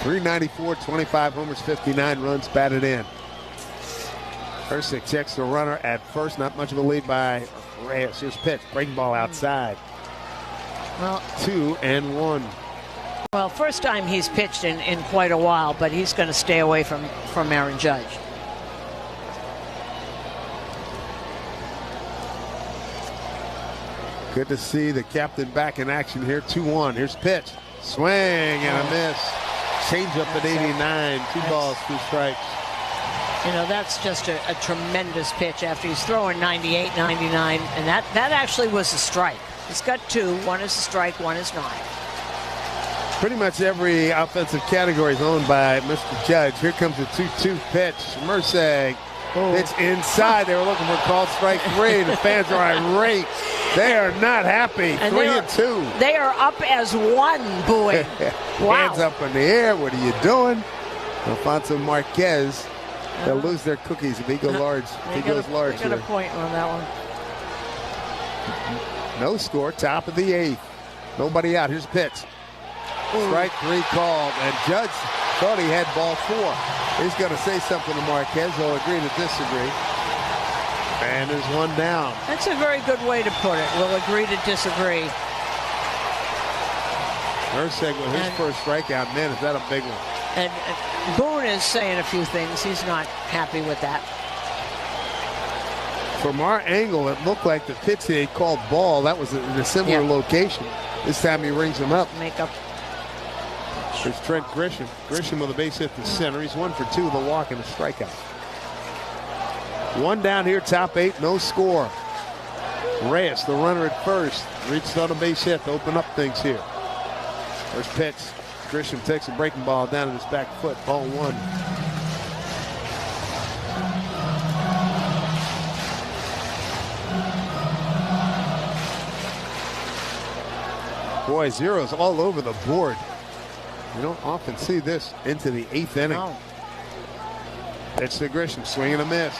394, 25 homers, 59 runs batted in. Ursek checks the runner at first. Not much of a lead by Reyes. Here's pitch. Breaking ball outside. Well, 2-1. Well, first time he's pitched in quite a while, but he's going to stay away from Aaron Judge. Good to see the captain back in action here. 2-1. Here's pitch. Swing and a miss. Change up at 89. 2 balls, 2 strikes. You know, that's just a tremendous pitch after he's throwing 98, 99, and that actually was a strike. He's got 2. 1 is a strike, 1 is not. Pretty much every offensive category is owned by Mr. Judge. Here comes the 2-2 pitch. Merseg. It's inside. They were looking for called strike 3. The fans are irate. They are not happy. And 3-2. They are up as 1, boy. Wow. Hands up in the air. What are you doing? Alfonso Marquez. They'll lose their cookies if he goes large. He goes large. They got a point on that one. No score. Top of the 8th. Nobody out. Here's a pitch. Strike 3 called, and Judge thought he had ball 4. He's going to say something to Marquez. They'll agree to disagree. And there's 1 down. That's a very good way to put it. We'll agree to disagree. Ursek with his first strikeout. Man, is that a big one. And Boone is saying a few things. He's not happy with that. From our angle, it looked like the pitch he called ball. That was in a similar location. This time he rings him up. Make up. There's Trent Grisham. Grisham with a base hit to center. He's 1 for 2 with a walk and a strikeout. 1 down here, top 8, no score. Reyes, the runner at first, reached on a base hit to open up things here. First pitch. Grisham takes a breaking ball down in his back foot. Ball 1. Boy, zeros all over the board. You don't often see this into the 8th inning. No. Pitch to Grisham, swing and a miss.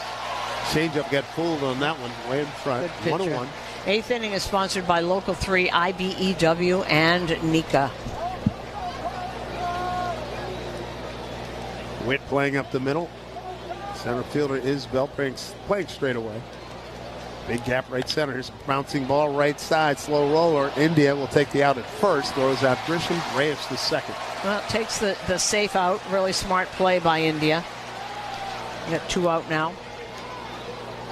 Changeup got fooled on that one, way in front. 1-1. 8th inning is sponsored by Local 3, IBEW, and Nika. Witt playing up the middle. Center fielder Isbell playing straight away. Big gap right center. Here's a bouncing ball right side. Slow roller. India will take the out at first. Throws out Grisham. Reyes the second. Well, it takes the safe out. Really smart play by India. You got 2 out now.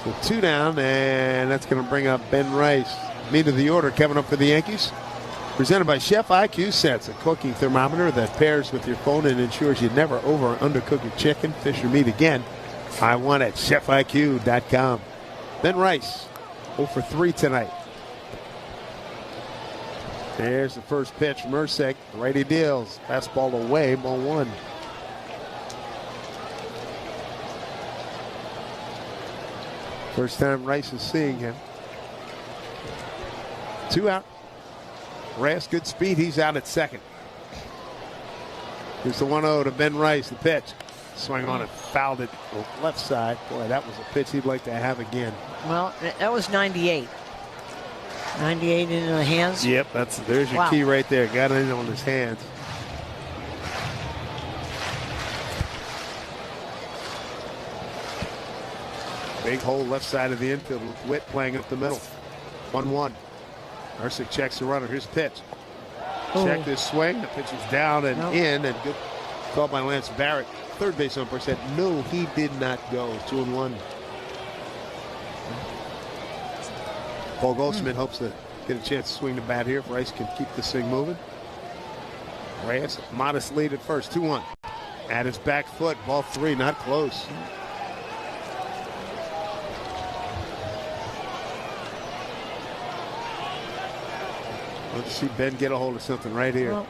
So 2 down, and that's going to bring up Ben Rice. Meat of the order coming up for the Yankees. Presented by Chef IQ Sets, a cooking thermometer that pairs with your phone and ensures you never over or undercook your chicken, fish, or meat again. I want at chefiq.com. Ben Rice, 0 for 3 tonight. There's the first pitch from Ursek. Righty deals. Fastball away, ball 1. First time Rice is seeing him. 2 out. Reyes, good speed. He's out at second. Here's the 1-0 to Ben Rice. The pitch. Swing on it. Fouled it left side. Boy, that was a pitch he'd like to have again. Well, that was 98. 98 into the hands. Yep, there's your key right there. Got it on his hands. Big hole left side of the infield with Witt playing up the middle. 1-1. Ursek checks the runner. Here's a pitch. Check this swing. The pitch is down and in, and good call by Lance Barrett. Third base umpire said no, he did not go. 2-1. Paul Goldschmidt hopes to get a chance to swing the bat here if Rice can keep this thing moving. Reyes, modest lead at first. 2-1. At his back foot. Ball 3, not close. Let's see Ben get a hold of something right here.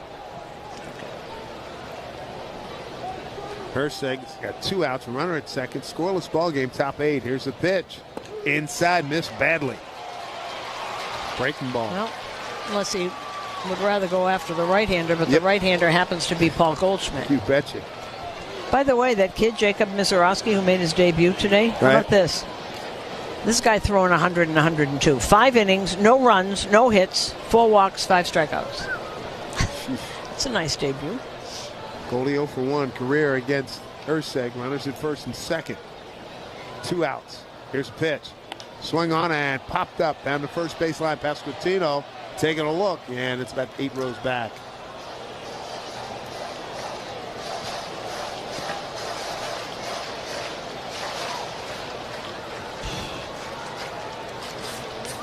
Herseg's got 2 outs, runner at second. Scoreless ball game, top 8. Here's the pitch. Inside, missed badly. Breaking ball. Well, unless he would rather go after the right-hander, but the right-hander happens to be Paul Goldschmidt. You betcha. By the way, that kid, Jacob Mizorowski, who made his debut today, how about this? This guy throwing 100 and 102. 5 innings, no runs, no hits, 4 walks, 5 strikeouts. It's a nice debut. Goldie 0 for 1 career against Herseg. Runners at first and second. 2 outs. Here's a pitch. Swing on and popped up down the first baseline. Pasquantino taking a look, and it's about 8 rows back.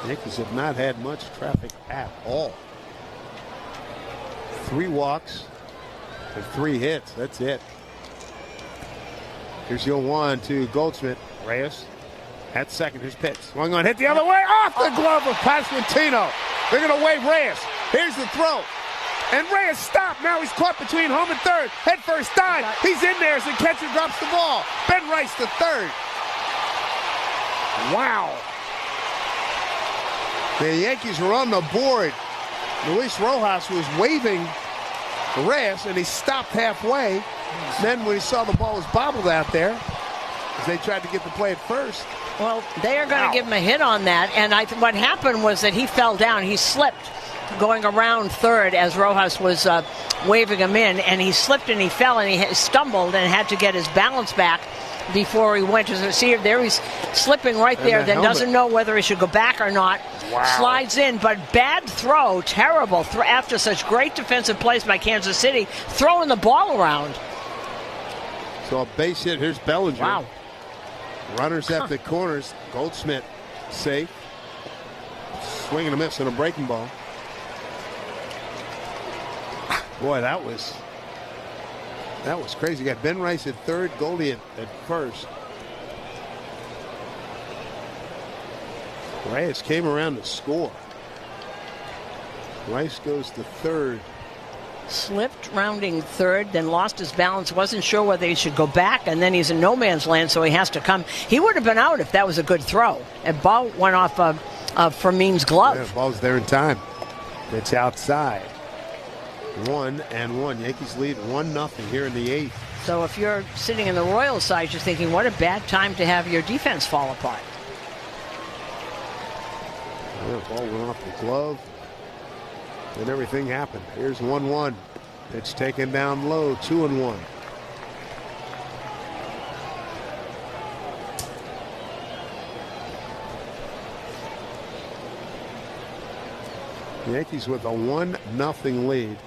Yankees have not had much traffic at all. 3 walks and 3 hits. That's it. Here's your 1 to Goldschmidt. Reyes at second. Here's pitch. Swung on, hit the other way, off the glove of Pasquantino. They're going to wave Reyes. Here's the throw. And Reyes stopped. Now he's caught between home and third. Head first dive. He's in there as the catcher drops the ball. Ben Rice to third. Wow. The Yankees were on the board. Luis Rojas was waving Reyes, and he stopped halfway. Then when he saw the ball was bobbled out there, as they tried to get the play at first. Well, they are going to give him a hit on that. And what happened was that he fell down. He slipped going around third as Rojas was waving him in. And he slipped and he fell and he stumbled and had to get his balance back before he went to see. There he's slipping right there, then doesn't know whether he should go back or not. Wow. Slides in, but bad throw, terrible throw after such great defensive plays by Kansas City, throwing the ball around. So a base hit. Here's Bellinger. Wow. Runners at the corners. Goldschmidt safe. Swing and a miss and a breaking ball. Boy, that was crazy. You got Ben Rice at third, Goldie at first. Reyes came around to score. Rice goes to third. Slipped rounding third, then lost his balance, wasn't sure whether he should go back, and then he's in no man's land, so he has to come. He would have been out if that was a good throw. And ball went off of Fermin's glove. Yeah, the ball's there in time. It's outside. 1-1. Yankees lead 1-0 here in the 8th. So if you're sitting in the Royals side, you're thinking, what a bad time to have your defense fall apart. Yeah, ball went off the glove. And everything happened. Here's 1-1. Pitch taken down low. 2-1. The Yankees with a 1-0 lead.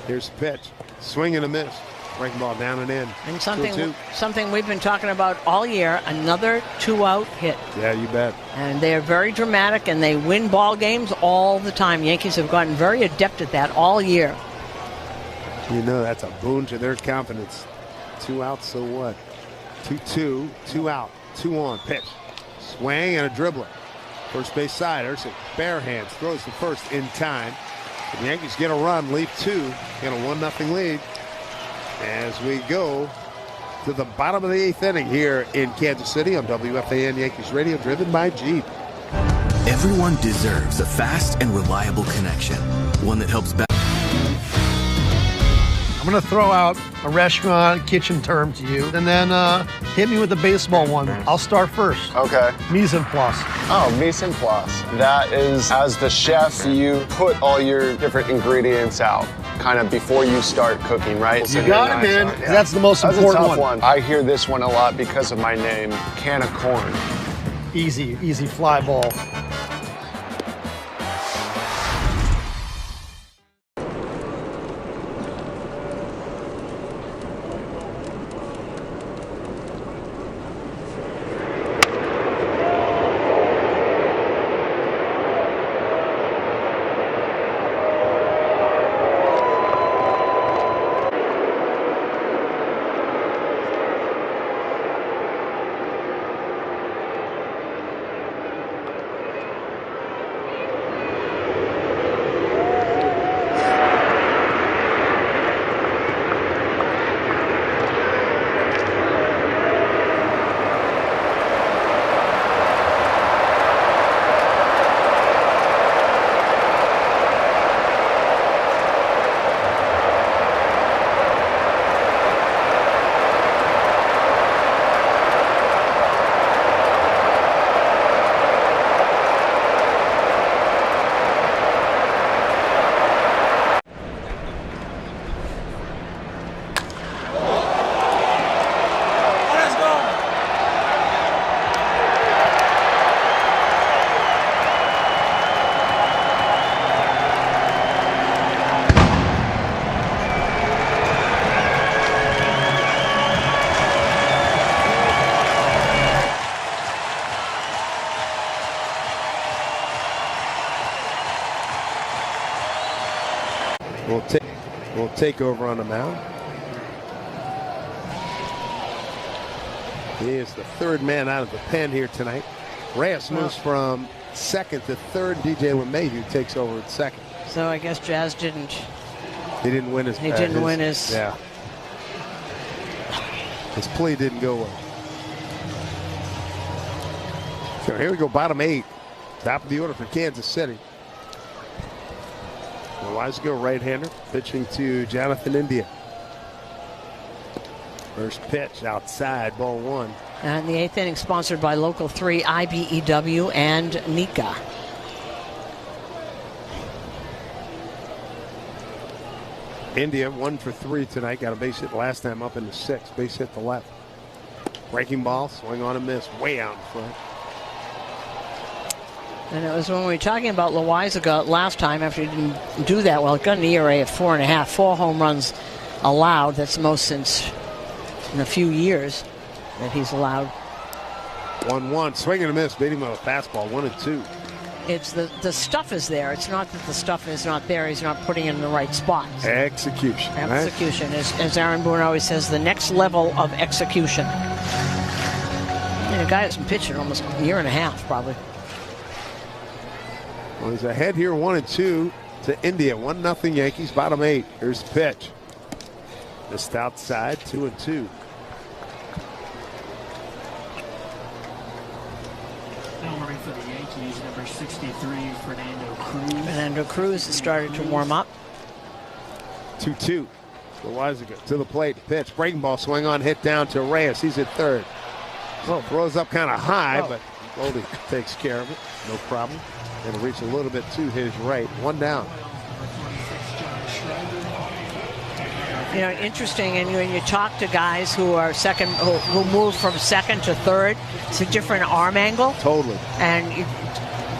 Here's the pitch. Swing and a miss. Breaking ball down and in. And something we've been talking about all year, another 2-out hit. Yeah, you bet. And they are very dramatic, and they win ball games all the time. Yankees have gotten very adept at that all year. You know that's a boon to their confidence. 2 outs, so what? 2-2, 2 out, 2 on. Pitch. Swing and a dribbler. First base side. Ursic, bare hands, throws the first in time. The Yankees get a run, lead 2, get a 1-0 lead. As we go to the bottom of the 8th inning here in Kansas City on WFAN Yankees Radio, driven by Jeep. Everyone deserves a fast and reliable connection, one that helps back. I'm going to throw out a restaurant kitchen term to you, and then hit me with the baseball one. I'll start first. Okay. Mise en place. Oh, mise en place. That is, as the chef, you put all your different ingredients out kind of before you start cooking, right? You got it, man. Yeah. That's the most important That's a tough one. I hear this one a lot because of my name, Can of Corn. Easy fly ball. will take over on the mound. He is the third man out of the pen here tonight. Reyes moves from second to third. DJ LeMahieu takes over at second. So I guess Jazz didn't. He didn't win his. Yeah. His play didn't go well. So here we go, bottom 8. Top of the order for Kansas City. Loizaga, right-hander, pitching to Jonathan India. First pitch outside, ball 1. And the 8th inning sponsored by Local 3, IBEW, and Nika. India 1 for 3 tonight. Got a base hit last time up in the 6th. Base hit to left. Breaking ball, swing on a miss, way out in front. And it was when we were talking about Loizaga last time after he didn't do that well. He got an ERA of 4.5, 4 home runs allowed. That's the most since in a few years that he's allowed. 1-1, swing and a miss, beat him with a fastball, 1-2. It's the stuff is there. It's not that the stuff is not there. He's not putting it in the right spots. Execution. Execution, right? As Aaron Boone always says, the next level of execution. And a guy that's been pitching almost a year and a half, probably. Well, he's ahead here, 1-2 to India. 1-0 Yankees, bottom 8. Here's the pitch. Just outside, 2-2. Number for the Yankees, number 63, Fernando Cruz. Fernando Cruz has started to warm up. 2-2. Loizaga to the plate, pitch, breaking ball, swing on, hit down to Reyes. He's at third. Well, throws up kind of high, but Goldie takes care of it. No problem. Going to reach a little bit to his right. 1 down. You know, interesting, and when you talk to guys who are who move from second to third, it's a different arm angle. Totally. And it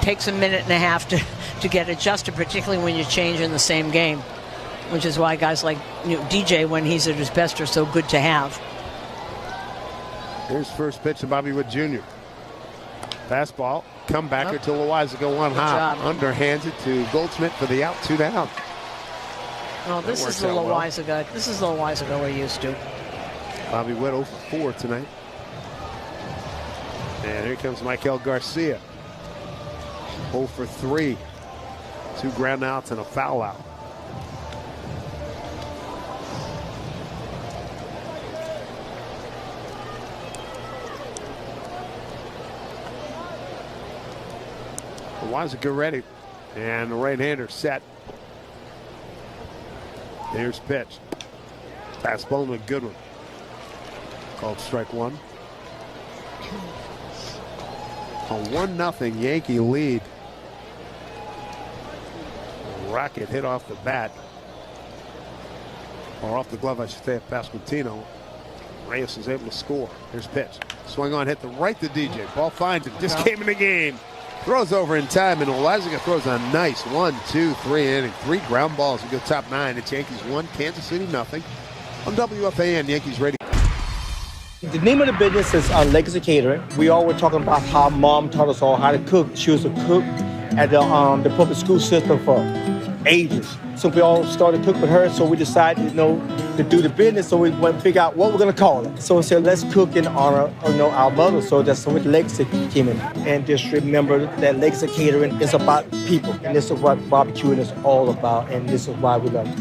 takes a minute and a half to get adjusted, particularly when you change in the same game, which is why guys like DJ, when he's at his best, are so good to have. Here's first pitch to Bobby Wood Jr. Fastball, comebacker to Loizaga, 1 hop. Underhands it to Goldschmidt for the out, 2 down. Well, this is the Loizaga. Well. This is the Loizaga we're used to. Bobby Witt 0 for 4 tonight. And here comes Michael Garcia. 0 for 3. 2 ground outs and a foul out. Loizaga ready. And the right-hander set. Here's pitch. Fastball and a good one. Called strike 1. A 1-0 Yankee lead. Rocket hit off the bat. Or off the glove, I should say, of Pasquantino. Reyes is able to score. Here's pitch. Swing on, hit the right to DJ. Ball finds him. Just came in the game. Throws over in time, and Loizaga throws a nice 1, 2, 3 inning. 3 ground balls. We go top 9. It's Yankees 1, Kansas City 0. On WFAN Yankees Radio. The name of the business is Legacy Catering. We all were talking about how Mom taught us all how to cook. She was a cook at the public school system for ages. So we all started to cook with her, so we decided, to do the business, so we went to figure out what we're going to call it. So we said, let's cook in honor of, our mother. So that's what Legacy came in. And just remember that Legacy Catering is about people. And this is what barbecuing is all about, and this is why we love it.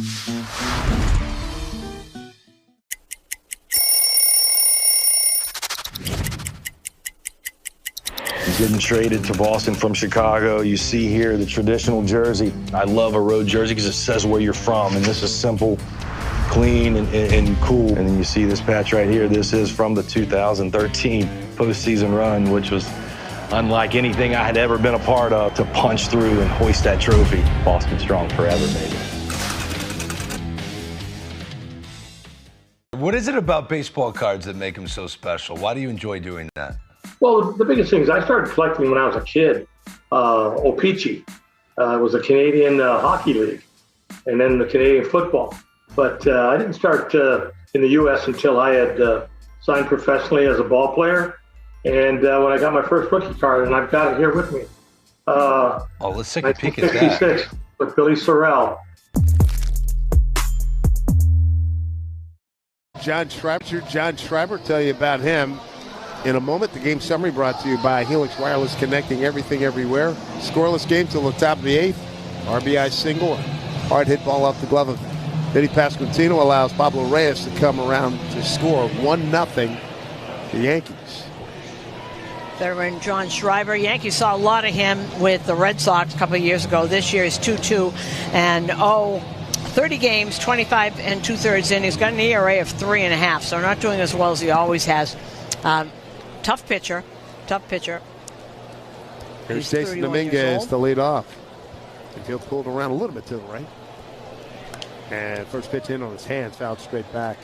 Getting traded to Boston from Chicago. You see here the traditional jersey. I love a road jersey because it says where you're from, and this is simple, clean, and cool. And then you see this patch right here. This is from the 2013 postseason run, which was unlike anything I had ever been a part of. To punch through and hoist that trophy. Boston strong forever, baby. What is it about baseball cards that make them so special? Why do you enjoy doing that? Well, the biggest thing is I started collecting when I was a kid. O-Pee-Chee was a Canadian hockey league, and then the Canadian football. But I didn't start in the U.S. until I had signed professionally as a ball player. And when I got my first rookie card, and I've got it here with me. Let's take a peek at that. 1966 with Billy Sorrell. John Schreiber. John Schreiber, tell you about him in a moment. The game summary brought to you by Helix Wireless, connecting everything everywhere. Scoreless game till the top of the 8th. RBI single, hard hit ball off the glove of Vinny Pasquantino allows Pablo Reyes to come around to score 1-0 the Yankees. Veteran John Schreiber. Yankees saw a lot of him with the Red Sox a couple of years ago. This year he's 2-2 and 30 games, 25 2/3 innings. Got an ERA of 3.5, so not doing as well as he always has. Tough pitcher. Here's Jason Dominguez to lead off. Infield pulled around a little bit to the right. And first pitch in on his hands, fouled straight back.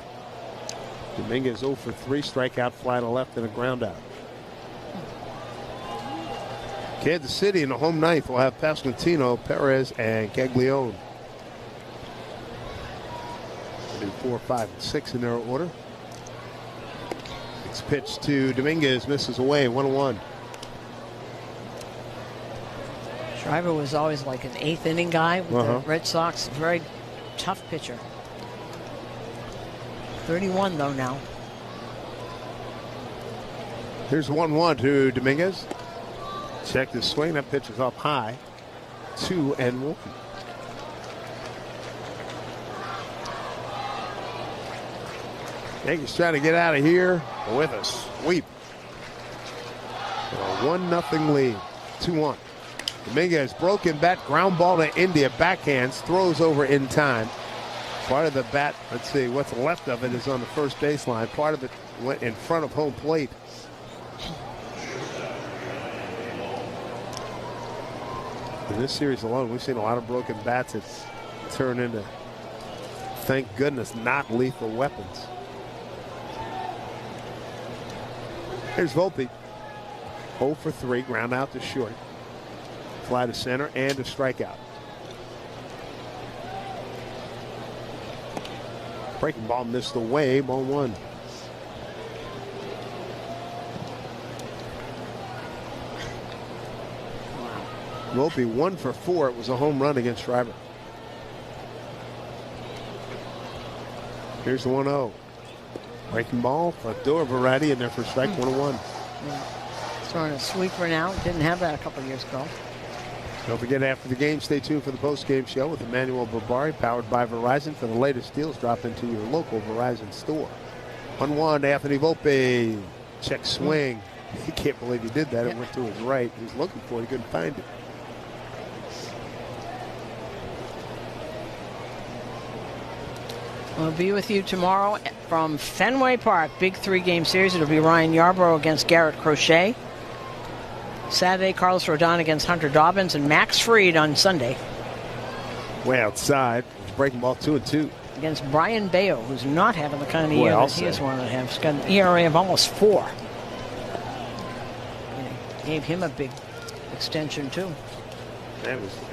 Dominguez 0 for 3, strikeout, fly to left, and a ground out. Kansas City in the home ninth will have Pasquantino, Perez, and Caglione. 4, 5, and 6 in their order. Next pitch to Dominguez, misses away, 1-1. Schreiber was always like an 8th inning guy with the Red Sox. Very tough pitcher. 31 though now. Here's 1-1 to Dominguez. Check the swing. That pitch is up high. 2-1. Yankees trying to get out of here with a sweep. A 1-0 lead. 2-1. Dominguez broken bat, ground ball to India, backhands, throws over in time. Part of the bat, let's see, what's left of it is on the first baseline. Part of it went in front of home plate. In this series alone, we've seen a lot of broken bats that turn into, thank goodness, not lethal weapons. Here's Volpe. 0 for 3, ground out to short. Fly to center and a strikeout. Breaking ball missed away, ball 1. Volpe 1 for 4. It was a home run against Schreiber. Here's the 1-0. Breaking ball, front door variety in there for strike 1-1. Throwing a sweeper now. Didn't have that a couple years ago. Don't forget, after the game, stay tuned for the post-game show with Emmanuel Barbari, powered by Verizon. For the latest deals, drop into your local Verizon store. 1-1 to Anthony Volpe. Check swing. He can't believe he did that. It went to his right. He was looking for it. He couldn't find it. We'll be with you tomorrow from Fenway Park. Big 3-game series. It'll be Ryan Yarbrough against Garrett Crochet. Saturday, Carlos Rodon against Hunter Dobbins, and Max Fried on Sunday. Way outside. Breaking ball 2-2. Against Brian Bayo, who's not having the kind of year that he is one to have. He's got an ERA of almost 4. Gave him a big extension, too.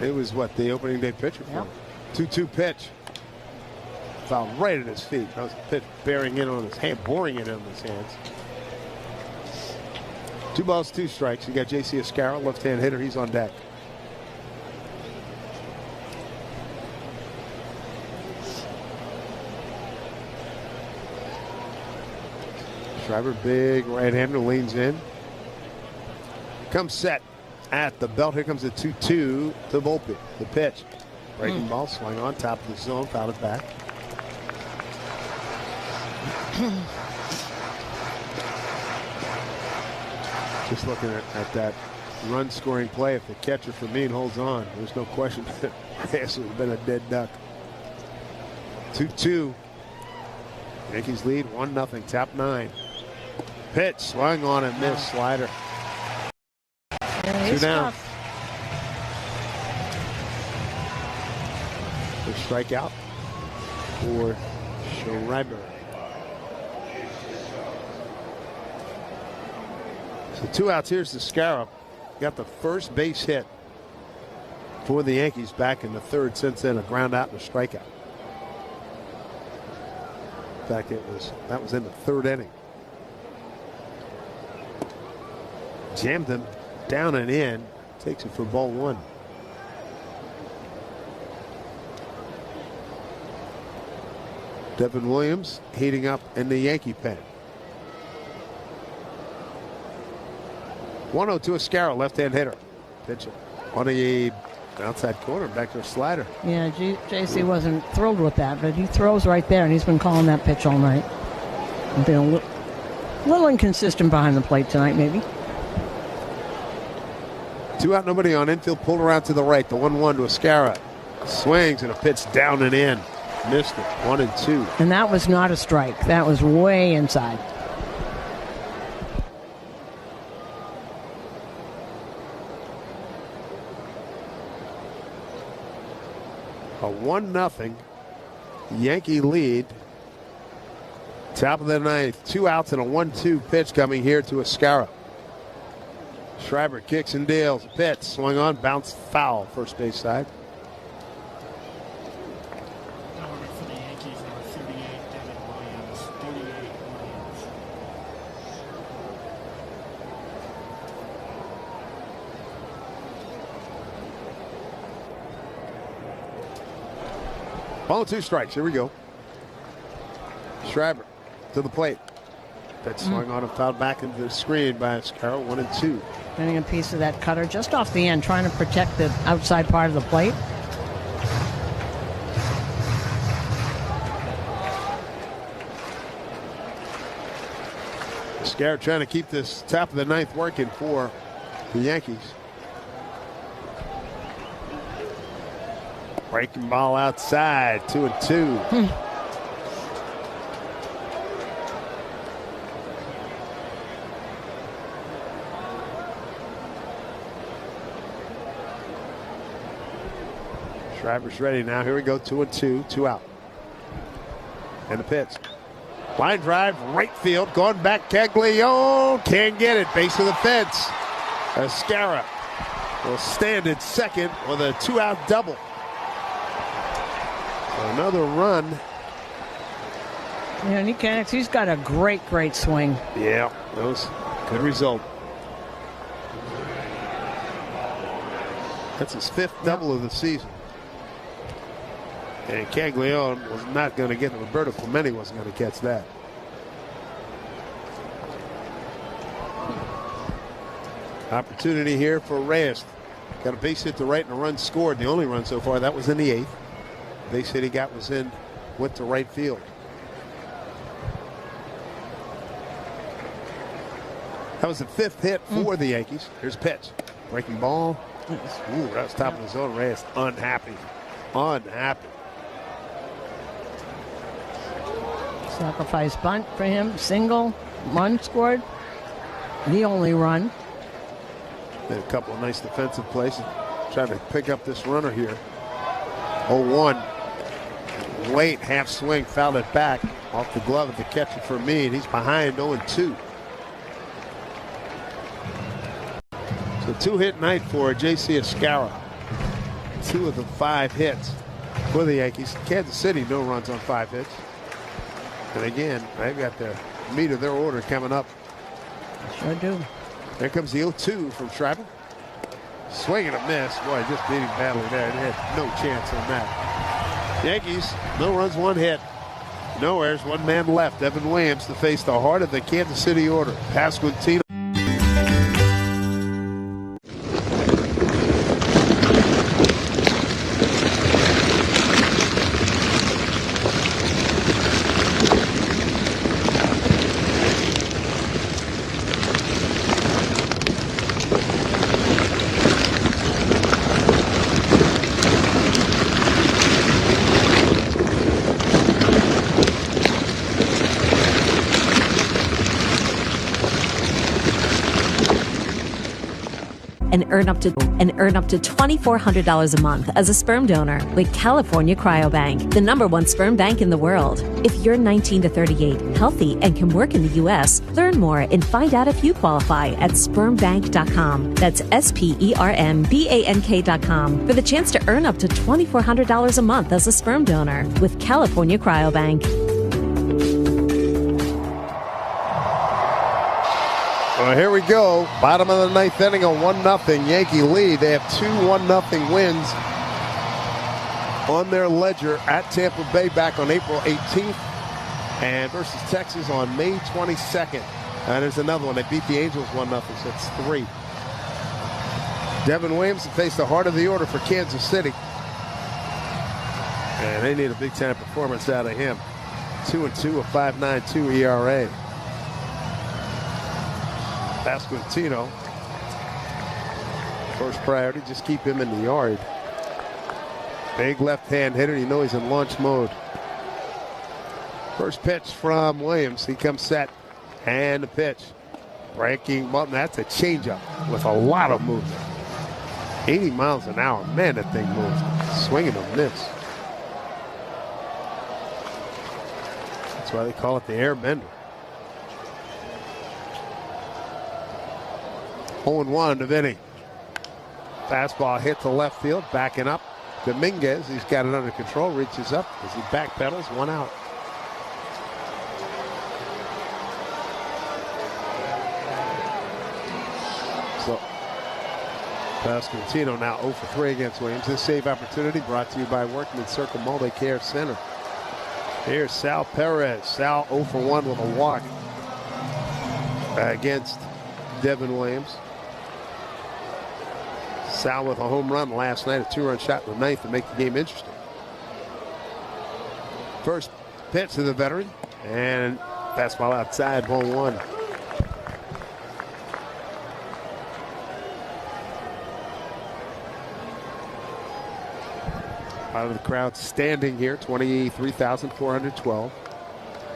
It was what, the opening day pitcher for him. 2-2 pitch. Fouled right at his feet. That was a pitch bearing in on his hand, boring it in his hands. 2 balls, 2 strikes. You got J.C. Escarra, left-hand hitter. He's on deck. Schreiber, big right-hander, leans in. Comes set at the belt. Here comes a 2-2 to Volpe. The pitch. Breaking ball, swung on top of the zone, fouled it back. Just looking at that run scoring play, if the catcher for Mean holds on, there's no question that this would have been a dead duck. 2-2. Yankees lead 1-0, top 9. Pitch, swung on and missed, slider. Yeah, 2 down. Tough. The strikeout for Schreiber. So 2 outs. Here's the Scarab. Got the first base hit for the Yankees back in the 3rd. Since then, a ground out and a strikeout. In fact, that was in the 3rd inning. Jammed him down and in. Takes it for ball 1. Devin Williams heating up in the Yankee pen. 1-0 to Escaro, left-hand hitter. Pitch on the outside corner, back to a slider. Yeah, JC wasn't thrilled with that, but he throws right there, and he's been calling that pitch all night. Been a little inconsistent behind the plate tonight, maybe. 2 out, nobody on. Infield pulled around to the right. The 1-1 to Escaro. Swings and a pitch down and in. Missed it. 1-2. And that was not a strike. That was way inside. A 1-0 Yankee lead. Top of the ninth. 2 outs and a 1-2 pitch coming here to Escaro. Schreiber kicks and deals. A pitch. Swung on. Bounce foul. First base side. For the Yankees, number 38, Devin Williams. 38, Williams. Ball 2 strikes. Here we go. Schreiber to the plate. That swung on and fouled back into the screen by Escaro. 1-2. Getting a piece of that cutter just off the end, trying to protect the outside part of the plate. Escaro trying to keep this top of the ninth working for the Yankees. Breaking ball outside. 2-2. Schreiber's ready now. Here we go. 2-2. 2 out. And the pitch. Line drive, right field. Going back, Caglione. Can't get it. Base of the fence. Escaro will stand at second with a 2-out double. So another run. Yeah, and he connects. He's got a great swing. Yeah, that was a good result. That's his 5th double of the season. And Caglione was not going to get it. Roberto Clemente wasn't going to catch that. Opportunity here for Reyes. Got a base hit to right and a run scored. The only run so far, that was in the 8th. Base hit he got was went to right field. That was the 5th hit for the Yankees. Here's a pitch. Breaking ball. Ooh, that was top of the zone. Reyes unhappy. Unhappy. Sacrifice bunt for him. Single. Run scored. The only run. Made a couple of nice defensive plays. Trying to pick up this runner here. 0-1. Late half swing. Fouled it back. Off the glove of the catcher for me. And he's behind 0-2. So 2-hit night for J.C. Escaro. 2 of the 5 hits for the Yankees. Kansas City, no runs on 5 hits. And again, they've got the meat of their order coming up. Sure do. There comes the 0-2 from Schreiber. Swing and a miss. Boy, just beating badly there. They had no chance on that. Yankees, no runs, 1 hit. No errors, 1 man left. Devin Williams to face the heart of the Kansas City order. Pasquantino. Earn up to $2,400 a month as a sperm donor with California Cryobank, the #1 sperm bank in the world. If you're 19 to 38, healthy, and can work in the U.S., learn more and find out if you qualify at spermbank.com. That's SPERMBANK.com for the chance to earn up to $2,400 a month as a sperm donor with California Cryobank. Well, here we go. Bottom of the ninth inning, a 1-0 Yankee lead. They have 2 1-0 wins on their ledger at Tampa Bay back on April 18th and versus Texas on May 22nd. And there's another one. They beat the Angels 1-0, so it's 3. Devin Williams faced the heart of the order for Kansas City. And they need a big-time performance out of him. 2-2, a 5.92 ERA. Pasquantino, first priority, just keep him in the yard. Big left-hand hitter, you know he's in launch mode. First pitch from Williams, he comes set, and the pitch. Breaking button, that's a changeup with a lot of movement. 80 miles an hour, man, that thing moves. Swinging a miss. That's why they call it the air bender. 0-1 to Vinny. Fastball hit to left field, backing up. Dominguez, he's got it under control, reaches up as he backpedals, 1 out. So Pasquantino now 0 for 3 against Williams. This save opportunity brought to you by Workman Circle Multi-Care Center. Here's Sal Perez. Sal 0 for 1 with a walk against Devin Williams. Sal with a home run last night, a 2-run shot in the 9th to make the game interesting. First pitch to the veteran, and fastball outside, 1-1. Out of the crowd standing here, 23,412.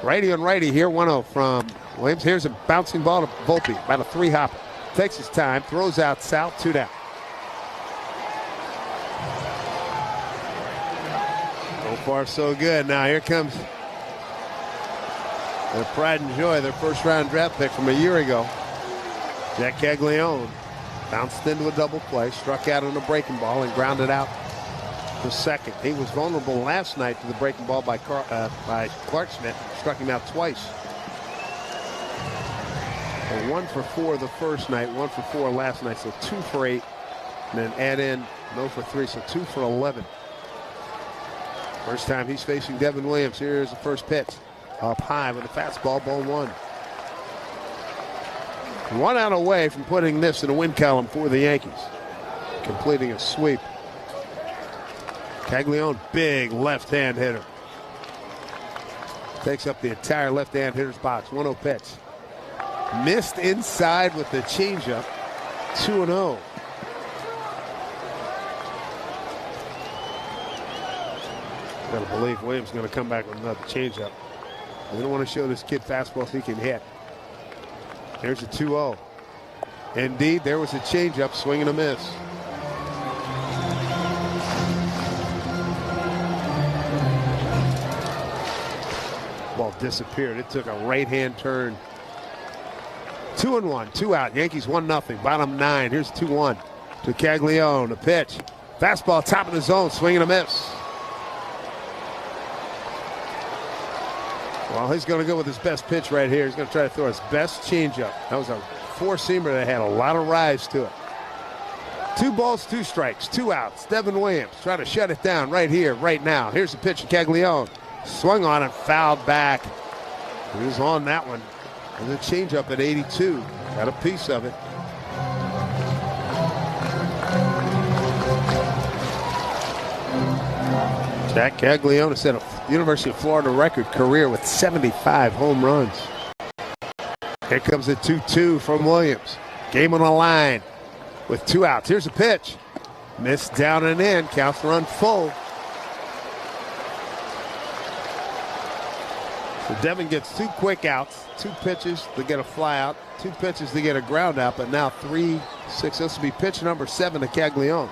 Righty on righty here, 1-0 from Williams. Here's a bouncing ball to Volpe, about a 3-hopper. Takes his time, throws out Sal, 2 down. So far, so good. Now here comes their pride and joy, their first-round draft pick from a year ago. Jack Caglione bounced into a double play, struck out on a breaking ball, and grounded out to second. He was vulnerable last night to the breaking ball by Clark Schmidt, struck him out twice. So 1 for 4 the first night, 1 for 4 last night, so 2 for 8, and then add in 0 for 3, so 2 for 11. First time he's facing Devin Williams. Here's the first pitch. Up high with a fastball, ball 1. 1 out away from putting this in the win column for the Yankees. Completing a sweep. Caglione, big left-hand hitter. Takes up the entire left-hand hitter's box. 1-0 pitch. Missed inside with the changeup. 2-0. Gotta believe Williams is going to come back with another changeup. We don't want to show this kid fastballs he can hit. There's a 2-0. Indeed, there was a changeup, swing and a miss. Ball disappeared. It took a right-hand turn. 2-1, 2 out. Yankees 1-0. Bottom 9. Here's 2-1 to Caglione. A pitch. Fastball top of the zone. Swing and a miss. Well, he's going to go with his best pitch right here. He's going to try to throw his best changeup. That was a 4-seamer that had a lot of rise to it. 2 balls, 2 strikes, 2 outs. Devin Williams trying to shut it down right here, right now. Here's the pitch to Caglione. Swung on it, fouled back. He was on that one. And the changeup at 82. Got a piece of it. Jack Caglione set a University of Florida record career with 75 home runs. Here comes a 2-2 from Williams. Game on the line with 2 outs. Here's a pitch. Missed down and in. Counts run full. So Devin gets 2 quick outs, 2 pitches to get a fly out, 2 pitches to get a ground out, but now 3-6. This will be pitch number 7 to Caglione.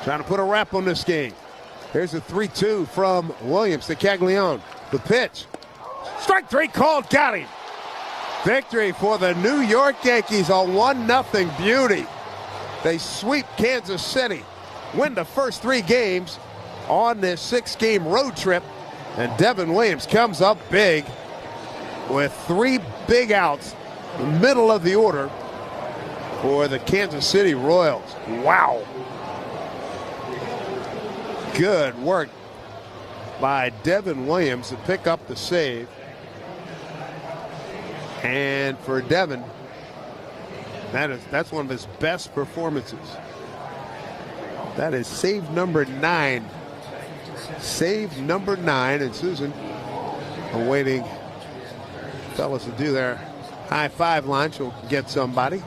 Trying to put a wrap on this game. Here's a 3-2 from Williams to Caglione. The pitch. Strike 3 called. Got him. Victory for the New York Yankees. A 1-0 beauty. They sweep Kansas City. Win the first 3 games on this 6-game road trip. And Devin Williams comes up big with 3 big outs in the middle of the order for the Kansas City Royals. Wow. Good work by Devin Williams to pick up the save. And for Devin, that's one of his best performances. That is save number 9. Save number 9, and Susan awaiting fellas to do their high five line. She'll get somebody.